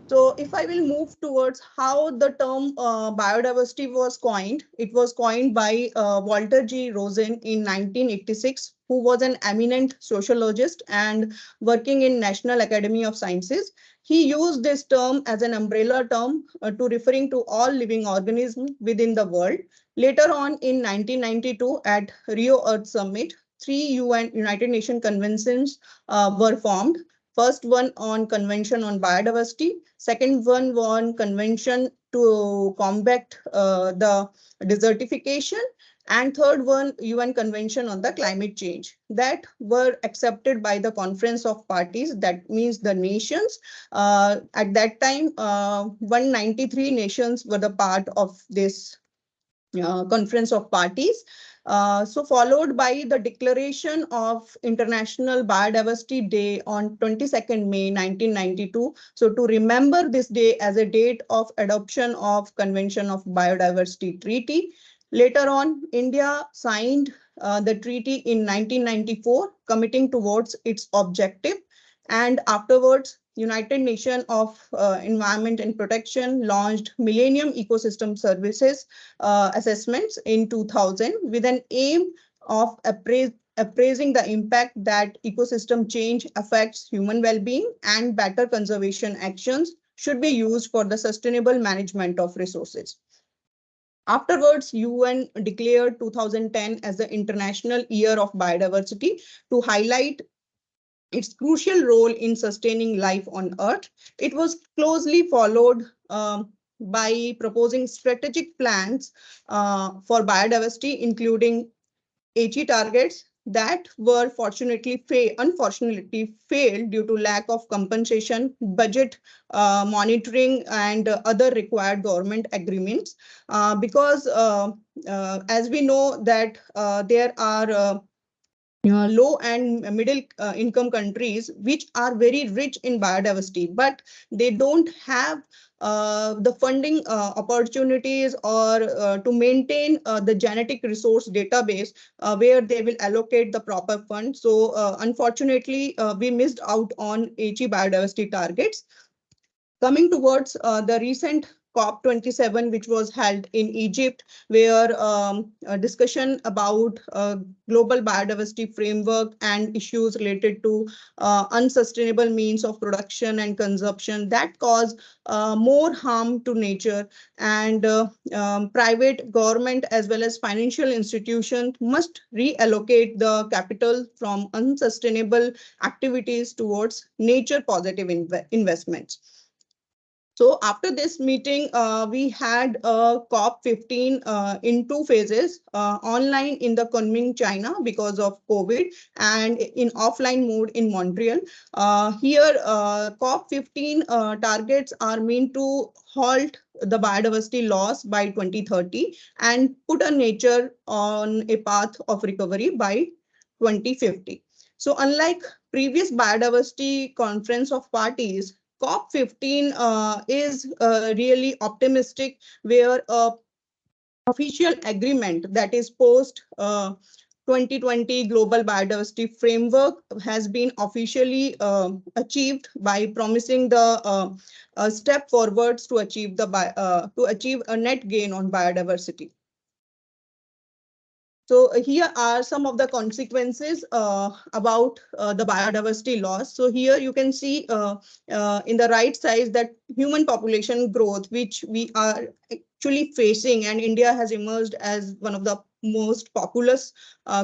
S11: So if I will move towards how the term biodiversity was coined, it was coined by Walter G. Rosen in 1986, who was an eminent sociologist and working in National Academy of Sciences. He used this term as an umbrella term to referring to all living organisms within the world. Later on in 1992 at Rio Earth Summit, 3 UN United Nations conventions were formed. First one on Convention on Biodiversity, second one on Convention to combat the desertification, and third one UN Convention on the Climate Change that were accepted by the Conference of Parties, that means the nations. At that time, 193 nations were the part of this Conference of Parties. So followed by the declaration of International Biodiversity Day on 22nd May 1992. So to remember this day as a date of adoption of Convention of Biodiversity Treaty. Later on, India signed the treaty in 1994, committing towards its objective. And afterwards, United Nations of Environment and Protection launched Millennium Ecosystem Services assessments in 2000 with an aim of appraising the impact that ecosystem change affects human well-being, and better conservation actions should be used for the sustainable management of resources. Afterwards, UN declared 2010 as the International Year of Biodiversity to highlight its crucial role in sustaining life on Earth. It was closely followed by proposing strategic plans for biodiversity, including HE targets that were unfortunately failed due to lack of compensation, budget monitoring, and other required government agreements. Because as we know that there are low and middle income countries which are very rich in biodiversity, but they don't have the funding opportunities or to maintain the genetic resource database where they will allocate the proper funds. So unfortunately, we missed out on HE biodiversity targets. Coming towards the recent COP27, which was held in Egypt, where a discussion about global biodiversity framework and issues related to unsustainable means of production and consumption that cause more harm to nature, and private, government, as well as financial institutions must reallocate the capital from unsustainable activities towards nature positive investments. So after this meeting, we had a COP15 in 2 phases, online in the Kunming, China because of COVID, and in offline mode in Montreal. Here, COP15 targets are meant to halt the biodiversity loss by 2030 and put a nature on a path of recovery by 2050. So unlike previous biodiversity conference of parties, COP15 is really optimistic, where a official agreement, that is post 2020 global biodiversity framework, has been officially achieved by promising the step forwards to achieve a net gain on biodiversity. So here are some of the consequences about the biodiversity loss. So here you can see in the right side that human population growth, which we are actually facing, and India has emerged as one of the most populous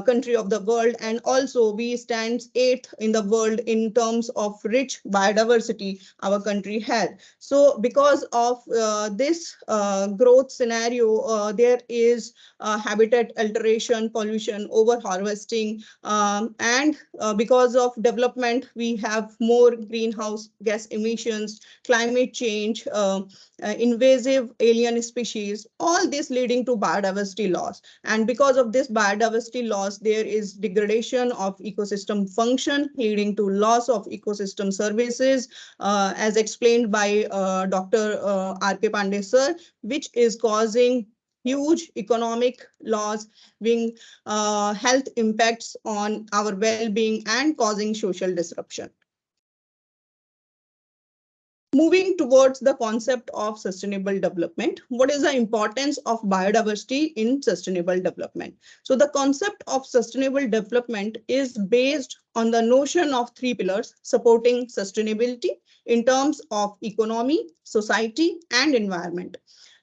S11: country of the world, and also we stand 8th in the world in terms of rich biodiversity our country has. So because of this growth scenario, there is habitat alteration, pollution, over harvesting, and because of development, we have more greenhouse gas emissions, climate change, invasive alien species, all this leading to biodiversity loss. And because of this biodiversity loss, there is degradation of ecosystem function, leading to loss of ecosystem services, as explained by Dr. R.K. Pandey sir, which is causing huge economic loss, being health impacts on our well-being and causing social disruption. Moving towards the concept of sustainable development, what is the importance of biodiversity in sustainable development? So the concept of sustainable development is based on the notion of three pillars supporting sustainability in terms of economy, society, and environment.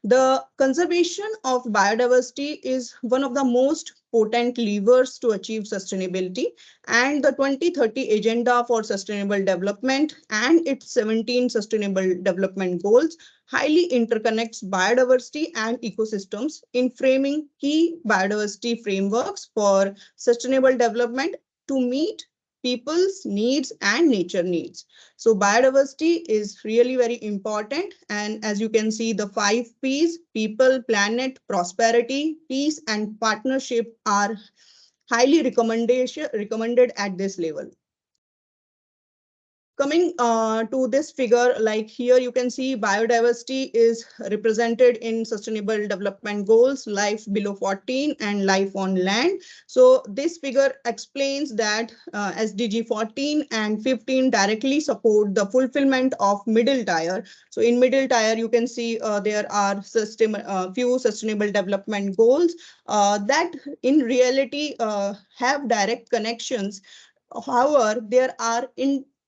S11: The conservation of biodiversity is one of the most potent levers to achieve sustainability, and the 2030 Agenda for Sustainable Development and its 17 Sustainable Development Goals highly interconnects biodiversity and ecosystems in framing key biodiversity frameworks for sustainable development to meet people's needs and nature needs. So biodiversity is really very important. And as you can see, the 5 Ps, people, planet, prosperity, peace, and partnership are highly recommended at this level. Coming to this figure, like here you can see biodiversity is represented in Sustainable Development Goals, life below 14 and life on land. So this figure explains that SDG 14 and 15 directly support the fulfillment of middle tier. So in middle tier, you can see there are few Sustainable Development Goals that in reality have direct connections. However, there are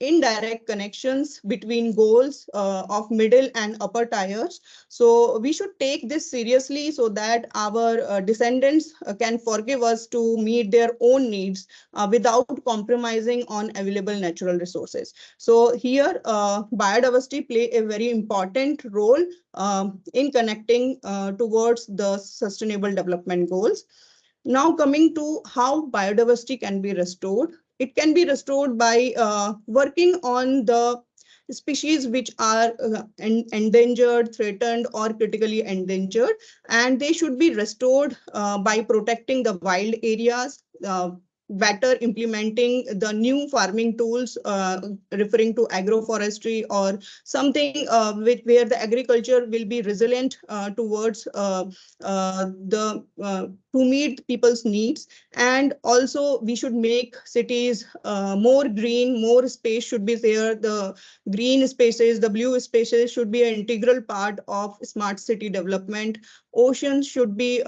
S11: indirect connections between goals of middle and upper tiers. So we should take this seriously so that our descendants can forgive us to meet their own needs without compromising on available natural resources. So here biodiversity play a very important role in connecting towards the sustainable development goals. Now coming to how biodiversity can be restored. It can be restored by working on the species which are endangered, threatened, or critically endangered, and they should be restored by protecting the wild areas, better implementing the new farming tools, referring to agroforestry or something where the agriculture will be resilient towards to meet people's needs. And also we should make cities more green, more space should be there. The green spaces, the blue spaces should be an integral part of smart city development. Oceans should be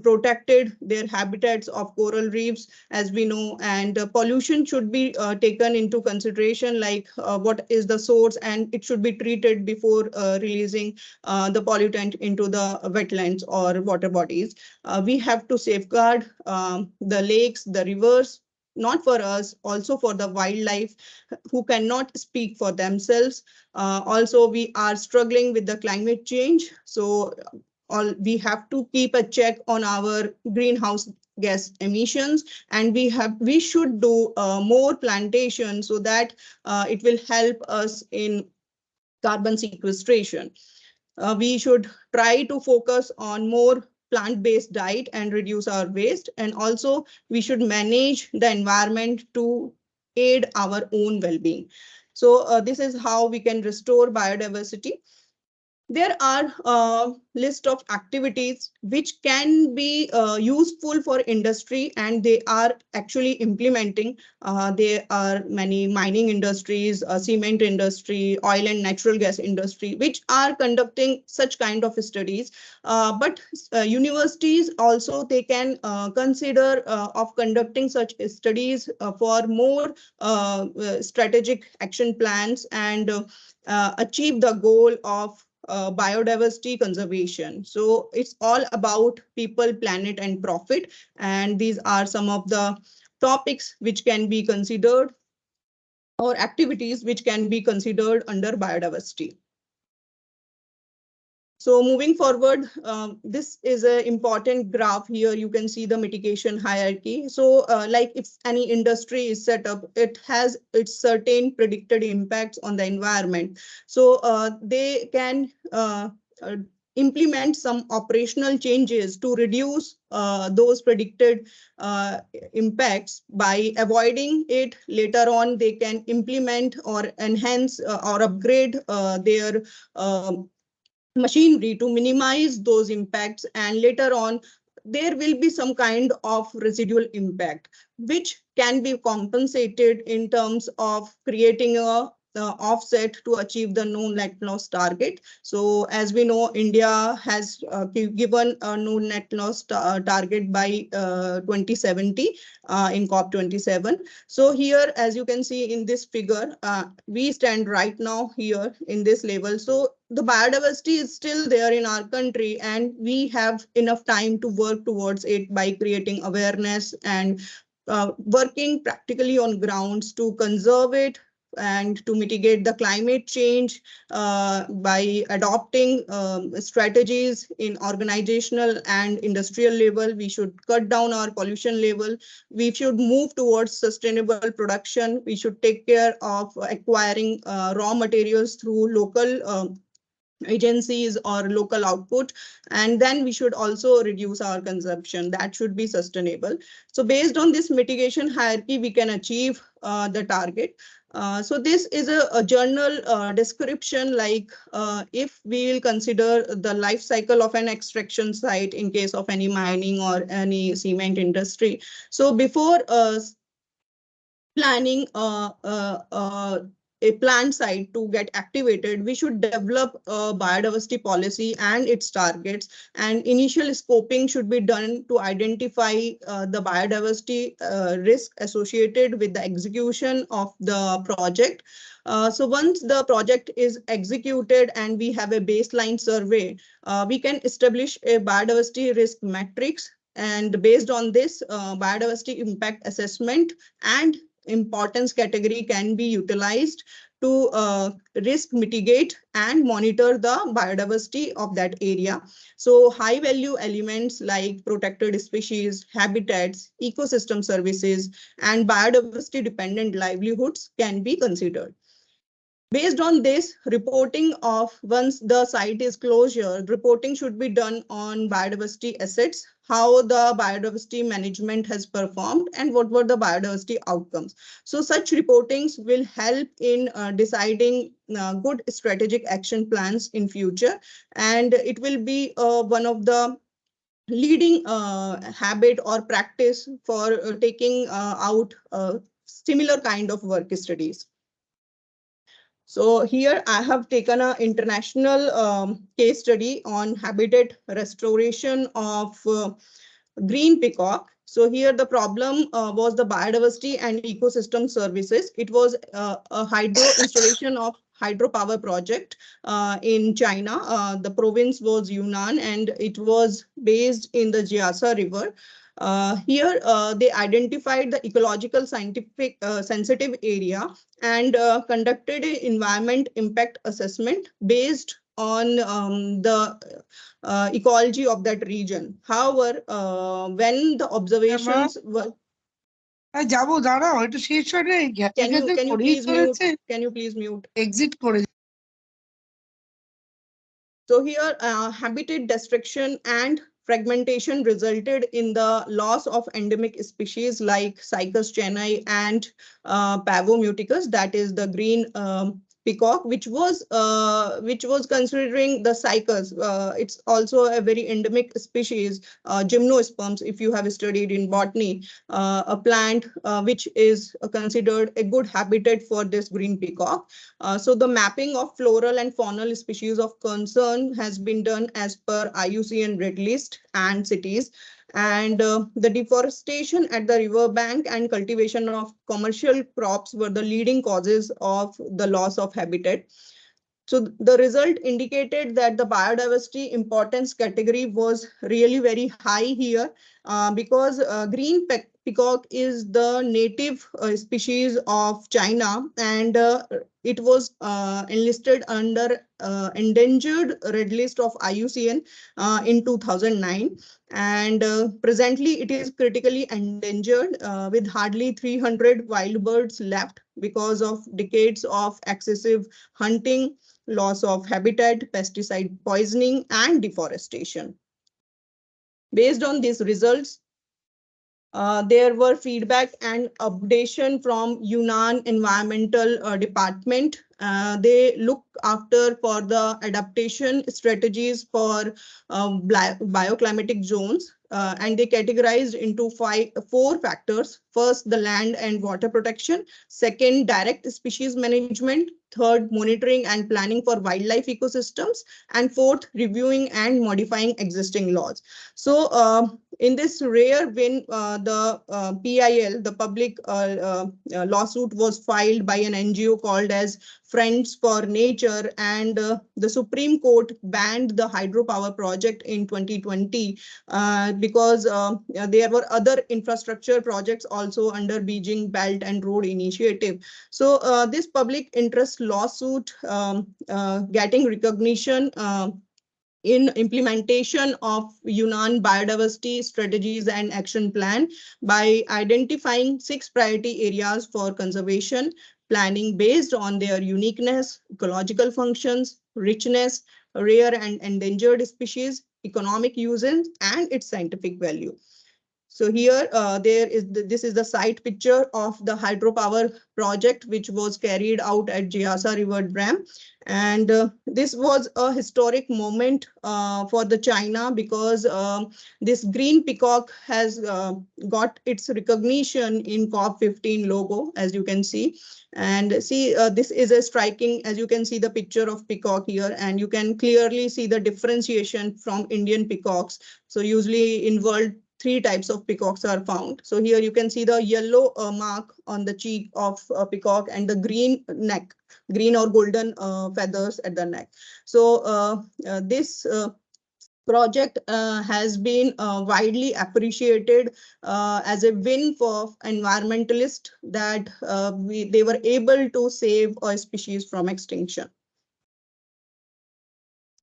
S11: protected, their habitats of coral reefs, as we know, and pollution should be taken into consideration, like what is the source, and it should be treated before releasing the pollutant into the wetlands or water bodies. We have to safeguard the lakes, the rivers, not for us, also for the wildlife who cannot speak for themselves. Also, we are struggling with the climate change. So we have to keep a check on our greenhouse gas emissions, and we should do more plantation so that it will help us in carbon sequestration. We should try to focus on more plant-based diet and reduce our waste. And also we should manage the environment to aid our own well-being. So this is how we can restore biodiversity. There are a list of activities which can be useful for industry, and they are actually implementing. There are many mining industries, cement industry, oil and natural gas industry, which are conducting such kind of studies. But universities also, they can consider of conducting such studies for more strategic action plans and achieve the goal of biodiversity conservation. So it's all about people, planet, and profit. And these are some of the topics which can be considered, or activities which can be considered under biodiversity. So moving forward, this is an important graph here. You can see the mitigation hierarchy. So like if any industry is set up, it has its certain predicted impacts on the environment. So they can implement some operational changes to reduce those predicted impacts. By avoiding it, later on they can implement or enhance or upgrade their machinery to minimize those impacts, and later on there will be some kind of residual impact which can be compensated in terms of creating a offset to achieve the no net loss target. So as we know, India has given a no net loss target by 2070 in COP27. So here, as you can see in this figure, we stand right now here in this level. So the biodiversity is still there in our country, and we have enough time to work towards it by creating awareness and working practically on grounds to conserve it and to mitigate the climate change by adopting strategies in organizational and industrial level. We should cut down our pollution level. We should move towards sustainable production. We should take care of acquiring raw materials through local agencies or local output, and then we should also reduce our consumption. That should be sustainable. So based on this mitigation hierarchy, we can achieve the target. So this is a journal description, like if we will consider the life cycle of an extraction site in case of any mining or any cement industry. So before planning a plant site to get activated, we should develop a biodiversity policy and its targets. And initial scoping should be done to identify the biodiversity risk associated with the execution of the project. So once the project is executed and we have a baseline survey, we can establish a biodiversity risk matrix. And based on this, biodiversity impact assessment and importance category can be utilized to risk mitigate and monitor the biodiversity of that area. So high value elements like protected species, habitats, ecosystem services, and biodiversity dependent livelihoods can be considered. Based on this, reporting of once the site is closure, reporting should be done on biodiversity assets, how the biodiversity management has performed, and what were the biodiversity outcomes. So such reportings will help in deciding good strategic action plans in future, and it will be one of the leading habit or practice for taking out similar kind of work studies. So here I have taken an international case study on habitat restoration of green peacock. So here the problem was the biodiversity and ecosystem services. It was a hydro installation of hydropower project in China. The province was Yunnan, and it was based in the Jiasa River. Here they identified the ecological scientific sensitive area and conducted an environment impact assessment based on the ecology of that region. However, when the observations were
S12: যাবো দাঁড়াও একটু শেষ করে
S11: can you please mute
S12: exit করে
S11: So here habitat destruction and fragmentation resulted in the loss of endemic species like Cycas chennai and Pavomuticus, that is the green peacock, which was considering the cycas. It's also a very endemic species, gymnosperms, if you have studied in botany, a plant which is considered a good habitat for this green peacock. So the mapping of floral and faunal species of concern has been done as per IUCN Red List and cities. And the deforestation at the river bank and cultivation of commercial crops were the leading causes of the loss of habitat. So the result indicated that the biodiversity importance category was really very high here because green peacock is the native species of China, and it was enlisted under endangered red list of IUCN in 2009. And presently it is critically endangered with hardly 300 wild birds left because of decades of excessive hunting, loss of habitat, pesticide poisoning, and deforestation. Based on these results, there were feedback and updation from Yunnan Environmental Department. They look after for the adaptation strategies for bioclimatic zones, and they categorized into four factors. First, the land and water protection. Second, direct species management. Third, monitoring and planning for wildlife ecosystems. And fourth, reviewing and modifying existing laws. So in this rare win, the PIL, the public lawsuit, was filed by an NGO called as Friends for Nature, and the Supreme Court banned the hydropower project in 2020 because there were other infrastructure projects also under Beijing Belt and Road Initiative. So this public interest lawsuit getting recognition in implementation of Yunnan biodiversity strategies and action plan by identifying 6 priority areas for conservation planning based on their uniqueness, ecological functions, richness, rare and endangered species, economic uses, and its scientific value. So here, this is the site picture of the hydropower project, which was carried out at Jayasa River Dam. And this was a historic moment for the China, because this green peacock has got its recognition in COP15 logo, as you can see. And see, this is a striking, as you can see the picture of peacock here, and you can clearly see the differentiation from Indian peacocks. So usually in world, 3 types of peacocks are found. So here you can see the yellow mark on the cheek of a peacock and the green neck, green or golden feathers at the neck. So this project has been widely appreciated as a win for environmentalists, that they were able to save a species from extinction.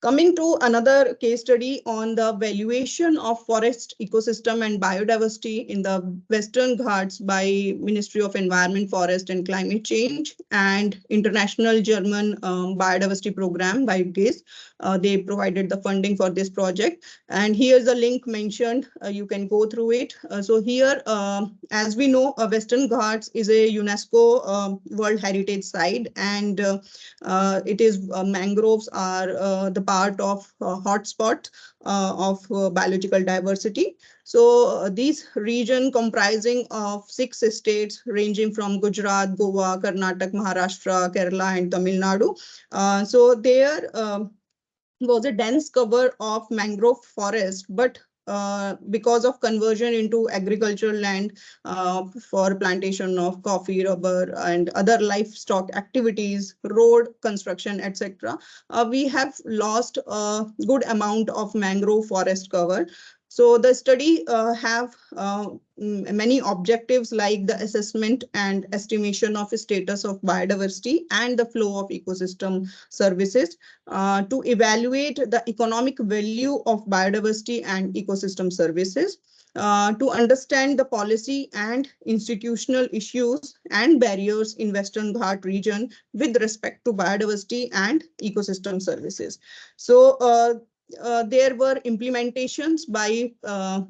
S11: Coming to another case study on the valuation of forest ecosystem and biodiversity in the Western Ghats by Ministry of Environment, Forest and Climate Change and International German Biodiversity Program by GAIL. They provided the funding for this project. And here's a link mentioned. You can go through it. So here, as we know, Western Ghats is a UNESCO World Heritage Site, and it is mangroves are the part of hotspot of biological diversity. So this region comprising of 6 states ranging from Gujarat, Goa, Karnataka, Maharashtra, Kerala, and Tamil Nadu. So there was a dense cover of mangrove forest, but because of conversion into agricultural land for plantation of coffee, rubber, and other livestock activities, road construction, etc., we have lost a good amount of mangrove forest cover. So the study have many objectives like the assessment and estimation of status of biodiversity and the flow of ecosystem services, to evaluate the economic value of biodiversity and ecosystem services, to understand the policy and institutional issues and barriers in Western Ghat region with respect to biodiversity and ecosystem services. So there were implementations by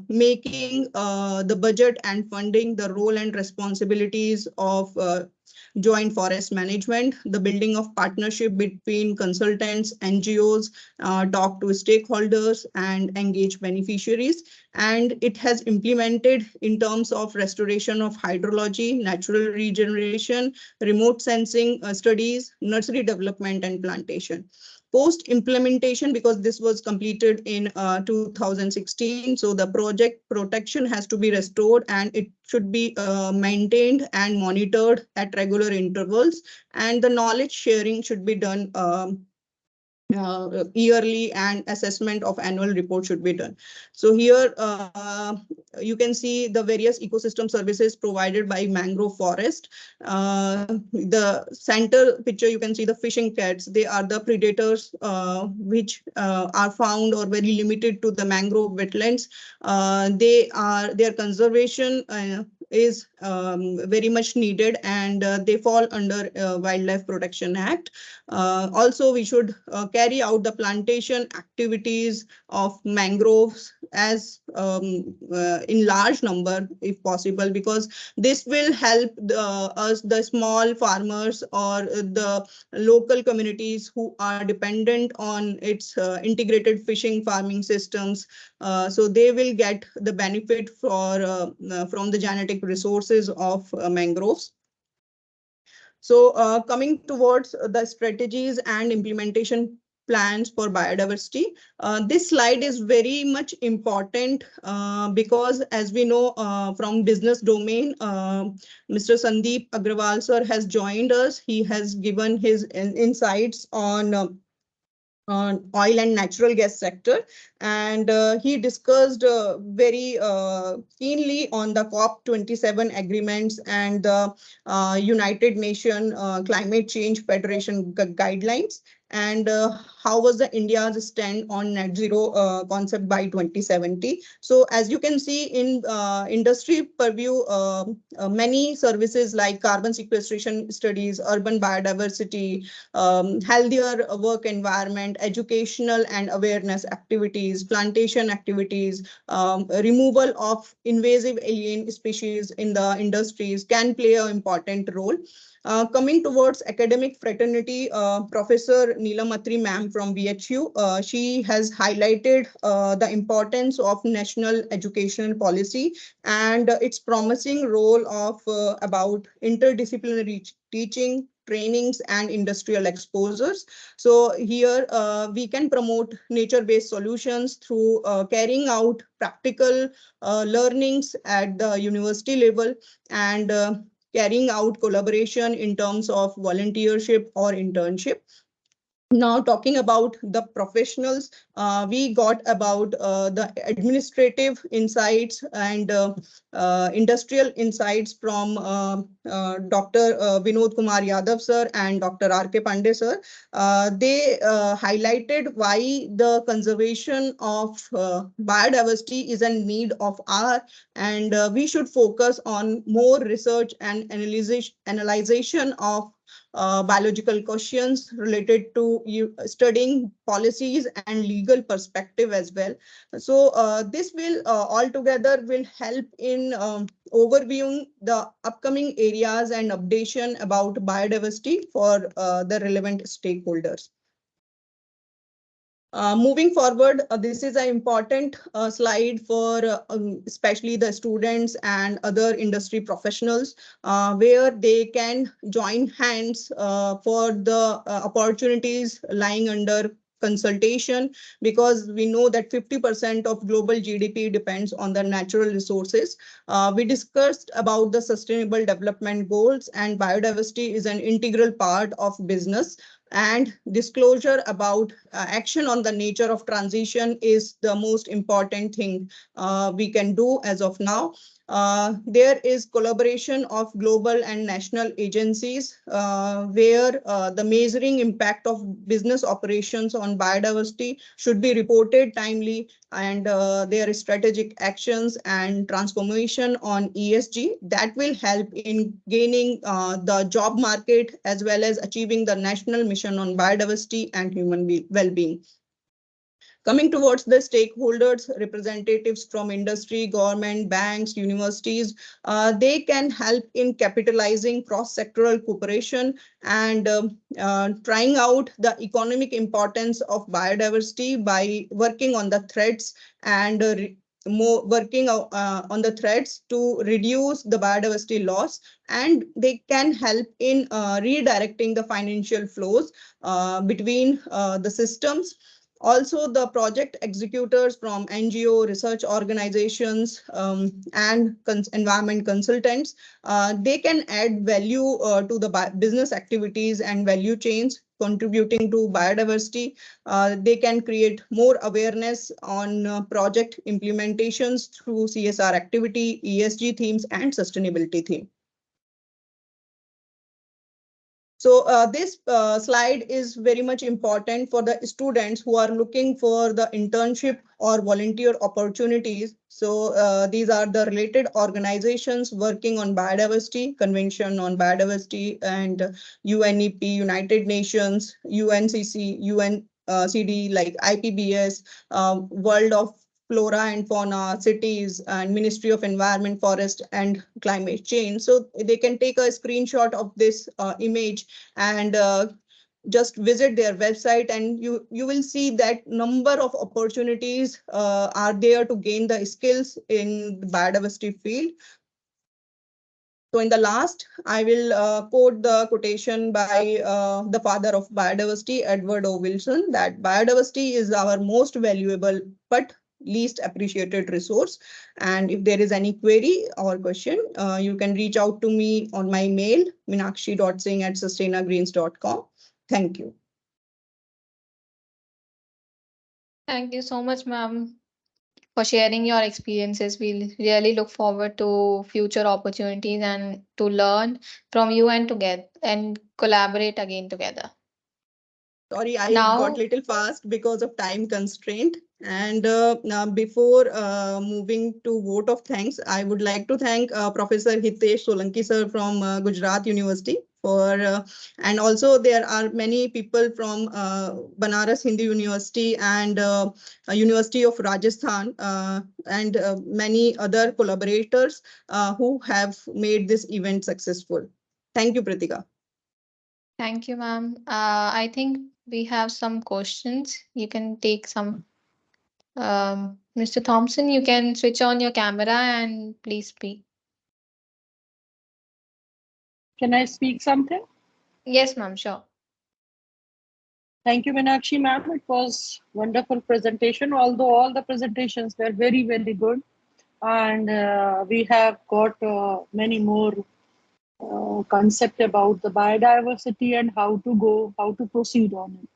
S11: making the budget and funding the role and responsibilities of joint forest management, the building of partnership between consultants, NGOs, talk to stakeholders and engage beneficiaries. And it has implemented in terms of restoration of hydrology, natural regeneration, remote sensing studies, nursery development and plantation. Post implementation, because this was completed in 2016, so the project protection has to be restored and it should be maintained and monitored at regular intervals, and the knowledge sharing should be done yearly, and assessment of annual report should be done. So here you can see the various ecosystem services provided by mangrove forest. The center picture, you can see the fishing cats. They are the predators which are found or very limited to the mangrove wetlands. Their conservation is very much needed, and they fall under Wildlife Protection Act. Also, we should carry out the plantation activities of mangroves as in large number if possible, because this will help us, the small farmers or the local communities who are dependent on its integrated fishing farming systems. So they will get the benefit from the genetic resources of mangroves. So coming towards the strategies and implementation plans for biodiversity. This slide is very much important because, as we know from business domain, Mr. Sandeep Aggarwal sir has joined us. He has given his insights on oil and natural gas sector, and he discussed very keenly on the COP27 agreements and the United Nations Climate Change Federation guidelines, and how was the India's stand on net zero concept by 2070. So as you can see in industry purview, many services like carbon sequestration studies, urban biodiversity, healthier work environment, educational and awareness activities, plantation activities, removal of invasive alien species in the industries can play an important role. Coming towards academic fraternity, Professor Neelam Atri ma'am from VHU, she has highlighted the importance of national educational policy and its promising role of about interdisciplinary teaching, trainings and industrial exposures. So here we can promote nature-based solutions through carrying out practical learnings at the university level and carrying out collaboration in terms of volunteership or internship. Now, talking about the professionals, we got about the administrative insights and industrial insights from Dr. Vinod Kumar Yadav sir and Dr. R.K. Pandey sir. They highlighted why the conservation of biodiversity is a need of our, and we should focus on more research and analyzation of biological questions related to studying policies and legal perspective as well. So this will altogether will help in overviewing the upcoming areas and updation about biodiversity for the relevant stakeholders. Moving forward, this is an important slide for especially the students and other industry professionals, where they can join hands for the opportunities lying under consultation, because we know that 50% of global GDP depends on the natural resources. We discussed about the sustainable development goals, and biodiversity is an integral part of business, and disclosure about action on the nature of transition is the most important thing we can do as of now. There is collaboration of global and national agencies where the measuring impact of business operations on biodiversity should be reported timely, and their strategic actions and transformation on ESG that will help in gaining the job market as well as achieving the national mission on biodiversity and human well-being. Coming towards the stakeholders, representatives from industry, government, banks, universities, they can help in capitalizing cross-sectoral cooperation and trying out the economic importance of biodiversity by working on the threats and working on the threats to reduce the biodiversity loss, and they can help in redirecting the financial flows between the systems. Also, the project executors from NGO, research organizations, and environment consultants, they can add value to the business activities and value chains contributing to biodiversity, they can create more awareness on project implementations through CSR activity, ESG themes, and sustainability theme. So this slide is very much important for the students who are looking for the internship or volunteer opportunities. So these are the related organizations working on biodiversity, Convention on Biodiversity, and UNEP, United Nations, UNCC, UNCD, like IPBS, World of Flora and Fauna, cities, and Ministry of Environment, Forest, and Climate Change. So they can take a screenshot of this image and just visit their website, and you will see that number of opportunities are there to gain the skills in the biodiversity field. So in the last, I will quote the quotation by the father of biodiversity, Edward O. Wilson, that biodiversity is our most valuable but least appreciated resource. And if there is any query or question, you can reach out to me on my mail, meenakshi.singh@sustainagreens.com. Thank you.
S1: Thank you so much, ma'am, for sharing your experiences. We really look forward to future opportunities and to learn from you and to get and collaborate again together.
S11: Sorry, I got
S1: Now,
S11: little fast because of time constraint. And now before moving to vote of thanks, I would like to thank Professor Hitesh Solanki sir from Gujarat University for, and also there are many people from Banaras Hindu University and University of Rajasthan and many other collaborators who have made this event successful. Thank you, Pritika.
S1: thank you, ma'am. I think we have some questions. You can take some. Mr. Thompson, you can switch on your camera and please speak.
S4: Can I speak something?
S1: Yes, ma'am, sure.
S4: Thank you, Meenakshi ma'am. It was wonderful presentation, although all the presentations were very, very good. And we have got many more concept about the biodiversity and how to proceed on it.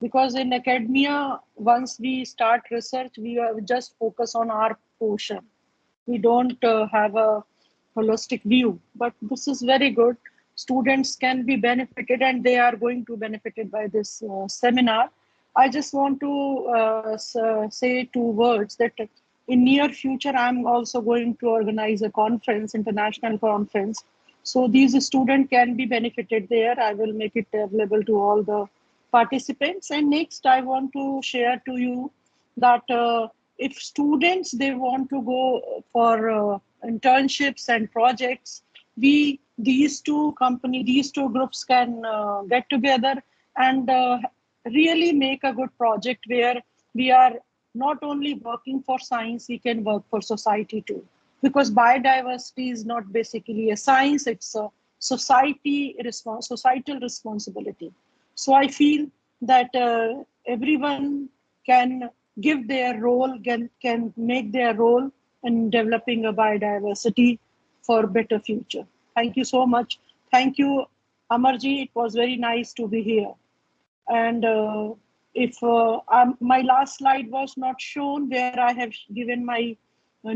S4: Because in academia, once we start research, we just focus on our portion. We don't have a holistic view, but this is very good. Students can be benefited and they are going to benefited by this seminar. I just want to say two words that in near future, I'm also going to organize a conference, international conference. So these students can be benefited there. I will make it available to all the participants. And next, I want to share to you that if students, they want to go for internships and projects, these two groups can get together and really make a good project where we are not only working for science, we can work for society too. Because biodiversity is not basically a science, it's a societal responsibility. So I feel that everyone can give their role, can make their role in developing a biodiversity for better future. Thank you so much. Thank you, Amarji. It was very nice to be here. And if my last slide was not shown, where I have given my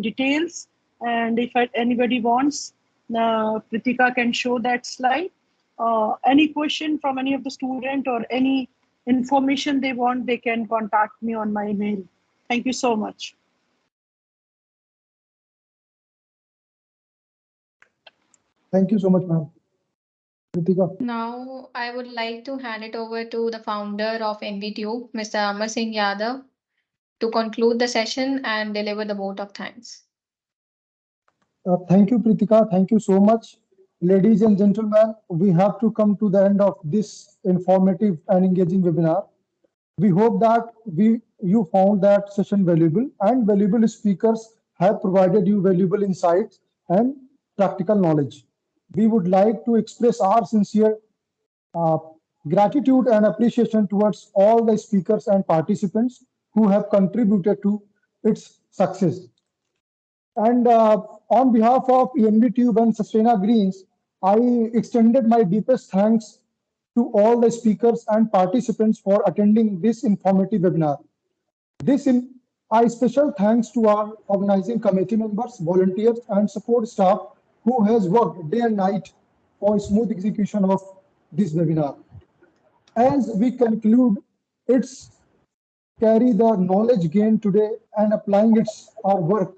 S4: details, and if anybody wants, Pritika can show that slide. Any question from any of the student or any information they want, they can contact me on my mail. Thank you so much.
S3: Thank you so much, ma'am. Kritika.
S1: Now, I would like to hand it over to the founder of Envtube, Mr. Amar Singh Yadav, to conclude the session and deliver the vote of thanks.
S3: Thank you, Pritika. Thank you so much. Ladies and gentlemen, we have to come to the end of this informative and engaging webinar. We hope that you found that session valuable, and valuable speakers have provided you valuable insights and practical knowledge. We would like to express our sincere uh, gratitude and appreciation towards all the speakers and participants who have contributed to its success. And on behalf of Envtube and Sustaina Greens, I extended my deepest thanks to all the speakers and participants for attending this informative webinar. I special thanks to our organizing committee members, volunteers, and support staff who has worked day and night for smooth execution of this webinar. As we conclude, it's carry the knowledge gained today and applying its our work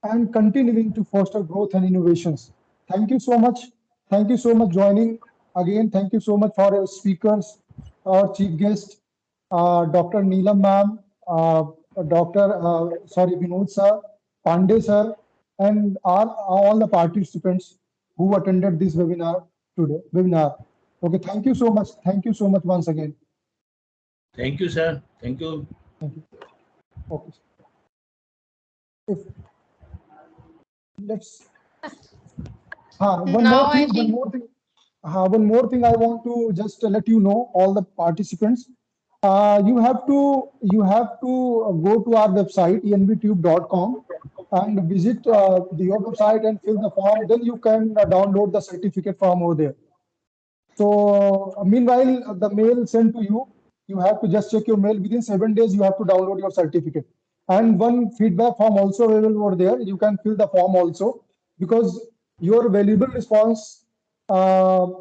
S3: and continuing to foster growth and innovations. Thank you so much. Thank you so much joining again. Thank you so much for our speakers, our chief guest, Dr. Neelam ma'am, Vinod sir, Pandey sir, and all the participants who attended this webinar. Okay, thank you so much. Thank you so much once again.
S13: Thank you, sir. Thank you.
S3: Thank you. Okay. If let's one
S1: Now
S3: more
S1: I
S3: thing,
S1: think
S3: one more thing I want to just let you know, all the participants. You have to go to our website envtube.com and visit your website and fill the form. Then you can download the certificate from over there. So meanwhile, the mail sent to you, you have to just check your mail. Within 7 days, you have to download your certificate. And one feedback form also available over there. You can fill the form also, because your valuable response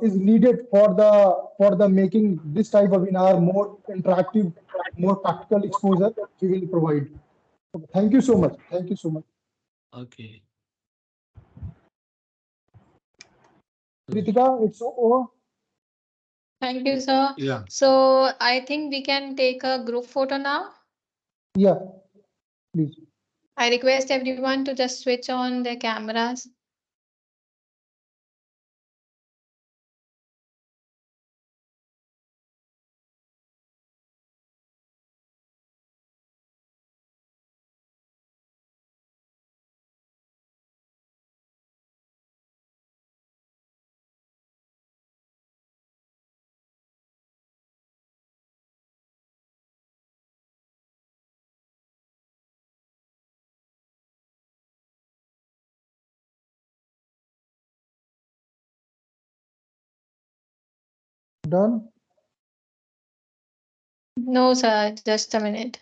S3: is needed for the making this type of webinar more interactive, more practical exposure we will provide. Okay, thank you so much. Thank you so much.
S9: Okay.
S3: Kritika, it's over.
S1: thank you, sir.
S9: Yeah.
S1: So I think we can take a group photo now.
S3: Yeah, please.
S1: I request everyone to just switch on their cameras.
S3: Done.
S1: No, sir, just a minute.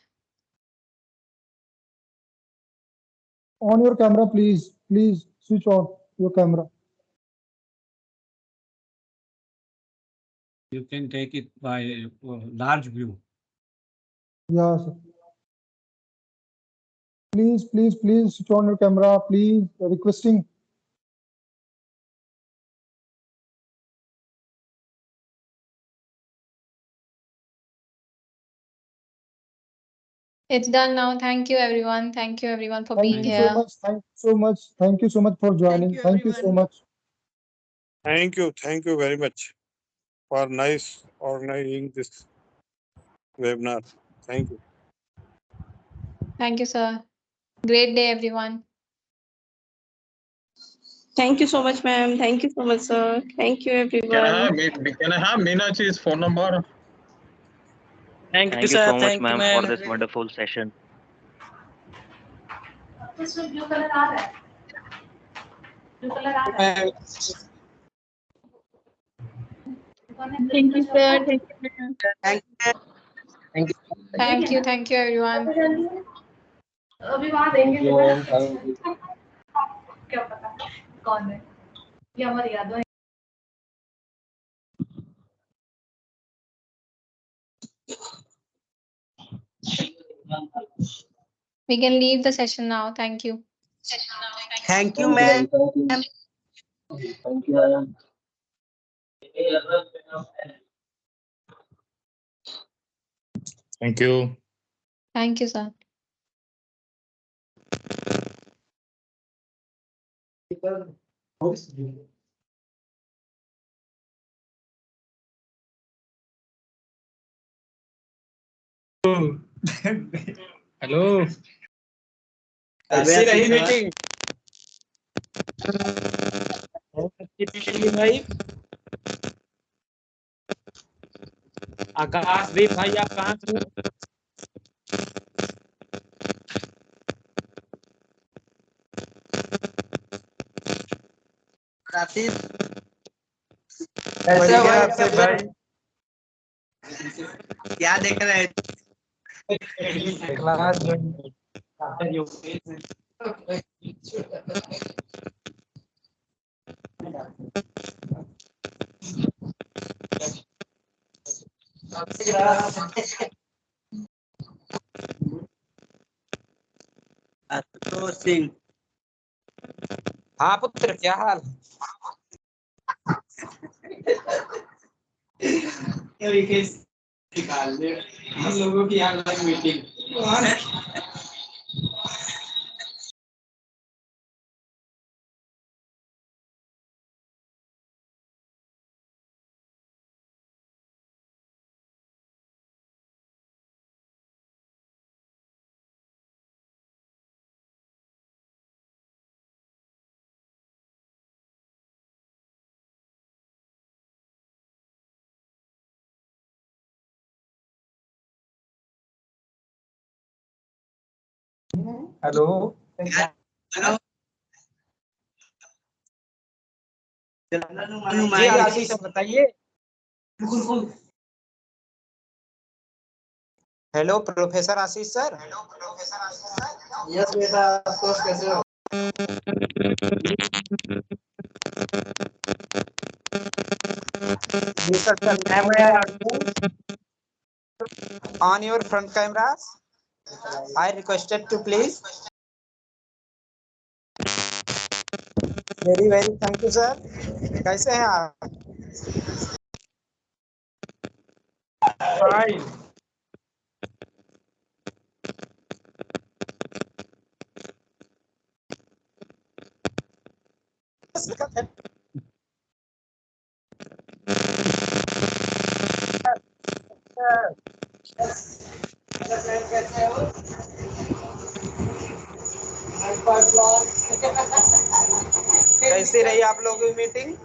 S3: On your camera, please. Please switch on your camera.
S9: You can take it by large view.
S3: Yes. Please switch on your camera. Please, requesting.
S1: It's done now. Thank you, everyone. Thank you, everyone, for
S3: Thank
S1: being
S3: you so
S1: here.
S3: much. Thank you so much. Thank you so much for joining. Thank you so much.
S7: Thank you. Thank you very much for nice organizing this webinar. Thank you.
S1: Thank you, sir. Great day, everyone.
S14: Thank you so much, ma'am. Thank you so much, sir. Thank you, everyone.
S10: Can I have Meenakshi's phone number?
S15: Thank you so much, ma'am, for this wonderful session.
S1: Thank you, sir. Thank you.
S12: Thank you.
S1: Thank you, everyone.
S5: Thank you, ma'am. Thank you.
S1: क्या पता कौन है ये अमर Yadav We can leave the session now. Thank you.
S12: Thank you, ma'am.
S5: Thank you, ma'am.
S13: Thank you.
S1: Thank you, sir.
S13: Hello.
S15: कैसी रही meeting भाई आकाशदीप भाई आप कहाँ से
S12: कैसे
S15: बढ़िया आपसे भाई
S12: क्या देख रहे हैं?
S5: क्लास
S12: आशुतोष सिंह।
S5: हाँ पुत्र, क्या हाल? निकाल दे हम लोगों की ऑनलाइन मीटिंग। हेलो
S12: हेलो
S5: जी आशीष बताइए। हेलो प्रोफेसर आशीष सर। यस बेटा, आशुतोष कैसे हो? On your front cameras, I requested to please. Very thank you sir. कैसे हैं आप? Fine. कैसी रही आप लोगों की मीटिंग?